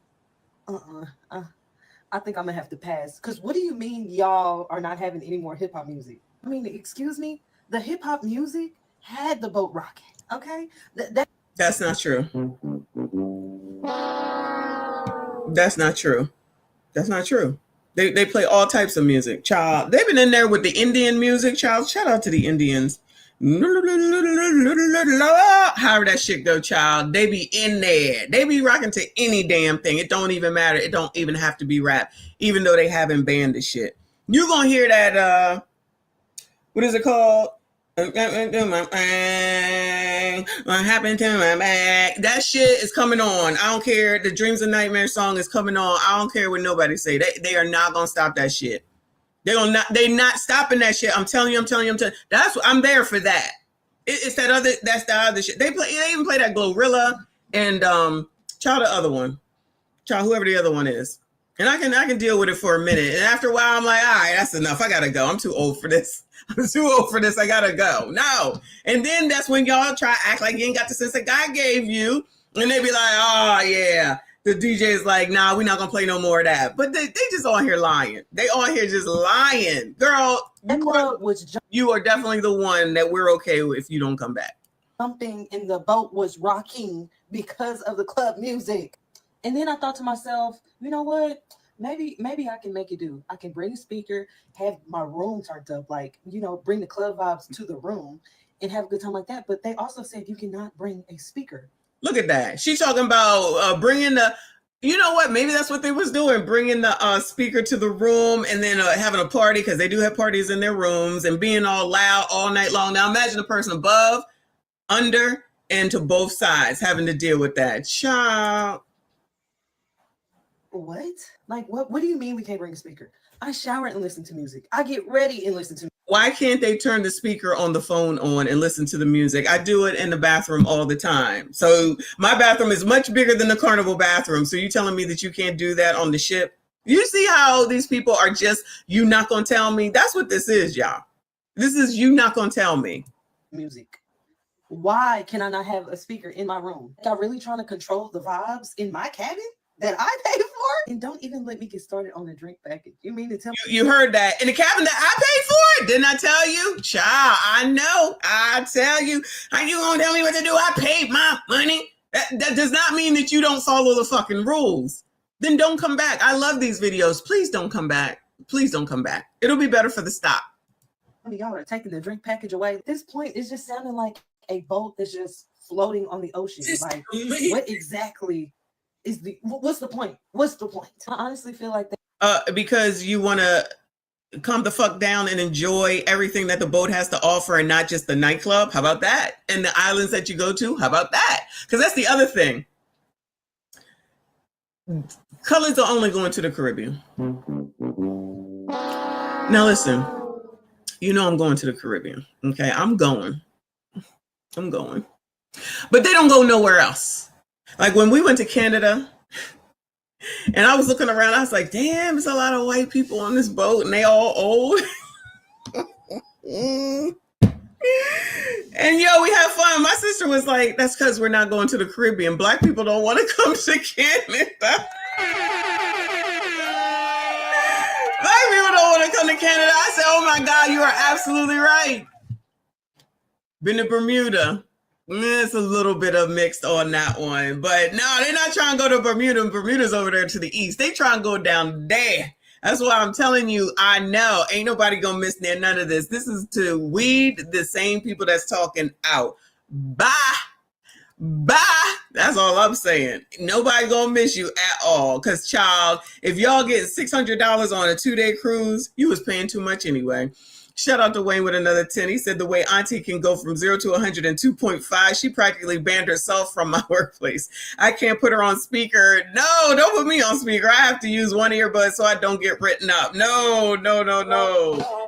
I think I'm going to have to pass. Because what do you mean y'all are not having any more hip-hop music? I mean, excuse me? The hip-hop music had the boat rocking, okay? That's not true. That's not true. That's not true. They play all types of music, child. They've been in there with the Indian music, child. Shout out to the Indians. However that shit go, child. They be in there. They be rocking to any damn thing. It don't even matter. It don't even have to be rap, even though they haven't banned the shit. You're gonna hear that. What is it called? back. What happened to my back? That shit is coming on. I don't care. The Dreams and Nightmares song is coming on. I don't care what nobody say. They are not gonna stop that shit. They're not stopping that shit. I'm telling you. That's what I'm there for that. It's that other. That's the other shit. They even play that Glorilla and child the other one. Child whoever the other one is. And I can deal with it for a minute. And after a while, I'm like, all right, that's enough. I gotta go. I'm too old for this. I gotta go. No. And then that's when y'all try to act like you ain't got the sense that God gave you. And they be like, oh yeah. The DJ is like, nah, we're not gonna play no more of that. But they just on here lying. They on here just lying. Girl, you are definitely the one that we're okay with if you don't come back. Something in the boat was rocking because of the club music. And then I thought to myself, you know what? Maybe I can make it do. I can bring a speaker, have my room turned up, like, you know, bring the club vibes to the room and have a good time like that. But they also said you cannot bring a speaker. Look at that. She's talking about bringing the, you know what? Maybe that's what they was doing, bringing the speaker to the room and then having a party, because they do have parties in their rooms, and being all loud all night long. Now imagine a person above, under, and to both sides having to deal with that. Child. What? Like, what do you mean we can't bring a speaker? I shower and listen to music. I get ready and listen to music. Why can't they turn the speaker on the phone on and listen to the music? I do it in the bathroom all the time. So my bathroom is much bigger than the Carnival bathroom. So you telling me that you can't do that on the ship? You see how these people are just, you not gonna tell me? That's what this is, y'all. This is you not gonna tell me. Music. Why can I not have a speaker in my room? Y'all really trying to control the vibes in my cabin that I pay for? And don't even let me get started on the drink package. You mean to tell me? You heard that. In the cabin that I paid for? Didn't I tell you? Child, I know. I tell you. How you gonna tell me what to do? I paid my money. That does not mean that you don't follow the fucking rules. Then don't come back. I love these videos. Please don't come back. Please don't come back. It'll be better for the stop. Y'all are taking the drink package away. At this point, it's just sounding like a boat that's just floating on the ocean. Like, what exactly is what's the point? What's the point? I honestly feel like that. Because you want to come the fuck down and enjoy everything that the boat has to offer and not just the nightclub. How about that? And the islands that you go to. How about that? Because that's the other thing. Colors are only going to the Caribbean. Now listen, you know I'm going to the Caribbean. Okay, I'm going. But they don't go nowhere else. Like when we went to Canada and I was looking around, I was like, damn, there's a lot of white people on this boat and they all old. And yo, we had fun. My sister was like, that's because we're not going to the Caribbean. Black people don't want to come to Canada. Black people don't want to come to Canada. I said, oh my God, you are absolutely right. Been to Bermuda. It's a little bit of mixed on that one. But no, they're not trying to go to Bermuda. Bermuda's over there to the east. They trying to go down there. That's why I'm telling you, I know. Ain't nobody going to miss none of this. This is to weed the same people that's talking out. Bye. Bye. That's all I'm saying. Nobody going to miss you at all. Because, child, if y'all get $600 on a 2-day cruise, you was paying too much anyway. Shout out to Wayne with another 10. He said the way Auntie can go from 0 to 100 in 2.5, she practically banned herself from my workplace. I can't put her on speaker. No, don't put me on speaker. I have to use one earbud so I don't get written up. No.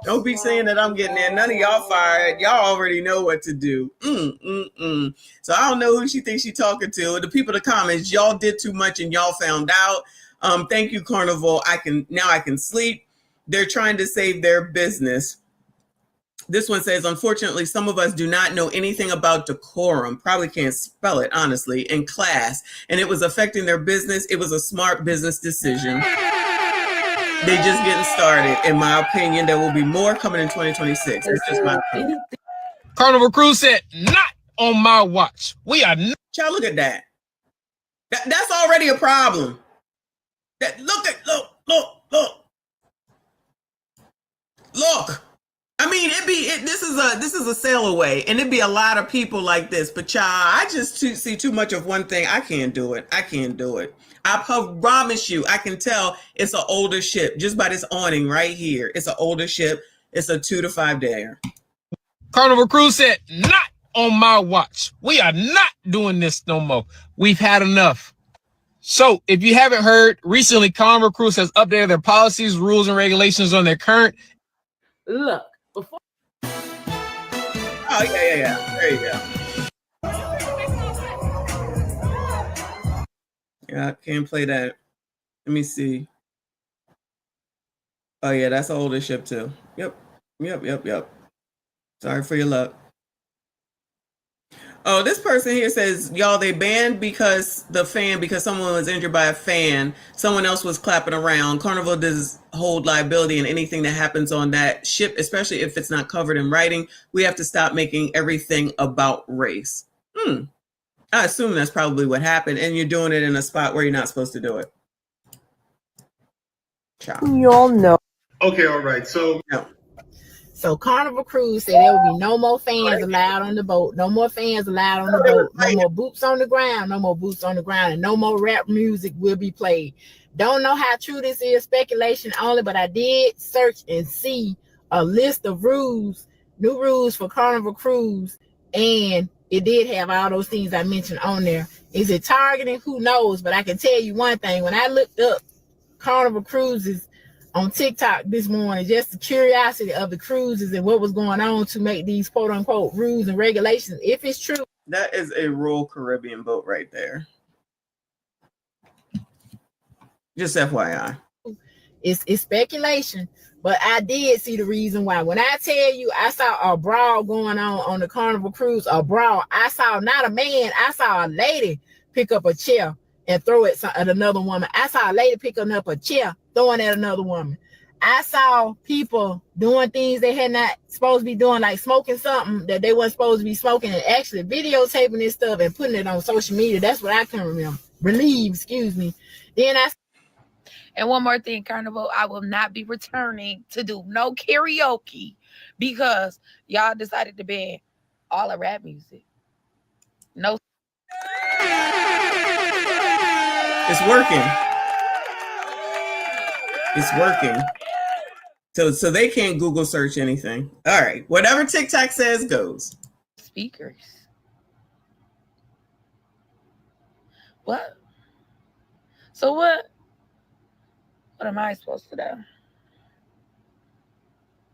Don't be saying that I'm getting there. None of y'all fired. Y'all already know what to do. So I don't know who she thinks she's talking to. The people in the comments, y'all did too much and y'all found out. Thank you, Carnival. I can sleep. They're trying to save their business. This one says, unfortunately, some of us do not know anything about decorum, probably can't spell it, honestly, in class, and it was affecting their business. It was a smart business decision. They just getting started, in my opinion. There will be more coming in 2026. It's just my opinion. Carnival Cruise said, not on my watch. We are not. Child, look at that. That's already a problem. Look. I mean, this is a sail away, and it'd be a lot of people like this. But child, I just see too much of one thing. I can't do it. I promise you, I can tell it's an older ship just by this awning right here. It's an older ship. It's a 2 to 5 dayer. Carnival Cruise said, not on my watch. We are not doing this no more. We've had enough. So, if you haven't heard, recently Carnival Cruise has updated their policies, rules, and regulations on their current. Look, before. Oh, yeah. There you go. Yeah, I can't play that. Let me see. Oh, yeah, that's an older ship, too. Yep. Sorry for your luck. Oh, this person here says, y'all, they banned because someone was injured by a fan. Someone else was clapping around. Carnival does hold liability in anything that happens on that ship, especially if it's not covered in writing. We have to stop making everything about race. I assume that's probably what happened, and you're doing it in a spot where you're not supposed to do it. Ciao. You all know. Okay, all right. So no. So Carnival Cruise said there will be no more fans allowed on the boat. No more fans allowed on the boat. No more boots on the ground. No more boots on the ground. And no more rap music will be played. Don't know how true this is. Speculation only. But I did search and see a list of rules, new rules for Carnival Cruise. And it did have all those things I mentioned on there. Is it targeting? Who knows? But I can tell you one thing. When I looked up Carnival Cruises on TikTok this morning, just the curiosity of the cruises and what was going on to make these quote unquote rules and regulations. If it's true, that is a Royal Caribbean boat right there. Just FYI. It's speculation, but I did see the reason why. When I tell you I saw a brawl going on the Carnival Cruise, a brawl, I saw not a man, I saw a lady pick up a chair and throw it at another woman. I saw a lady picking up a chair, throwing at another woman. I saw people doing things they had not supposed to be doing, like smoking something that they weren't supposed to be smoking, and actually videotaping this stuff and putting it on social media. That's what I can remember. Then and one more thing, Carnival, I will not be returning to do no karaoke because y'all decided to ban all the rap music. No. It's working. It's working. So they can't Google search anything. All right. Whatever TikTok says goes. Speakers. What? So what am I supposed to do?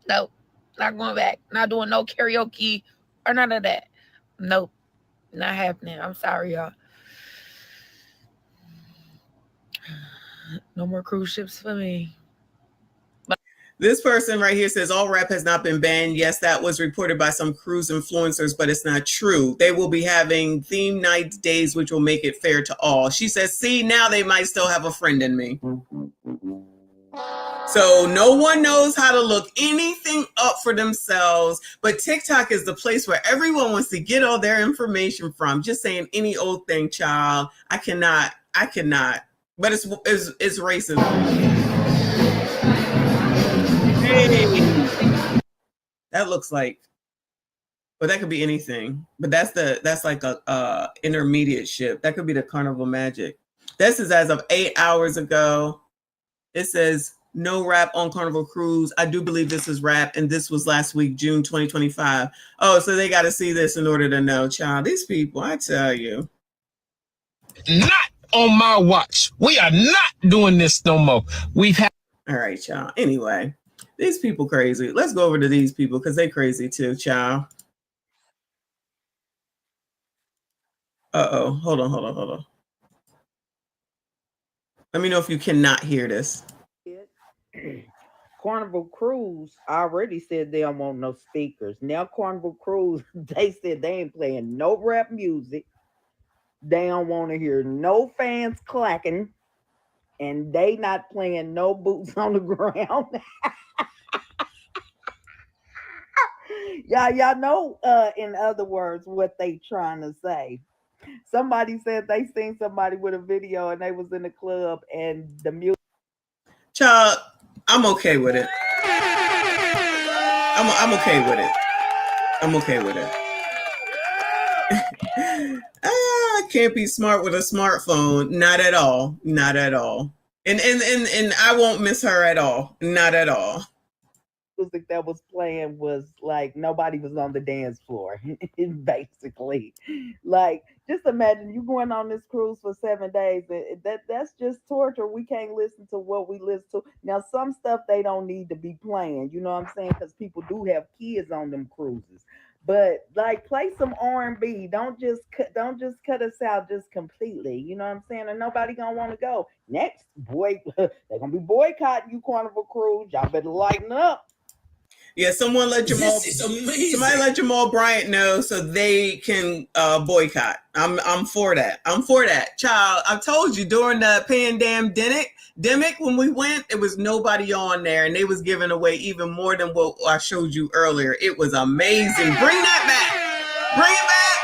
Nope. Not going back. Not doing no karaoke or none of that. Nope. Not happening. I'm sorry, y'all. No more cruise ships for me. This person right here says all rap has not been banned. Yes, that was reported by some cruise influencers, but it's not true. They will be having theme night days, which will make it fair to all. She says, see, now they might still have a friend in me. So no one knows how to look anything up for themselves, but TikTok is the place where everyone wants to get all their information from. Just saying any old thing, child. I cannot. But it's racism. Hey. That looks like, but that could be anything. But that's like a intermediate ship. That could be the Carnival Magic. This is as of 8 hours ago. It says no rap on Carnival Cruise. I do believe this is rap, and this was last week, June 2025. Oh, so they got to see this in order to know, child. These people, I tell you. Not on my watch. We are not doing this no more. We've had. All right, child. Anyway, these people crazy. Let's go over to these people because they crazy too, child. Uh-oh. Hold on. Let me know if you cannot hear this. Carnival Cruise already said they don't want no speakers. Now Carnival Cruise, they said they ain't playing no rap music. They don't want to hear no fans clacking, and they not playing no boots on the ground. Y'all know, in other words, what they trying to say. Somebody said they seen somebody with a video and they was in the club and the music. Child, I'm okay with it. I'm okay with it. I'm okay with it. I can't be smart with a smartphone. Not at all. Not at all. And I won't miss her at all. Not at all. music that was playing was like nobody was on the dance floor, basically. Like, just imagine you going on this cruise for 7 days. That's just torture. We can't listen to what we listen to. Now, some stuff they don't need to be playing, you know what I'm saying? Because people do have kids on them cruises. But like, play some R&B. Don't just cut us out just completely. You know what I'm saying? And nobody gonna want to go. Next, boy, they're gonna be boycotting you, Carnival Cruise. Y'all better lighten up. Yeah, somebody let Jamal Bryant know so they can boycott. I'm for that. I'm for that. Child, I told you during the pandemic when we went, it was nobody on there, and they was giving away even more than what I showed you earlier. It was amazing. Bring that back. Bring it back.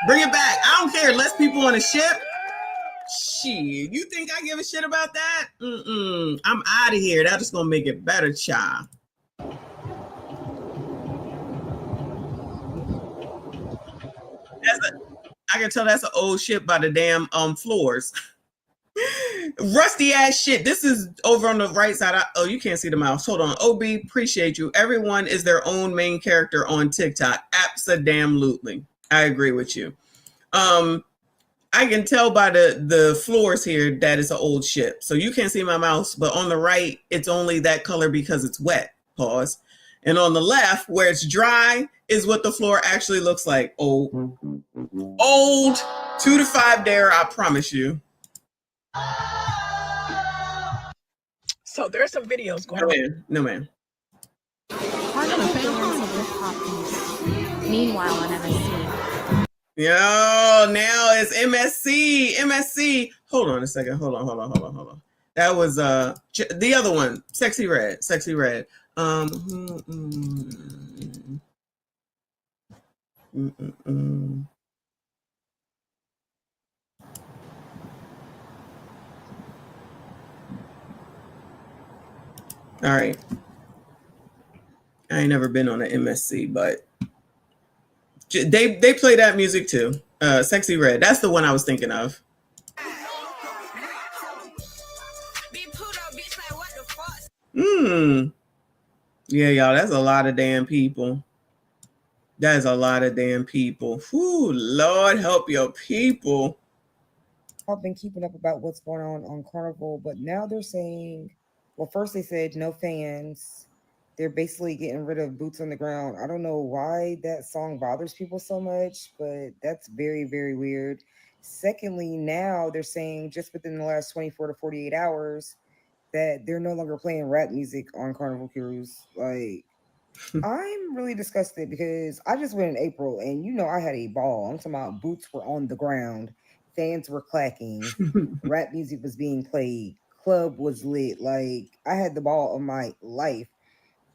Bring it back. I don't care. Less people on a ship. Shit, you think I give a shit about that? I'm out of here. That's just gonna make it better, child. I can tell that's an old ship by the damn floors. Rusty ass shit. This is over on the right side. Oh, you can't see the mouse. Hold on. OB, appreciate you. Everyone is their own main character on TikTok. Abso-damn-lutely. I agree with you. I can tell by the floors here that it's an old ship. So you can't see my mouse, but on the right, it's only that color because it's wet. Pause. And on the left, where it's dry, is what the floor actually looks like. Old 2 to 5 dare, I promise you. So there's some videos going on. No, ma'am. Meanwhile, on MSC. Yo, now it's MSC. Hold on a second. Hold on. That was the other one. Sexy Red. All right. I ain't never been on an MSC, but they play that music too. Sexy Red. That's the one I was thinking of. Yeah, y'all, that's a lot of damn people. That is a lot of damn people. Whew, Lord help your people. I've been keeping up about what's going on Carnival, but now they're saying, well, first they said no fans. They're basically getting rid of boots on the ground. I don't know why that song bothers people so much, but that's very, very weird. Secondly, now they're saying just within the last 24 to 48 hours that they're no longer playing rap music on Carnival Cruise. Like, I'm really disgusted because I just went in April and I had a ball. I'm talking about boots were on the ground, fans were clacking, rap music was being played, club was lit. Like, I had the ball of my life.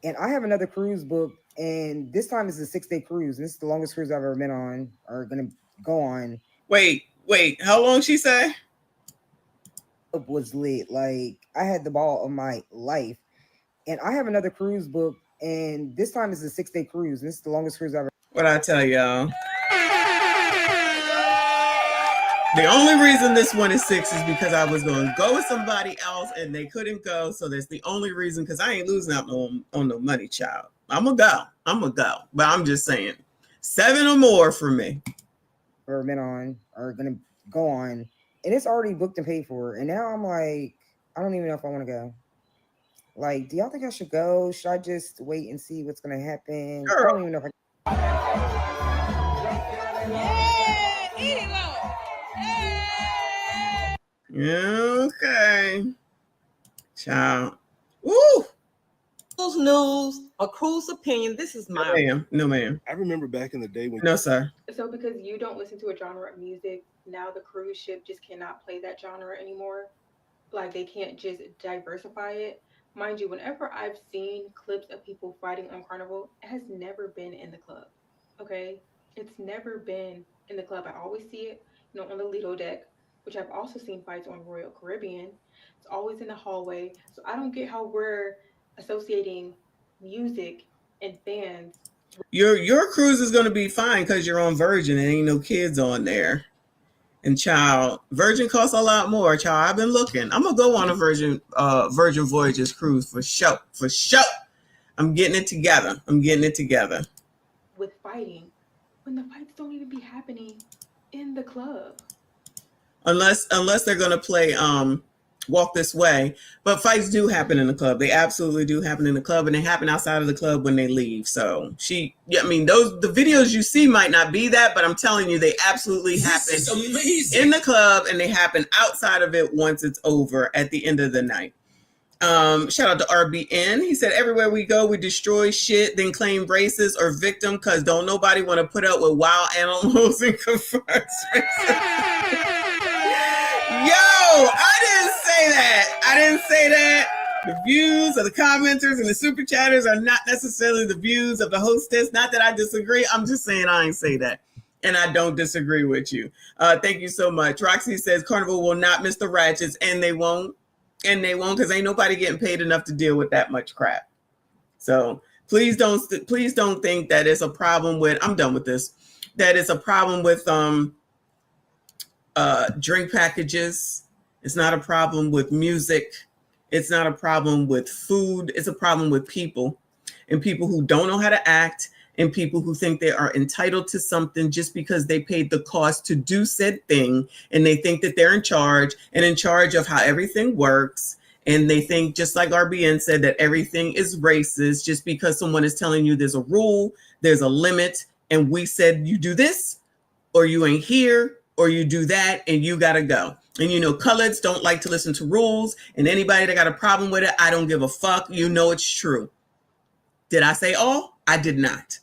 And I have another cruise booked, and this time is a 6-day cruise. This is the longest cruise I've ever been on or gonna go on. Wait, how long she say? Was lit. Like, I had the ball of my life. And I have another cruise booked, and this time is a 6-day cruise. And this is the longest cruise I've ever. What I tell y'all? The only reason this one is 6 is because I was going to go with somebody else and they couldn't go. So that's the only reason, because I ain't losing out on no money, child. I'm going to go. But I'm just saying, 7 or more for me. Or been on, or going to go on. And it's already booked and paid for. And now I'm like, I don't even know if I want to go. Like, do y'all think I should go? Should I just wait and see what's going to happen? Girl. I don't even know if I Okay. Ciao. Woo! News, a cruise opinion. This is my No, ma'am. I remember back in the day when No, sir. So because you don't listen to a genre of music, now the cruise ship just cannot play that genre anymore. Like, they can't just diversify it. Mind you, whenever I've seen clips of people fighting on Carnival, it has never been in the club. Okay? It's never been in the club. I always see it, on the Lido deck, which I've also seen fights on Royal Caribbean. It's always in the hallway. So I don't get how we're associating music and fans. Your cruise is going to be fine because you're on Virgin and ain't no kids on there. And child, Virgin costs a lot more. Child, I've been looking. I'm gonna go on a Virgin Voyages cruise for sure. I'm getting it together. I'm getting it together. With fighting, when the fights don't even be happening in the club. Unless they're gonna play Walk This Way. But fights do happen in the club. They absolutely do happen in the club, and they happen outside of the club when they leave. So the videos you see might not be that, but I'm telling you, they absolutely happen in the club, and they happen outside of it once it's over at the end of the night. Shout out to RBN. He said, everywhere we go, we destroy shit, then claim racist or victim because don't nobody want to put up with wild animals and confined spaces. Yo, I didn't say that. The views of the commenters and the super chatters are not necessarily the views of the hostess. Not that I disagree. I'm just saying I ain't say that. And I don't disagree with you. Thank you so much. Roxy says Carnival will not miss the ratchets, and they won't. And they won't, because ain't nobody getting paid enough to deal with that much crap. So please don't think that it's a problem with, I'm done with this, that it's a problem with drink packages. It's not a problem with music. It's not a problem with food. It's a problem with people, and people who don't know how to act, and people who think they are entitled to something just because they paid the cost to do said thing, and they think that they're in charge of how everything works. And they think, just like RBN said, that everything is racist just because someone is telling you there's a rule, there's a limit, and we said you do this, or you ain't here, or you do that, and you gotta go. And coloreds don't like to listen to rules, and anybody that got a problem with it, I don't give a fuck. It's true. Did I say all? I did not.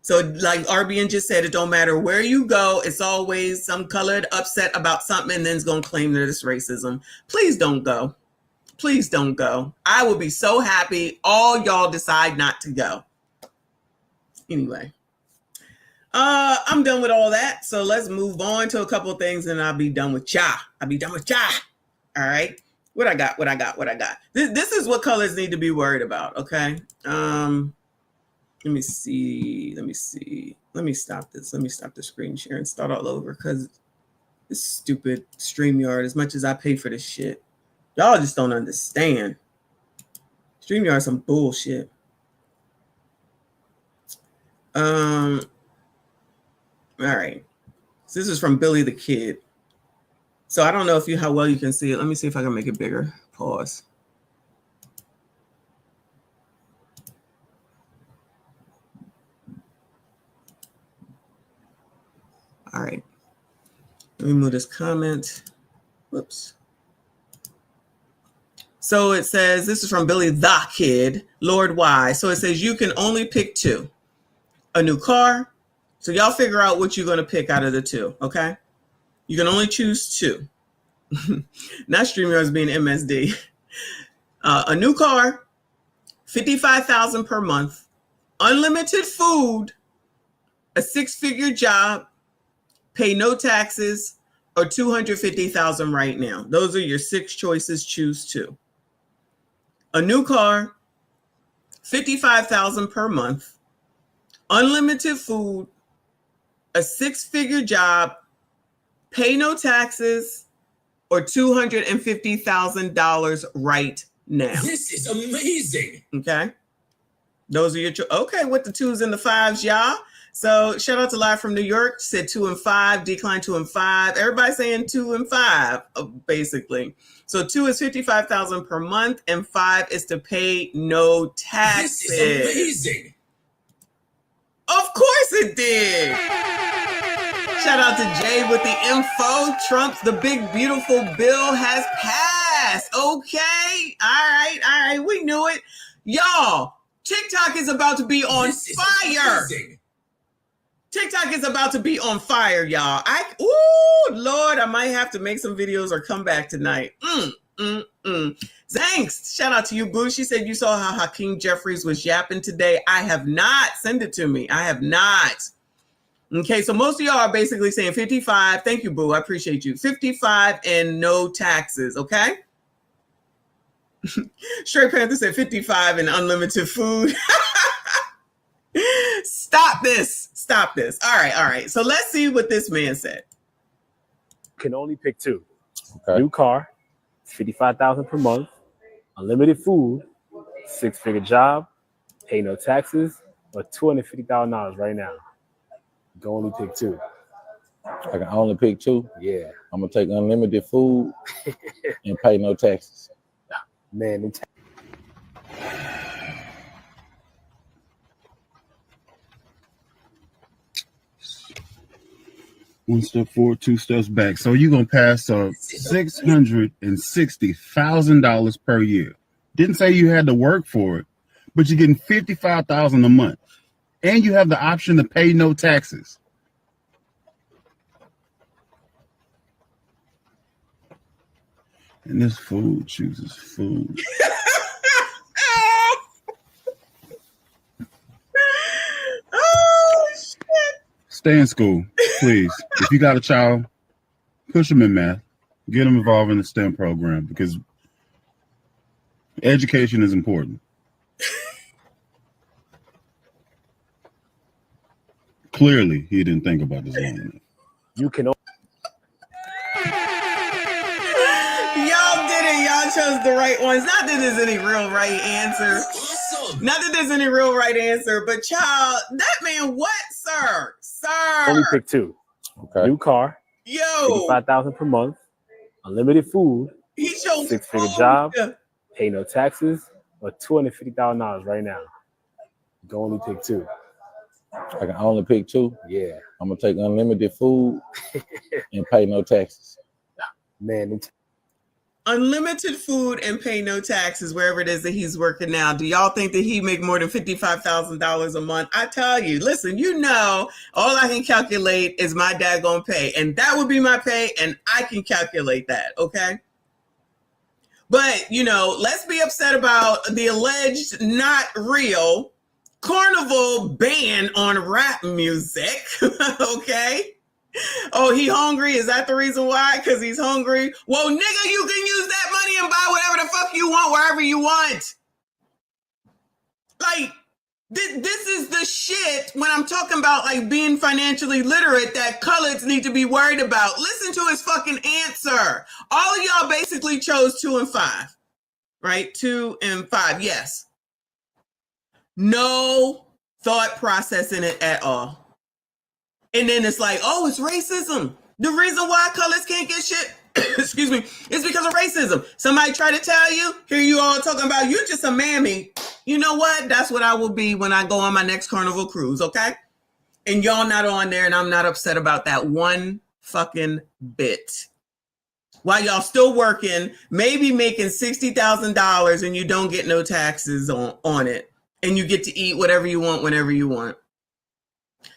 So like RBN just said, it don't matter where you go. It's always some colored upset about something and then it's going to claim that it's racism. Please don't go. Please don't go. I will be so happy all y'all decide not to go. Anyway, I'm done with all that. So let's move on to a couple of things and I'll be done with ya. All right. What I got. This is what colors need to be worried about. Okay. Let me see. Let me stop this. Let me stop the screen share and start all over because this stupid StreamYard, as much as I pay for this shit, y'all just don't understand. StreamYard is some bullshit. All right. So this is from Billy the Kid. So I don't know how well you can see it. Let me see if I can make it bigger. Pause. All right. Let me move this comment. Whoops. So it says, this is from Billy the Kid, Lord Why. So it says you can only pick two. A new car. So y'all figure out what you're going to pick out of the two, okay? You can only choose two. Not StreamYard's being MSD. A new car, $55,000 per month, unlimited food, a six-figure job, pay no taxes, or $250,000 right now. Those are your 6 choices. Choose 2. A new car, $55,000 per month, unlimited food, a 6-figure job, pay no taxes, or $250,000 right now. This is amazing. Okay. Those are your okay with the 2s and the 5s, y'all. So shout out to Live from New York. Said 2 and 5, decline 2 and 5. Everybody saying 2 and 5, basically. So 2 is $55,000 per month, and 5 is to pay no taxes. This is amazing. Of course it did. Shout out to Jay with the info. Trump's the big beautiful bill has passed. Okay. All right. We knew it. Y'all, TikTok is about to be on fire. TikTok is about to be on fire, y'all. Lord, I might have to make some videos or come back tonight. Thanks. Shout out to you, Boo. She said you saw how Hakeem Jeffries was yapping today. I have not. Send it to me. I have not. Okay, so most of y'all are basically saying 55. Thank you, Boo. I appreciate you. 55 and no taxes, okay? Straight Panther said 55 and unlimited food. Stop this. All right. So let's see what this man said. Can only pick 2. Okay. New car, $55,000 per month, unlimited food, 6-figure job, pay no taxes, or $250,000 right now. You can only pick two. I can only pick two. Yeah. I'm gonna take unlimited food and pay no taxes. Man, One step forward, two steps back. So you're gonna pass $660,000 per year. Didn't say you had to work for it, but you're getting $55,000 a month, and you have the option to pay no taxes. And this fool chooses food. Oh shit! Stay in school, please. If you got a child, push them in math. Get them involved in the STEM program because education is important. Clearly, he didn't think about this long enough. You can. Y'all did it. Y'all chose the right ones. Not that there's any real right answer. Not that there's any real right answer, but child, that man, what, sir? Sir. Only pick two. Okay. New car. Yo. $55,000 per month. Unlimited food. He chose six-figure food. job. Pay no taxes, or $250,000 right now. You can only pick two. I can only pick two. Yeah. I'm gonna take unlimited food and pay no taxes. Man, Unlimited food and pay no taxes wherever it is that he's working now. Do y'all think that he make more than $55,000 a month? I tell you, listen, you know, all I can calculate is my daggone pay, and that would be my pay, and I can calculate that, okay? But, you know, let's be upset about the alleged not real Carnival ban on rap music, okay? Oh, he hungry? Is that the reason why? Because he's hungry? Well, nigga, you can use that money and buy whatever the fuck you want, wherever you want. Like, this is the shit when I'm talking about, like, being financially literate that coloreds need to be worried about. Listen to his fucking answer. All of y'all basically chose 2 and 5, right? 2 and 5, yes. No thought process in it at all. And then it's like, oh, it's racism. The reason why colors can't get shit, excuse me, is because of racism. Somebody try to tell you, here you all talking about, you just a mammy. You know what? That's what I will be when I go on my next Carnival cruise, okay? And y'all not on there, and I'm not upset about that one fucking bit. While y'all still working, maybe making $60,000 and you don't get no taxes on it. And you get to eat whatever you want, whenever you want.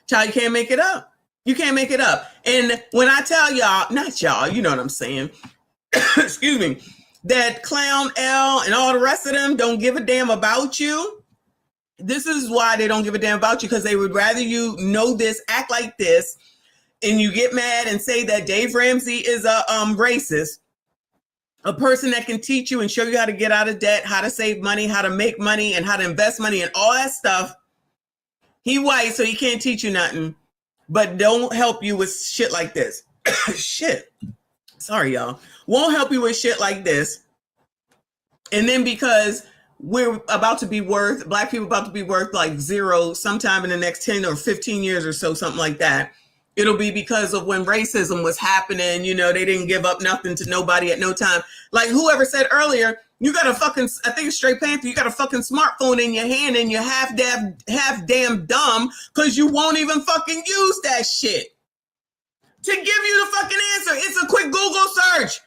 Child, you can't make it up. You can't make it up. And when I tell y'all, not y'all, you know what I'm saying, excuse me, that Clown L and all the rest of them don't give a damn about you. This is why they don't give a damn about you, because they would rather you know this, act like this, and you get mad and say that Dave Ramsey is a racist, a person that can teach you and show you how to get out of debt, how to save money, how to make money, and how to invest money and all that stuff. He white, so he can't teach you nothing, but don't help you with shit like this. Shit. Sorry, y'all. Won't help you with shit like this. And then because we're about to be worth, Black people about to be worth like zero sometime in the next 10 or 15 years or so, something like that. It'll be because of when racism was happening. You know, they didn't give up nothing to nobody at no time. Like whoever said earlier, you got a fucking, I think it's Straight Panther, you got a fucking smartphone in your hand and you're half damn dumb because you won't even fucking use that shit. To give you the fucking answer, it's a quick Google search.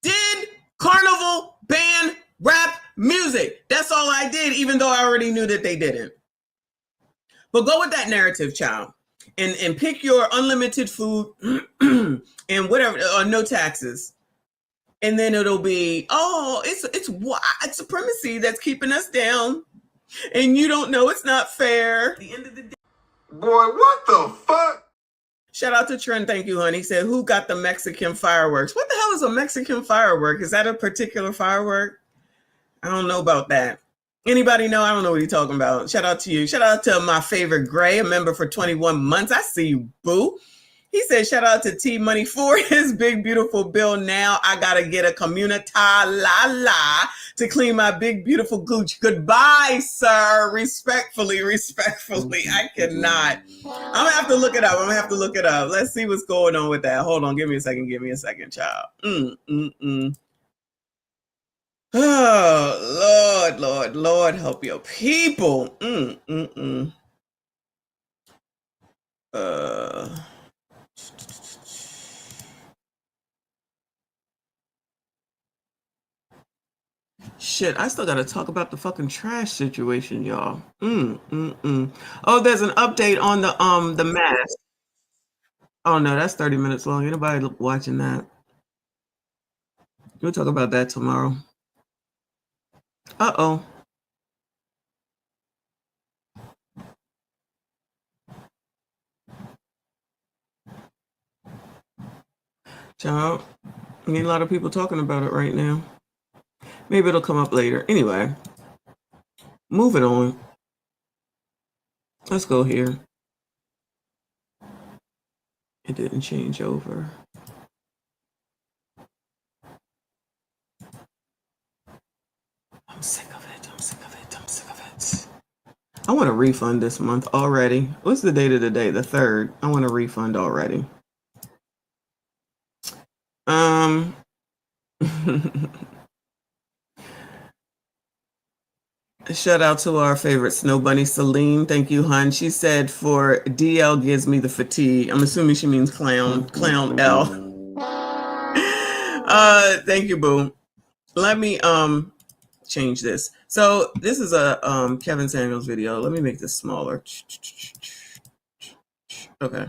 Did Carnival ban rap music? That's all I did, even though I already knew that they didn't. But go with that narrative, child. And pick your unlimited food and whatever, no taxes. And then it'll be, oh, it's white supremacy that's keeping us down. And you don't know it's not fair. At the end of the day. Boy, what the fuck? Shout out to Trent, thank you, honey. He said, who got the Mexican fireworks? What the hell is a Mexican firework? Is that a particular firework? I don't know about that. Anybody know? I don't know what you're talking about. Shout out to you. Shout out to my favorite Gray, a member for 21 months. I see you, boo. He said, shout out to T Money for his big, beautiful bill. Now I got to get a community la to clean my big, beautiful gooch. Goodbye, sir. Respectfully. I cannot. I'm going to have to look it up. Let's see what's going on with that. Hold on. Give me a second, child. Oh, Lord, help your people. Shit, I still gotta talk about the fucking trash situation, y'all. Oh, there's an update on the mask. Oh no, that's 30 minutes long. Anybody watching that? We'll talk about that tomorrow. Uh-oh. Child, I need a lot of people talking about it right now. Maybe it'll come up later. Anyway, moving on. Let's go here. It didn't change over. I'm sick of it. I want a refund this month already. What's the date of the day? The 3rd. I want a refund already. Shout out to our favorite snow bunny, Celine. Thank you, hun. She said for DL gives me the fatigue. I'm assuming she means clown L. Thank you, boo. Let me change this. So this is a Kevin Samuels video. Let me make this smaller. Okay.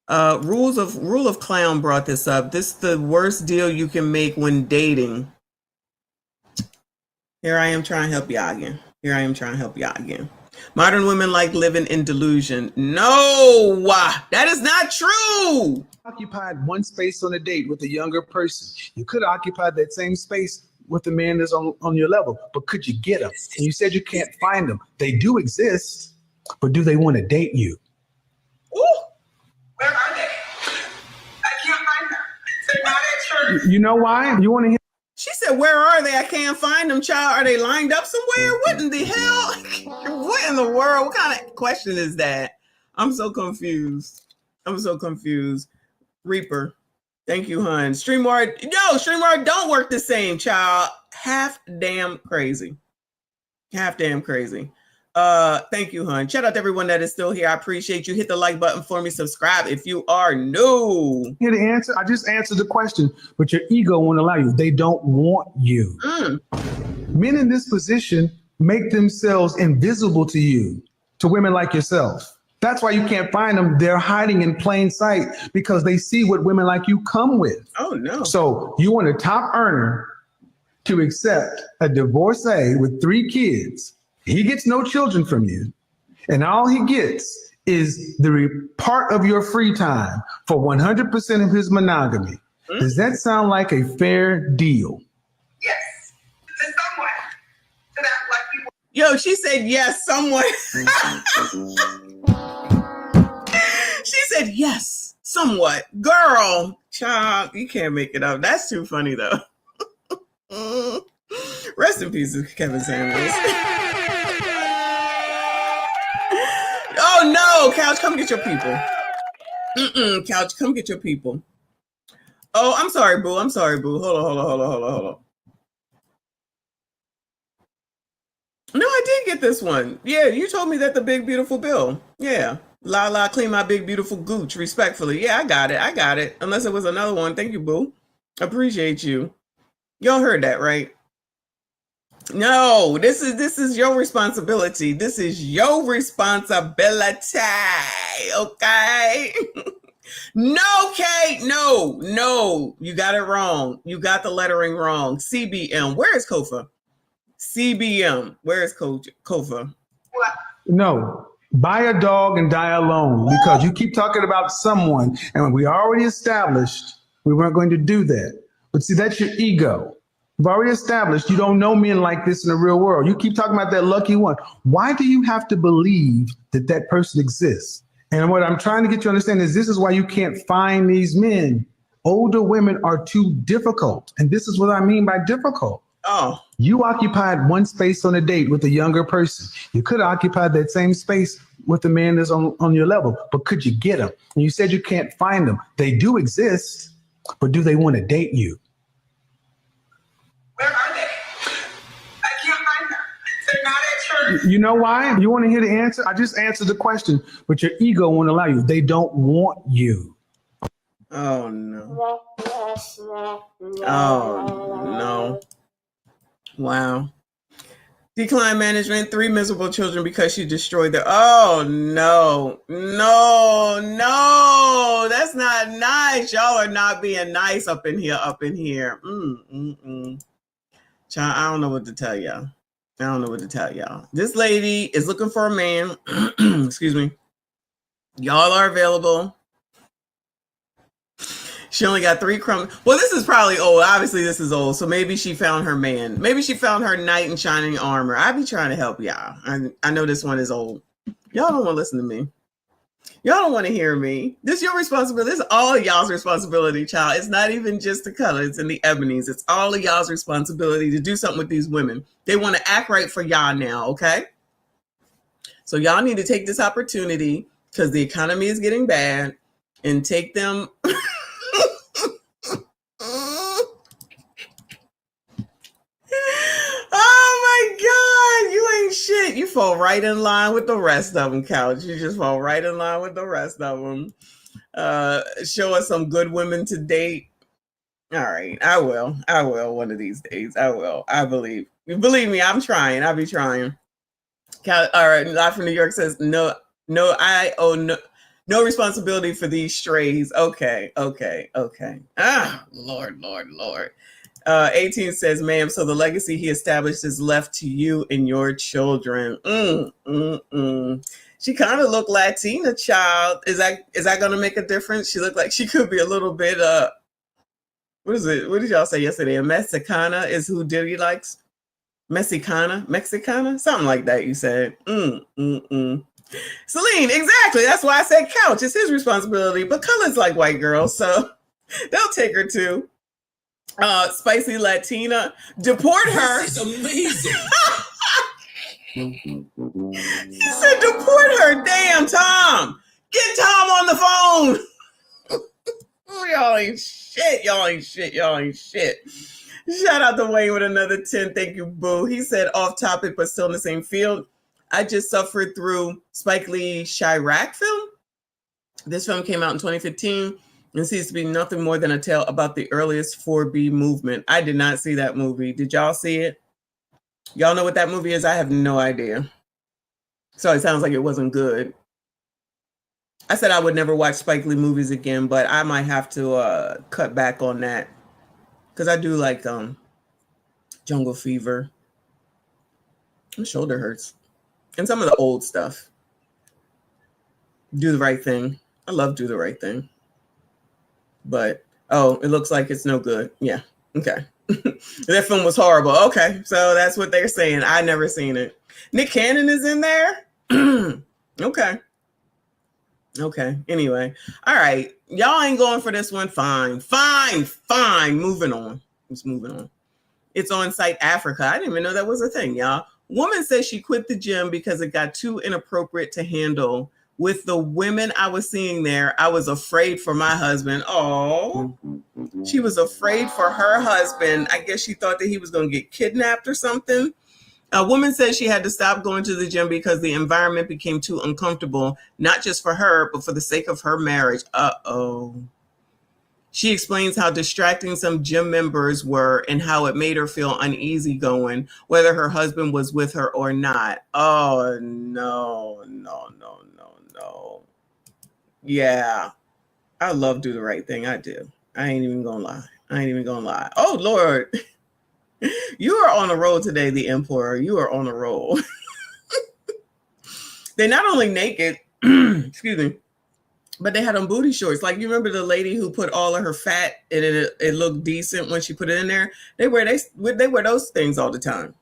Rule of Clown brought this up. This is the worst deal you can make when dating. Here I am trying to help y'all again. Modern women like living in delusion. No, that is not true. Occupied one space on a date with a younger person. You could occupy that same space with the man that's on your level, but could you get them? And you said you can't find them. They do exist, but do they want to date you? Ooh, where are they? I can't find them. They're not at church. You know why? You want to hear? She said, where are they? I can't find them, child. Are they lined up somewhere? What in the hell? What in the world? What kind of question is that? I'm so confused. Reaper. Thank you, hun. StreamYard. No, StreamYard don't work the same, child. Half damn crazy. Thank you, hun. Shout out to everyone that is still here. I appreciate you. Hit the like button for me. Subscribe if you are new. Hear the answer? I just answered the question, but your ego won't allow you. They don't want you. Men in this position make themselves invisible to you, to women like yourself. That's why you can't find them. They're hiding in plain sight because they see what women like you come with. Oh, no. So you want a top earner to accept a divorcee with 3 kids. He gets no children from you. And all he gets is the part of your free time for 100% of his monogamy. Does that sound like a fair deal? Yes. To someone. To that black people. Yo, she said yes, someone. She said yes, somewhat. Girl, child, you can't make it up. That's too funny, though. Rest in peace, Kevin Samuels. Oh, no, Couch, come get your people. Couch, come get your people. Oh, I'm sorry, boo. Hold on. No, I did get this one. Yeah, you told me that the big, beautiful bill. Yeah. La, clean my big, beautiful gooch, respectfully. Yeah, I got it. Unless it was another one. Thank you, boo. Appreciate you. Y'all heard that, right? No, this is your responsibility. This is your responsibility. Okay? No, Kate. No. You got it wrong. You got the lettering wrong. CBM. Where is Kofa? CBM. Where is Kofa? What? No. Buy a dog and die alone because you keep talking about someone and we already established we weren't going to do that. But see, that's your ego. We've already established you don't know men like this in the real world. You keep talking about that lucky one. Why do you have to believe that that person exists? And what I'm trying to get you to understand is this is why you can't find these men. Older women are too difficult. And this is what I mean by difficult. Oh. You occupied one space on a date with a younger person. You could have occupied that same space with the man that's on your level, but could you get them? And you said you can't find them. They do exist, but do they want to date you? Where are they? I can't find them. They're not at church. You know why? You want to hear the answer? I just answered the question, but your ego won't allow you. They don't want you. Oh no. Oh no. Wow. Decline management, 3 miserable children because she destroyed their. Oh no. No. That's not nice. Y'all are not being nice up in here. Child, I don't know what to tell y'all. This lady is looking for a man. Excuse me. Y'all are available. She only got 3 crumbs. Well, this is probably old. Obviously, this is old. So maybe she found her man. Maybe she found her knight in shining armor. I be trying to help y'all. I know this one is old. Y'all don't want to listen to me. Y'all don't want to hear me. This is your responsibility. This is all of y'all's responsibility, child. It's not even just the colors and the ebonies. It's all of y'all's responsibility to do something with these women. They want to act right for y'all now, okay? So y'all need to take this opportunity because the economy is getting bad and take them... Oh my God, you ain't shit. You fall right in line with the rest of them, Couch. You just fall right in line with the rest of them. Show us some good women to date. All right, I will one of these days. I will. I believe. You believe me, I'm trying. I'll be trying. All right, Live from New York says, no, I owe no responsibility for these strays. Okay. Ah, Lord. 18 says, ma'am, so the legacy he established is left to you and your children. She kind of looked Latina, child. Is that going to make a difference? She looked like she could be a little bit, what is it? What did y'all say yesterday? A Mexicana is who Diddy likes? Mexicana? Something like that you said. Celine, exactly. That's why I said Couch. It's his responsibility, but Color's like white girls, so they'll take her too. Spicy Latina, deport her. This is amazing. He said deport her. Damn, Tom. Get Tom on the phone. Y'all ain't shit. Shout out to Wayne with another 10. Thank you, boo. He said off topic, but still in the same field. I just suffered through Spike Lee Chirac film. This film came out in 2015. It seems to be nothing more than a tale about the earliest 4B movement. I did not see that movie. Did y'all see it? Y'all know what that movie is? I have no idea. So it sounds like it wasn't good. I said I would never watch Spike Lee movies again, but I might have to cut back on that. Because I do like Jungle Fever. My shoulder hurts. And some of the old stuff. Do the Right Thing. I love Do the Right Thing. But, it looks like it's no good. Yeah, okay. That film was horrible. Okay, so that's what they're saying. I never seen it. Nick Cannon is in there? Okay. Anyway. All right. Y'all ain't going for this one. Fine. Moving on. Let's moving on. It's on site Africa. I didn't even know that was a thing, y'all. Woman says she quit the gym because it got too inappropriate to handle. With the women I was seeing there, I was afraid for my husband. Oh, she was afraid for her husband. I guess she thought that he was going to get kidnapped or something. A woman says she had to stop going to the gym because the environment became too uncomfortable, not just for her, but for the sake of her marriage. She explains how distracting some gym members were and how it made her feel uneasy going, whether her husband was with her or not. Oh, no. Yeah, I love Do the Right Thing. I do. I ain't even gonna lie. Oh, Lord. You are on a roll today, the Emperor. You are on a roll. They're not only naked, excuse me, but they had on booty shorts. Like, you remember the lady who put all of her fat and it looked decent when she put it in there? They wear those things all the time.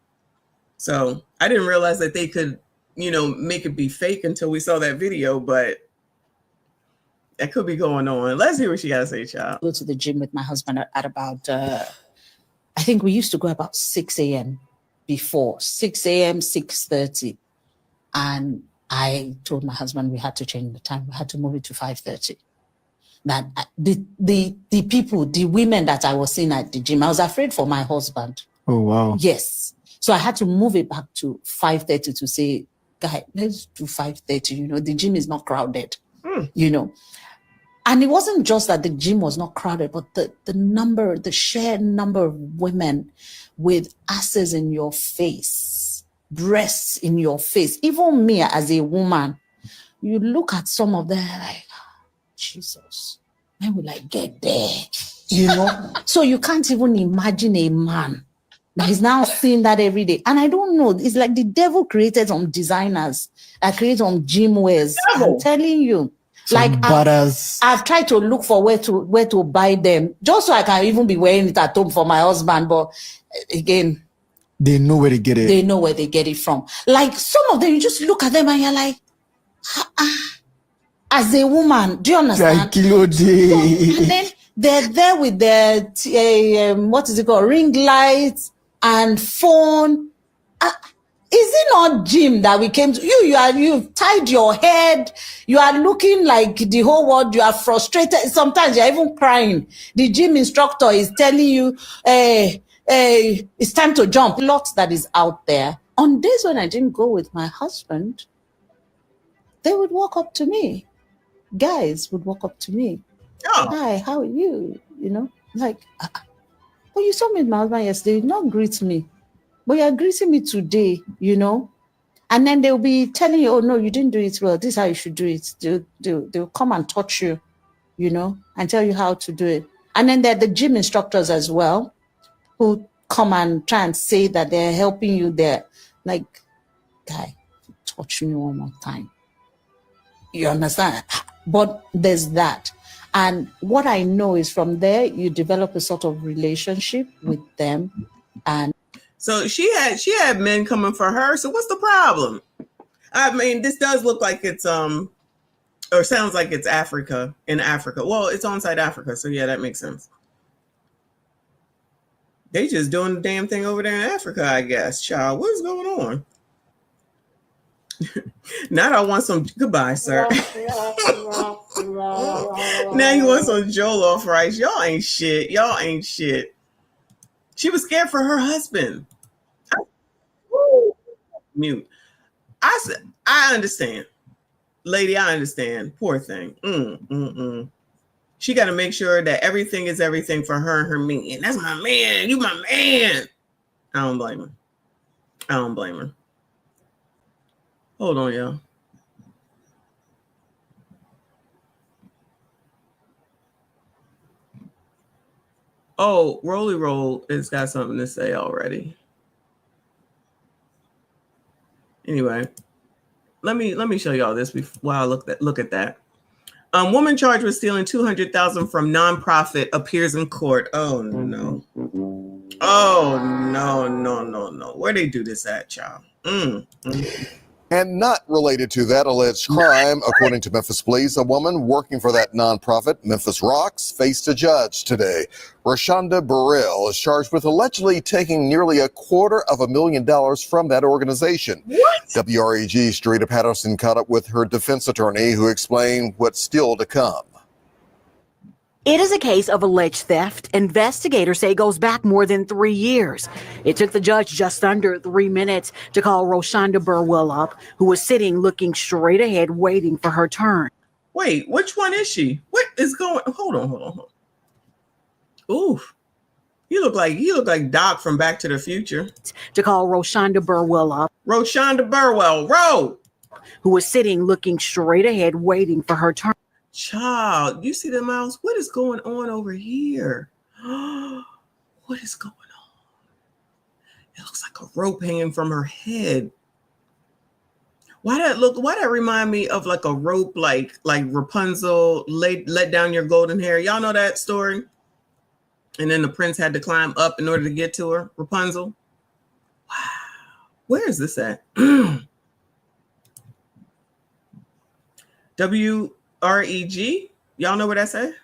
So I didn't realize that they could, make it be fake until we saw that video. But That could be going on. Let's hear what she got to say, child. Go to the gym with my husband at about, I think we used to go about 6 a.m. before, 6 a.m., 6:30. And I told my husband we had to change the time. We had to move it to 5:30. That the people, the women that I was seeing at the gym, I was afraid for my husband. Oh, wow. Yes. So I had to move it back to 5:30 to say, guy, let's do 5:30. You know, the gym is not crowded, you know. And it wasn't just that the gym was not crowded, but the sheer number of women with asses in your face, breasts in your face. Even me as a woman, you look at some of them like, Jesus, when will I get there? You know? So you can't even imagine a man that is now seeing that every day. And I don't know, it's like the devil created some designers that create some gym wears. I'm telling you. Like I've tried to look for where to buy them, just so I can even be wearing it at home for my husband. But again, they know where to get it. They know where they get it from. Like some of them, you just look at them and you're like, as a woman, do you understand? So, and then they're there with their what is it called, ring lights and phone. Is it not gym that we came to? You've tied your head. You are looking like the whole world. You are frustrated. Sometimes you're even crying. The gym instructor is telling you, it's time to jump. Lots that is out there. On days when I didn't go with my husband, they would walk up to me. Guys would walk up to me. Oh. Hi, how are you? You know, like, well, you saw me with my husband yesterday. You did not greet me. But you're greeting me today, you know? And then they'll be telling you, oh, no, you didn't do it well. This is how you should do it. They'll come and touch you, you know, and tell you how to do it. And then there are the gym instructors as well who come and try and say that they're helping you there. Like, guy, touch me one more time. You understand? But there's that. And what I know is from there, you develop a sort of relationship with them. And so she had men coming for her. So what's the problem? I mean, this does look like it's or sounds like it's Africa, in Africa. Well, it's on site Africa, so yeah, that makes sense. They just doing the damn thing over there in Africa, I guess. Child, what is going on? Now I want some goodbye, sir. Now you want some jollof rice. Y'all ain't shit. Y'all ain't shit. She was scared for her husband. Mute. I said, I understand. Lady, I understand. Poor thing. She got to make sure that everything is everything for her and her man. That's my man. You my man. I don't blame her. I don't blame her. Hold on, y'all. Oh, Rolly Roll has got something to say already. Anyway, let me show y'all this while I look at that. Woman charged with stealing $200,000 from nonprofit appears in court. Oh no! Oh no! Where they do this at, y'all? And not related to that alleged crime, according to Memphis police, a woman working for that nonprofit, Memphis Rocks, faced a judge today. Rashonda Burrell is charged with allegedly taking nearly $250,000 from that organization. What? WREG's Drita Patterson caught up with her defense attorney, who explained what's still to come. It is a case of alleged theft. Investigators say it goes back more than 3 years. It took the judge just under 3 minutes to call Rashonda Burwell up, who was sitting looking straight ahead, waiting for her turn. Wait, which one is she? What is going? Hold on. Oof. You look like Doc from Back to the Future. To call Rashonda Burwell up. Rashonda Burwell, who was sitting looking straight ahead, waiting for her turn. Child, you see the mouse? What is going on over here? What is going on? It looks like a rope hanging from her head. Why that remind me of like a rope, like Rapunzel let down your golden hair? Y'all know that story? And then the prince had to climb up in order to get to her, Rapunzel. Wow. Where is this at? WREG? Y'all know what that said?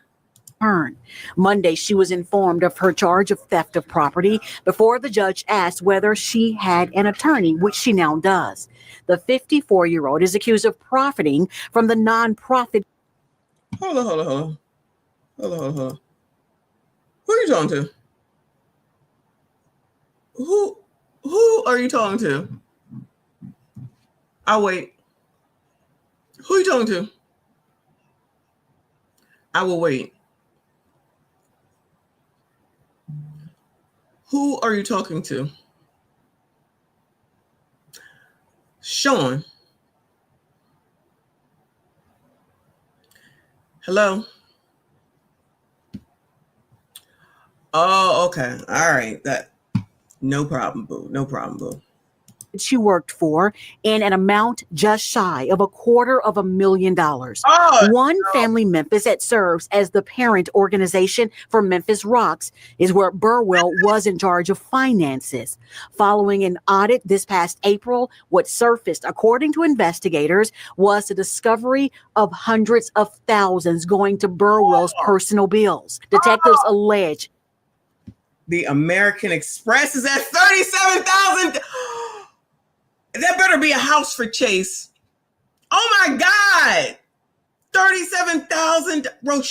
Monday, she was informed of her charge of theft of property before the judge asked whether she had an attorney, which she now does. The 54-year-old is accused of profiting from the nonprofit. Hold on. Who are you talking to? Who are you talking to? I'll wait. Who are you talking to? I will wait. Who are you talking to? Sean. Hello? Oh, okay. All right. No problem, boo. No problem, boo. She worked for in an amount just shy of $250,000. One Family Memphis that serves as the parent organization for Memphis Rocks is where Burwell was in charge of finances. Following an audit this past April, what surfaced, according to investigators, was the discovery of hundreds of thousands going to Burwell's personal bills. Detectives allege the American Express is at $37,000. That better be a house for Chase. Oh my God. 37,000. Row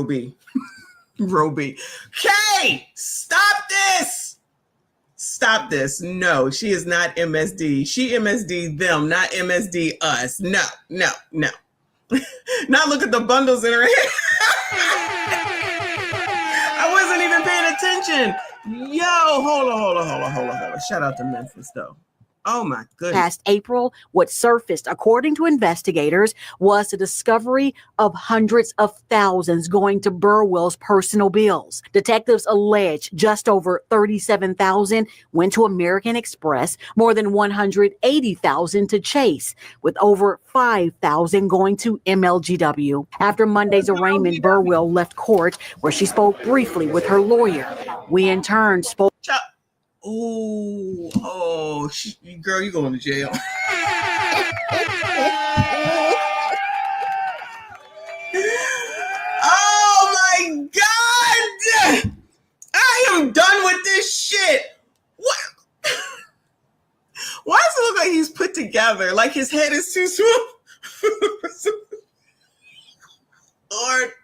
B. Row B. Kay, stop this. No, she is not MSD. She MSD them, not MSD us. No. Now look at the bundles in her head. I wasn't even paying attention. Yo, hold on. Shout out to Memphis though. Oh my goodness. Past April, what surfaced, according to investigators, was the discovery of hundreds of thousands going to Burwell's personal bills. Detectives allege just over 37,000 went to American Express, more than 180,000 to Chase, with over 5,000 going to MLGW. After Monday's arraignment, Burwell left court, where she spoke briefly with her lawyer. We in turn spoke. Girl, you going to jail. Oh my God! I am done with this shit. What? Why does it look like he's put together? Like his head is too small.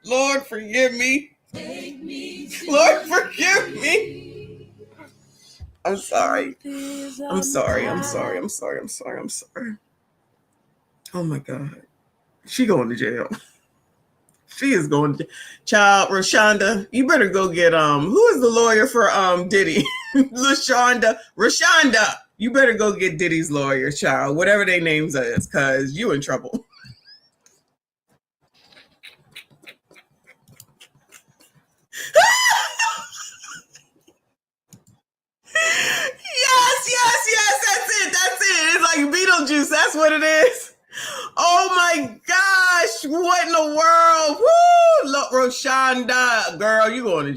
Lord, forgive me. Lord, forgive me. I'm sorry. Oh my God. She going to jail. She is going to child. Rashonda, you better go get who is the lawyer for Diddy? Rashonda, you better go get Diddy's lawyer, child, whatever their names is, because you in trouble. Yes, that's it. It's like Beetlejuice, that's what it is. Oh my gosh, what in the world? Woo! Look, Rashonda, girl, you going to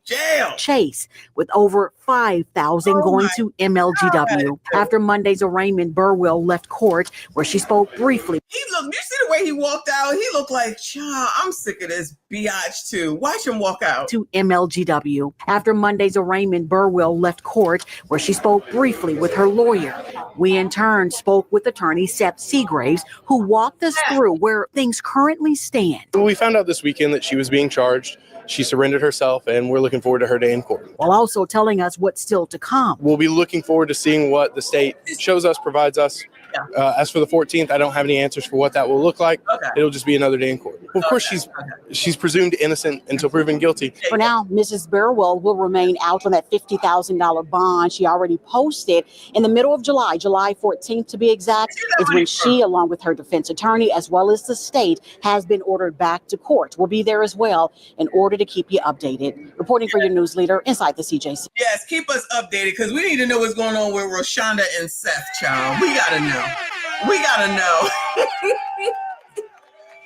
jail. Chase, with over 5,000 going to MLGW. After Monday's arraignment, Burwell left court, where she spoke briefly. You see the way he walked out? He looked like, child, I'm sick of this biatch too. Watch him walk out. To MLGW. After Monday's arraignment, Burwell left court, where she spoke briefly with her lawyer. We in turn spoke with attorney Seth Seagraves, who walked us through where things currently stand. We found out this weekend that she was being charged. She surrendered herself, and we're looking forward to her day in court. While also telling us what's still to come. We'll be looking forward to seeing what the state shows us, provides us. As for the 14th, I don't have any answers for what that will look like. It'll just be another day in court. Well, of course, she's presumed innocent until proven guilty. For now, Mrs. Burwell will remain out on that $50,000 bond she already posted in the middle of July 14th to be exact, is when she, along with her defense attorney, as well as the state, has been ordered back to court. We'll be there as well in order to keep you updated. Reporting for your news leader inside the CJC. Yes, keep us updated because we need to know what's going on with Rashonda and Seth, child. We gotta know.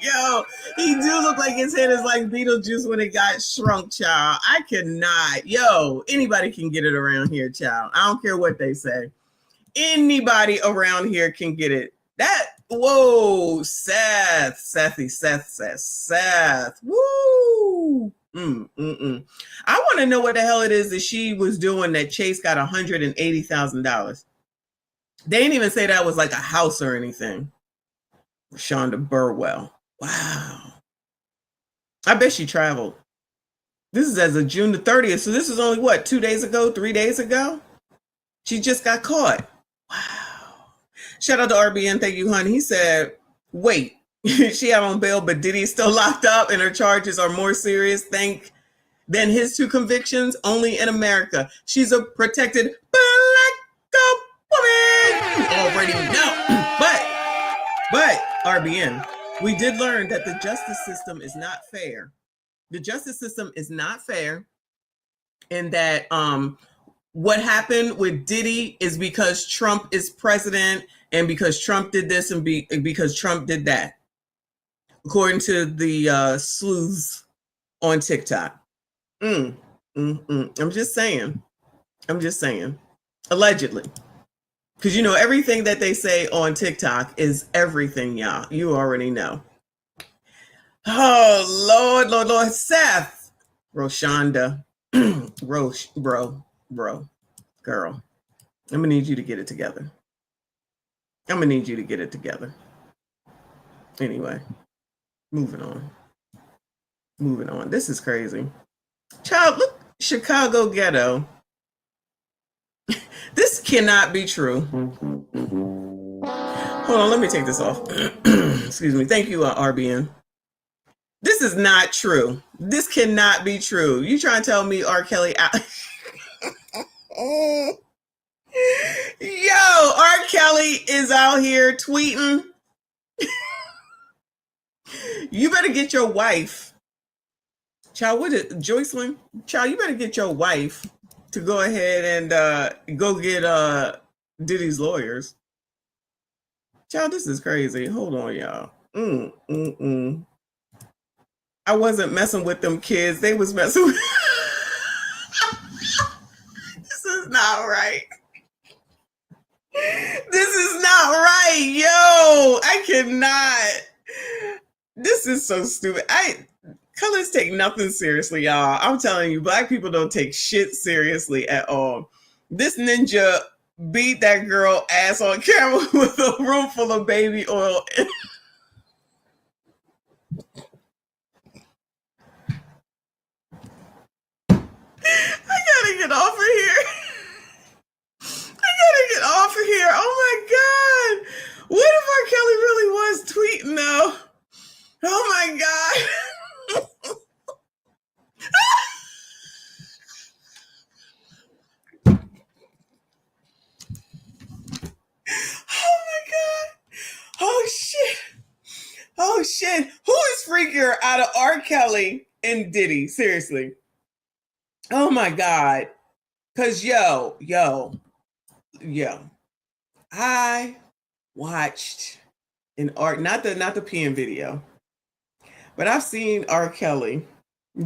Yo, he do look like his head is like Beetlejuice when it got shrunk, child. I cannot. Yo, anybody can get it around here, child. I don't care what they say. Anybody around here can get it. That, whoa, Seth. Woo. I want to know what the hell it is that she was doing that Chase got $180,000. They didn't even say that was like a house or anything. Shonda Burwell. Wow. I bet she traveled. This is as of June the 30th. So this is only what, 2 days ago, 3 days ago? She just got caught. Wow. Shout out to RBN. Thank you, hon. He said, wait, she out on bail, but Diddy's still locked up and her charges are more serious than his 2 convictions. Only in America. She's a protected black woman. You already know. But RBN, we did learn that the justice system is not fair. The justice system is not fair, and that what happened with Diddy is because Trump is president and because Trump did this and because Trump did that, according to the sleuths on TikTok. I'm just saying. Allegedly. Because, you know, everything that they say on TikTok is everything, y'all. You already know. Oh, Lord. Seth. Roshonda. Bro. Girl. I'm going to need you to get it together. Anyway. Moving on. This is crazy. Child, look. Chicago ghetto. This cannot be true. Hold on, let me take this off. Excuse me. Thank you, RBN. This is not true. This cannot be true. You trying to tell me R. Kelly out? Yo, R. Kelly is out here tweeting. You better get your wife. Child, what is Joycelyn? Child, you better get your wife to go ahead and go get Diddy's lawyers. Child, this is crazy. Hold on, y'all. I wasn't messing with them kids. They was messing with... This is not right. This is not right, yo. I cannot. This is so stupid. Colors take nothing seriously, y'all. I'm telling you, black people don't take shit seriously at all. This ninja beat that girl ass on camera with a room full of baby oil. I gotta get off of here. Oh my God. What if R. Kelly really was tweeting though? Oh my God. Oh my God. Oh shit. Who is freakier out of R. Kelly and Diddy? Seriously. Oh my God. Cause yo. I watched an not the peeing video, but I've seen R. Kelly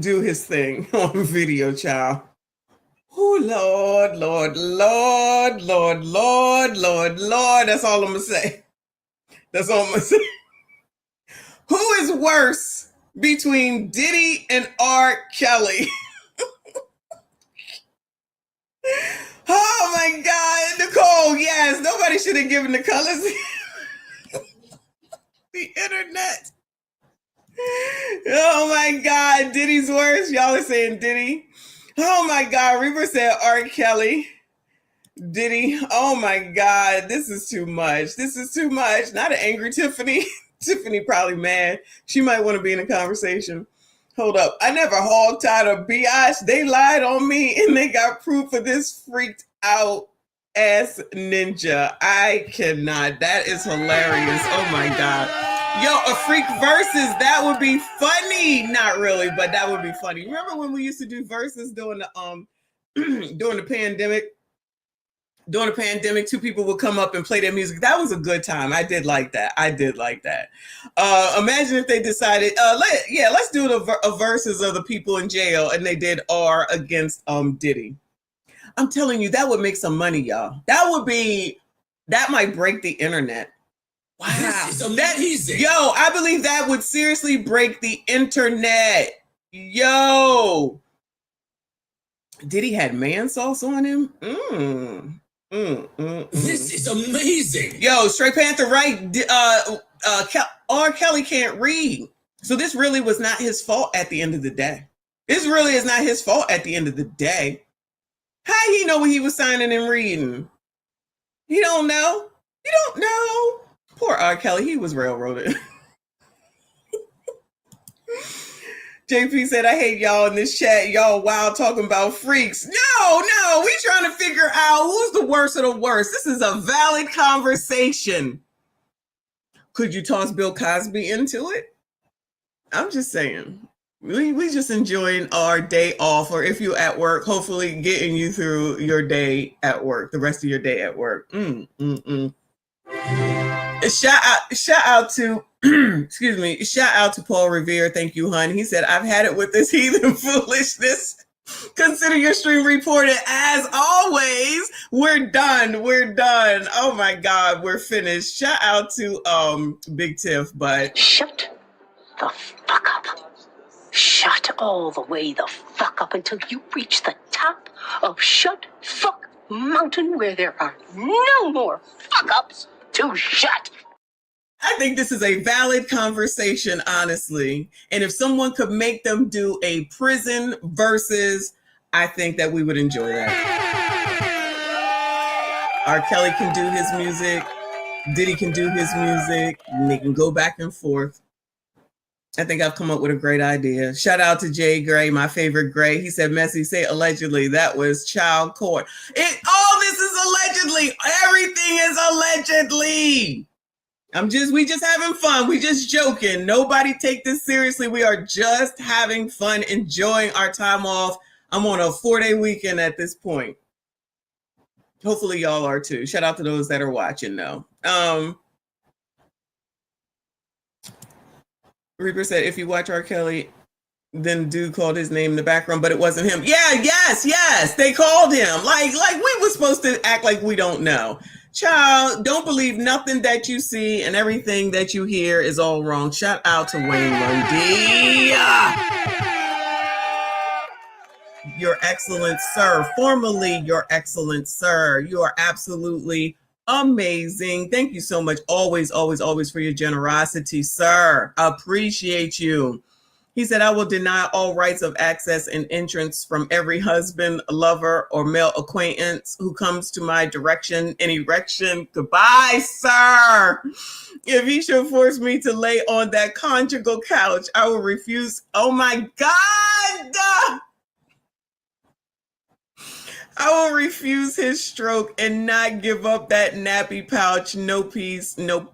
do his thing on video, child. Oh, Lord. That's all I'm gonna say. Who is worse between Diddy and R. Kelly? Oh my God, Nicole, yes, nobody should have given the colors. The internet. Oh my God, Diddy's worse. Y'all are saying Diddy. Oh my God, Reaper said R. Kelly. Diddy. Oh my God, this is too much. Not an angry Tiffany. Tiffany probably mad. She might want to be in a conversation. Hold up. I never hog-tied a biatch. They lied on me and they got proof of this freaked out ass ninja. I cannot. That is hilarious. Oh my God. Yo, a freak versus, that would be funny. Not really, but that would be funny. Remember when we used to do verses during the during the pandemic? During the pandemic, 2 people would come up and play their music. That was a good time. I did like that. Imagine if they decided, let's do a verses of the people in jail, and they did R against Diddy. I'm telling you, that would make some money, y'all. That would be That might break the internet. Wow. This is amazing. Yo, I believe that would seriously break the internet. Yo. Diddy had man sauce on him? This is amazing. Yo, Straight Panther, right? R. Kelly can't read. So this really was not his fault at the end of the day. This really is not his fault at the end of the day. How he know what he was signing and reading? He don't know. You don't know. Poor R. Kelly, he was railroaded. JP said, I hate y'all in this chat. Y'all wild talking about freaks. No, we trying to figure out who's the worst of the worst. This is a valid conversation. Could you toss Bill Cosby into it? I'm just saying. We just enjoying our day off, or if you're at work, hopefully getting you through your day at work, the rest of your day at work. Shout out to excuse me, shout out to Paul Revere. Thank you, hun. He said, I've had it with this heathen foolishness. Consider your stream reported. As always, we're done. Oh my God, we're finished. Shout out to Big Tiff, but shut the fuck up. Shut all the way the fuck up until you reach the top of Shut Fuck Mountain, where there are no more fuck ups to shut. I think this is a valid conversation, honestly. And if someone could make them do a prison versus, I think that we would enjoy that. R. Kelly can do his music. Diddy can do his music. And they can go back and forth. I think I've come up with a great idea. Shout out to Jay Gray, my favorite Gray. He said, Messi, say allegedly. That was child court. All this is allegedly. Everything is allegedly. We just having fun. We just joking. Nobody take this seriously. We are just having fun, enjoying our time off. I'm on a 4-day weekend at this point. Hopefully y'all are too. Shout out to those that are watching though. Reaper said, if you watch R. Kelly, then dude called his name in the background, but it wasn't him. Yeah, yes. They called him. Like we were supposed to act like we don't know. Child, don't believe nothing that you see, and everything that you hear is all wrong. Shout out to Wayne Lundy. Your excellent sir. Formerly your excellent sir. You are absolutely amazing. Thank you so much. Always for your generosity, sir. Appreciate you. He said, I will deny all rights of access and entrance from every husband, lover, or male acquaintance who comes to my direction in erection. Goodbye, sir. If he should force me to lay on that conjugal couch, I will refuse. Oh my God. I will refuse his stroke and not give up that nappy pouch. No peace, no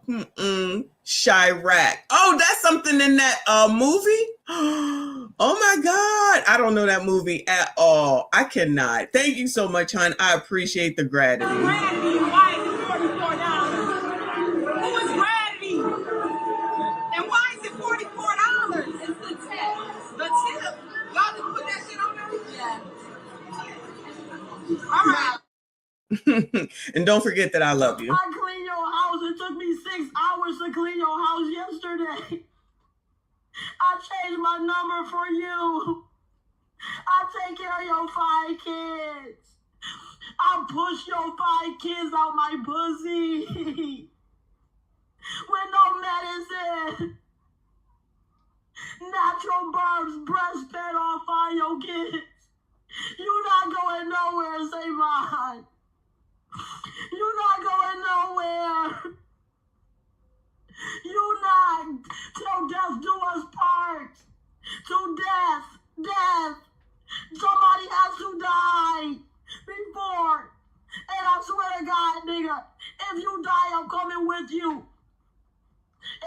Chirac. Oh, that's something in that movie? Oh my God. I don't know that movie at all. I cannot. Thank you so much, hon. I appreciate the gratitude. Gravity, why is it $44? Who is gravity? And why is it $44? It's the tip. The tip? Y'all just put that shit on there? Yeah. All right. And don't forget that I love you. I cleaned your house. It took me 6 hours to clean your house yesterday. I changed my number for you. I take care of your 5 kids. I push your 5 kids out my pussy. With no medicine. Natural births, breastfed off on your kids. You not going nowhere, say mine. You not going nowhere. You not. Till death do us part. To death. Somebody has to die before. And I swear to God, nigga, if you die, I'm coming with you.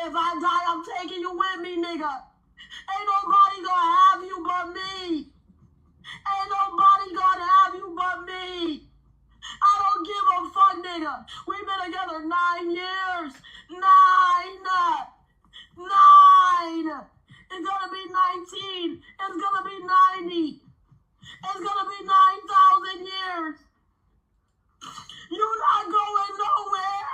If I die, I'm taking you with me, nigga. Ain't nobody gonna have you but me. Ain't nobody gonna have you but me. I don't give a fuck, nigga. We've been together 9 years. 9. It's gonna be 19. It's gonna be 90. It's gonna be 9,000 years. You're not going nowhere.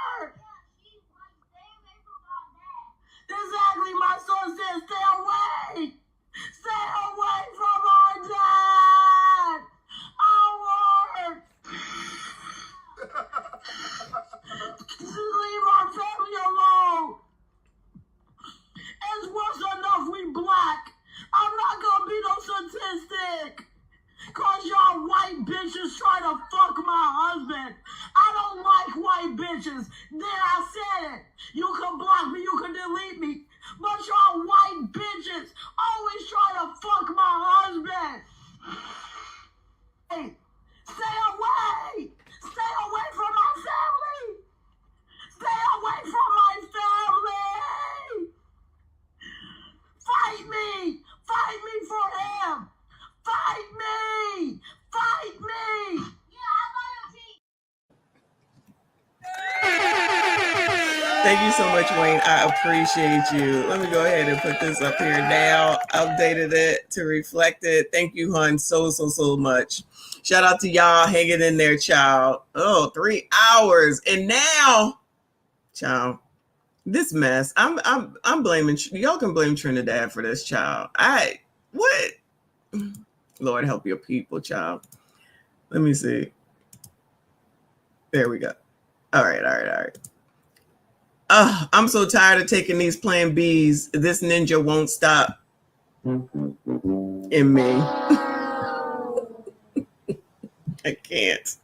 Thank you so much, Wayne. I appreciate you. Let me go ahead and put this up here now. Updated it to reflect it. Thank you, hun, so much. Shout out to y'all hanging in there, child. Oh, 3 hours. And now, child, this mess. I'm blaming, y'all can blame Trinidad for this, child. What? Lord help your people, child. Let me see. There we go. All right. I'm so tired of taking these Plan Bs. This ninja won't stop in me. I can't.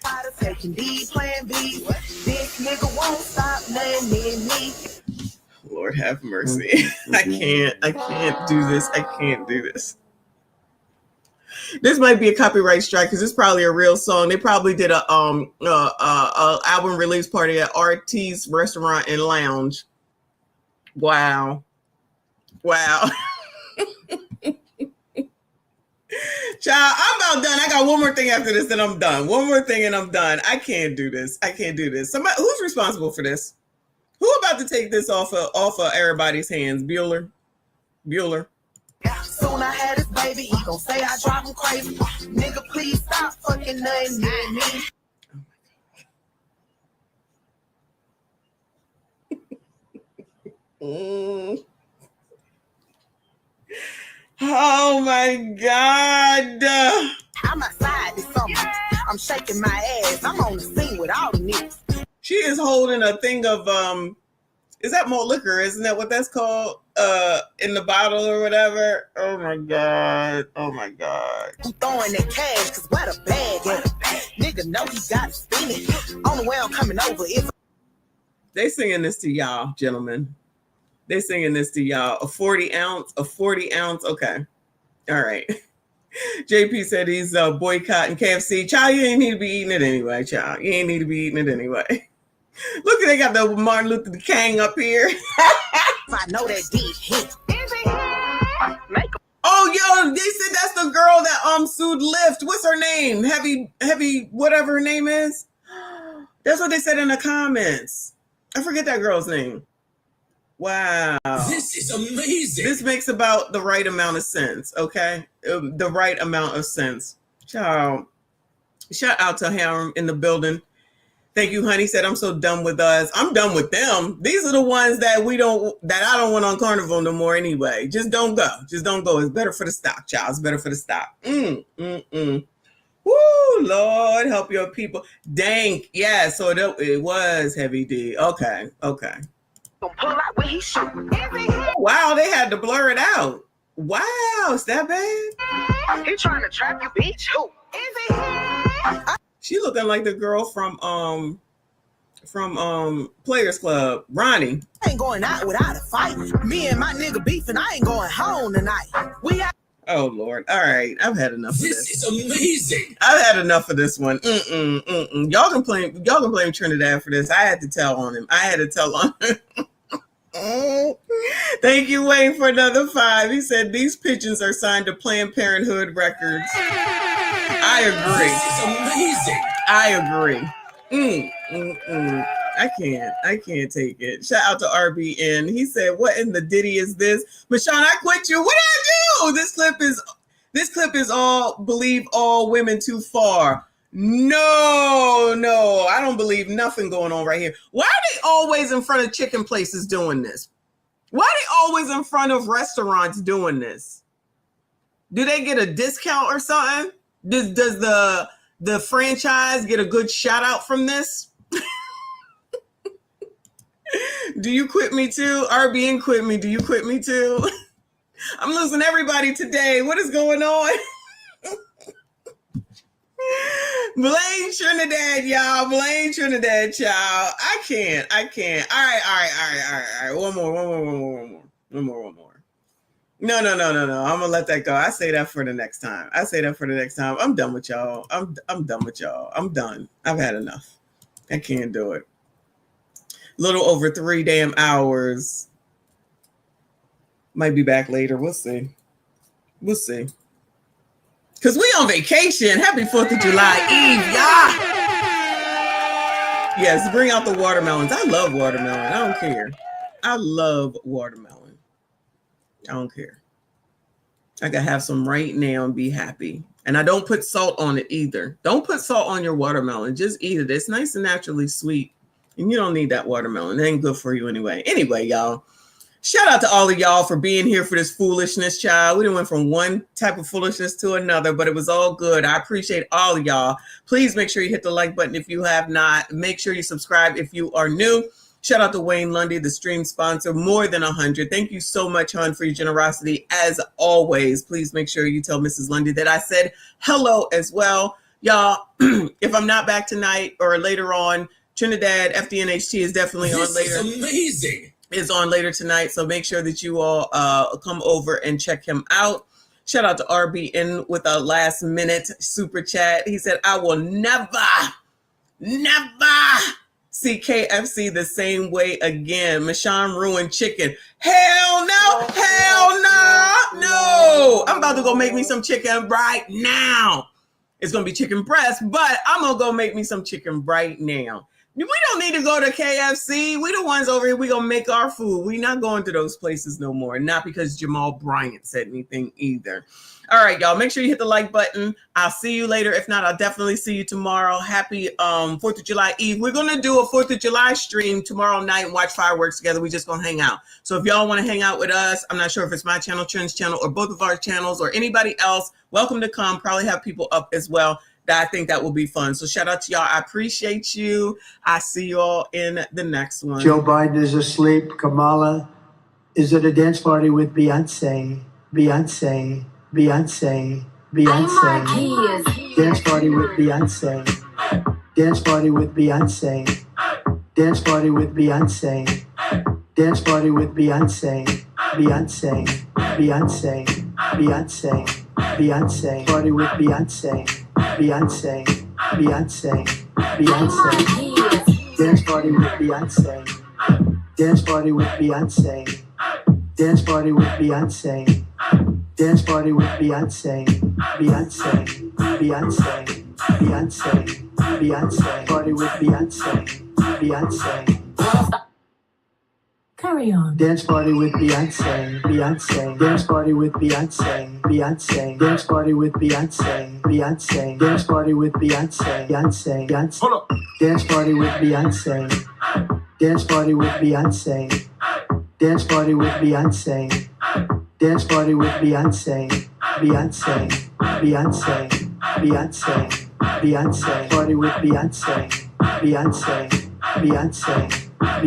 Tired of taking these Plan Bs. This nigga won't stop naming me. Lord have mercy. I can't do this. I can't do this. This might be a copyright strike because it's probably a real song. They probably did a album release party at RT's Restaurant and Lounge. Wow. Child, I'm about done. I got one more thing after this, then I'm done. One more thing and I'm done. I can't do this. Somebody who's responsible for this? Who about to take this off of everybody's hands? Bueller. Soon I had his baby, he gon' say I drive him crazy. Nigga, please stop fucking nothing near me. Oh my God. I'm outside this summer. I'm shaking my ass. I'm on the scene with all the niggas. She is holding a thing of is that malt liquor? Isn't that what that's called? In the bottle or whatever. Oh my God. I'm throwing that cash, cause where the bag at? Nigga know he got to spin it. On the way I'm coming over is. They singing this to y'all, gentlemen. They singing this to y'all. A 40 ounce. Okay. All right. JP said he's boycotting KFC. Child, you ain't need to be eating it anyway, child. You ain't need to be eating it anyway. Look, they got the Martin Luther King up here. I know that deep hit. Oh, yo, they said that's the girl that sued Lyft. What's her name? Heavy, whatever her name is. That's what they said in the comments. I forget that girl's name. Wow. This is amazing. This makes about the right amount of sense, okay? The right amount of sense. Child. Shout out to him in the building. Thank you, honey. Said, I'm so done with us. I'm done with them. These are the ones that I don't want on Carnival no more anyway. Just don't go. It's better for the stock, child. It's better for the stock. Woo, Lord, help your people. Dang. Yeah, so it was Heavy D. Okay. Wow, they had to blur it out. Wow, is that bad? He trying to trap you, bitch. Who? She looking like the girl from Players Club, Ronnie. I ain't going out without a fight. Me and my nigga beefing. I ain't going home tonight. Oh Lord! All right, I've had enough of this. This is amazing. I've had enough of this one. Y'all can blame Trinidad for this. I had to tell on him. Thank you, Wayne, for another 5. He said these pigeons are signed to Planned Parenthood records. I agree. This is amazing. I agree. I can't take it. Shout out to RBN. He said, "What in the Diddy is this?" Michon, I quit you. What did I do? This clip is all believe all women too far. No, I don't believe nothing going on right here. Why are they always in front of chicken places doing this? Why are they always in front of restaurants doing this? Do they get a discount or something? Does the franchise get a good shout out from this? Do you quit me too? RBN quit me. Do you quit me too? I'm losing everybody today. What is going on? Blame Trinidad, y'all. Blame Trinidad, y'all. I can't. All right. One more. No. I'm gonna let that go. I say that for the next time. I'm done with y'all. I'm done with y'all. I'm done. I've had enough. I can't do it. A little over 3 damn hours. Might be back later. We'll see. Because we on vacation. Happy 4th of July Eve, Yes, bring out the watermelons. I love watermelon. I don't care. I love watermelon. I don't care. I can have some right now and be happy. And I don't put salt on it either. Don't put salt on your watermelon. Just eat it. It's nice and naturally sweet. And you don't need that watermelon. It ain't good for you anyway. Anyway, y'all. Shout out to all of y'all for being here for this foolishness, child. We done went from one type of foolishness to another, but it was all good. I appreciate all of y'all. Please make sure you hit the like button if you have not. Make sure you subscribe if you are new. Shout out to Wayne Lundy, the stream sponsor, more than 100. Thank you so much, hon, for your generosity. As always, please make sure you tell Mrs. Lundy that I said hello as well. Y'all, if I'm not back tonight or later on, Trinidad FDNHT is definitely on later. This is amazing. Is on later tonight, so make sure that you all come over and check him out. Shout out to RBN with a last minute super chat. He said, I will never see KFC the same way again. Michon ruined chicken. Hell no, hell no. I'm about to go make me some chicken right now. It's gonna be chicken breast, but I'm gonna go make me some chicken right now. We don't need to go to KFC. We the ones over here. We gonna make our food. We not going to those places no more. Not because Jamal Bryant said anything either. All right, y'all. Make sure you hit the like button. I'll see you later. If not, I'll definitely see you tomorrow. Happy 4th of July Eve. We're gonna do a 4th of July stream tomorrow night and watch fireworks together. We just gonna hang out. So if y'all want to hang out with us, I'm not sure if it's my channel, Trent's channel, or both of our channels, or anybody else. Welcome to come. Probably have people up as well. I think that will be fun. So shout out to y'all. I appreciate you. I see you all in the next one. Joe Biden is asleep. Kamala is at a dance party with Beyonce. Beyonce. Beyonce. Beyonce. Dance party with Beyonce. Dance party with Beyonce. Dance party with Beyonce. Dance party with Beyonce. Beyonce. Beyonce. Beyonce. Beyonce. Party with Beyonce. Beyonce, Beyonce, Beyonce. Dance party with Beyonce. Dance party with Beyonce. Dance party with Beyonce. Dance party with Beyonce. Beyonce, Beyonce, Beyonce, Beyonce. Party with Beyonce. Beyonce. Carry on. Dance party with Beyonce, Beyonce. Dance party with Beyonce, Beyonce. Dance party with Beyonce, Beyonce. Dance party with Beyonce, Beyonce, Beyonce. Hold up. Dance party with Beyonce. Dance party with Beyonce. Dance party with Beyonce. Dance party with Beyonce, Beyonce, Beyonce, Beyonce, Beyonce. Party with Beyonce, Beyonce, Beyonce, Beyonce.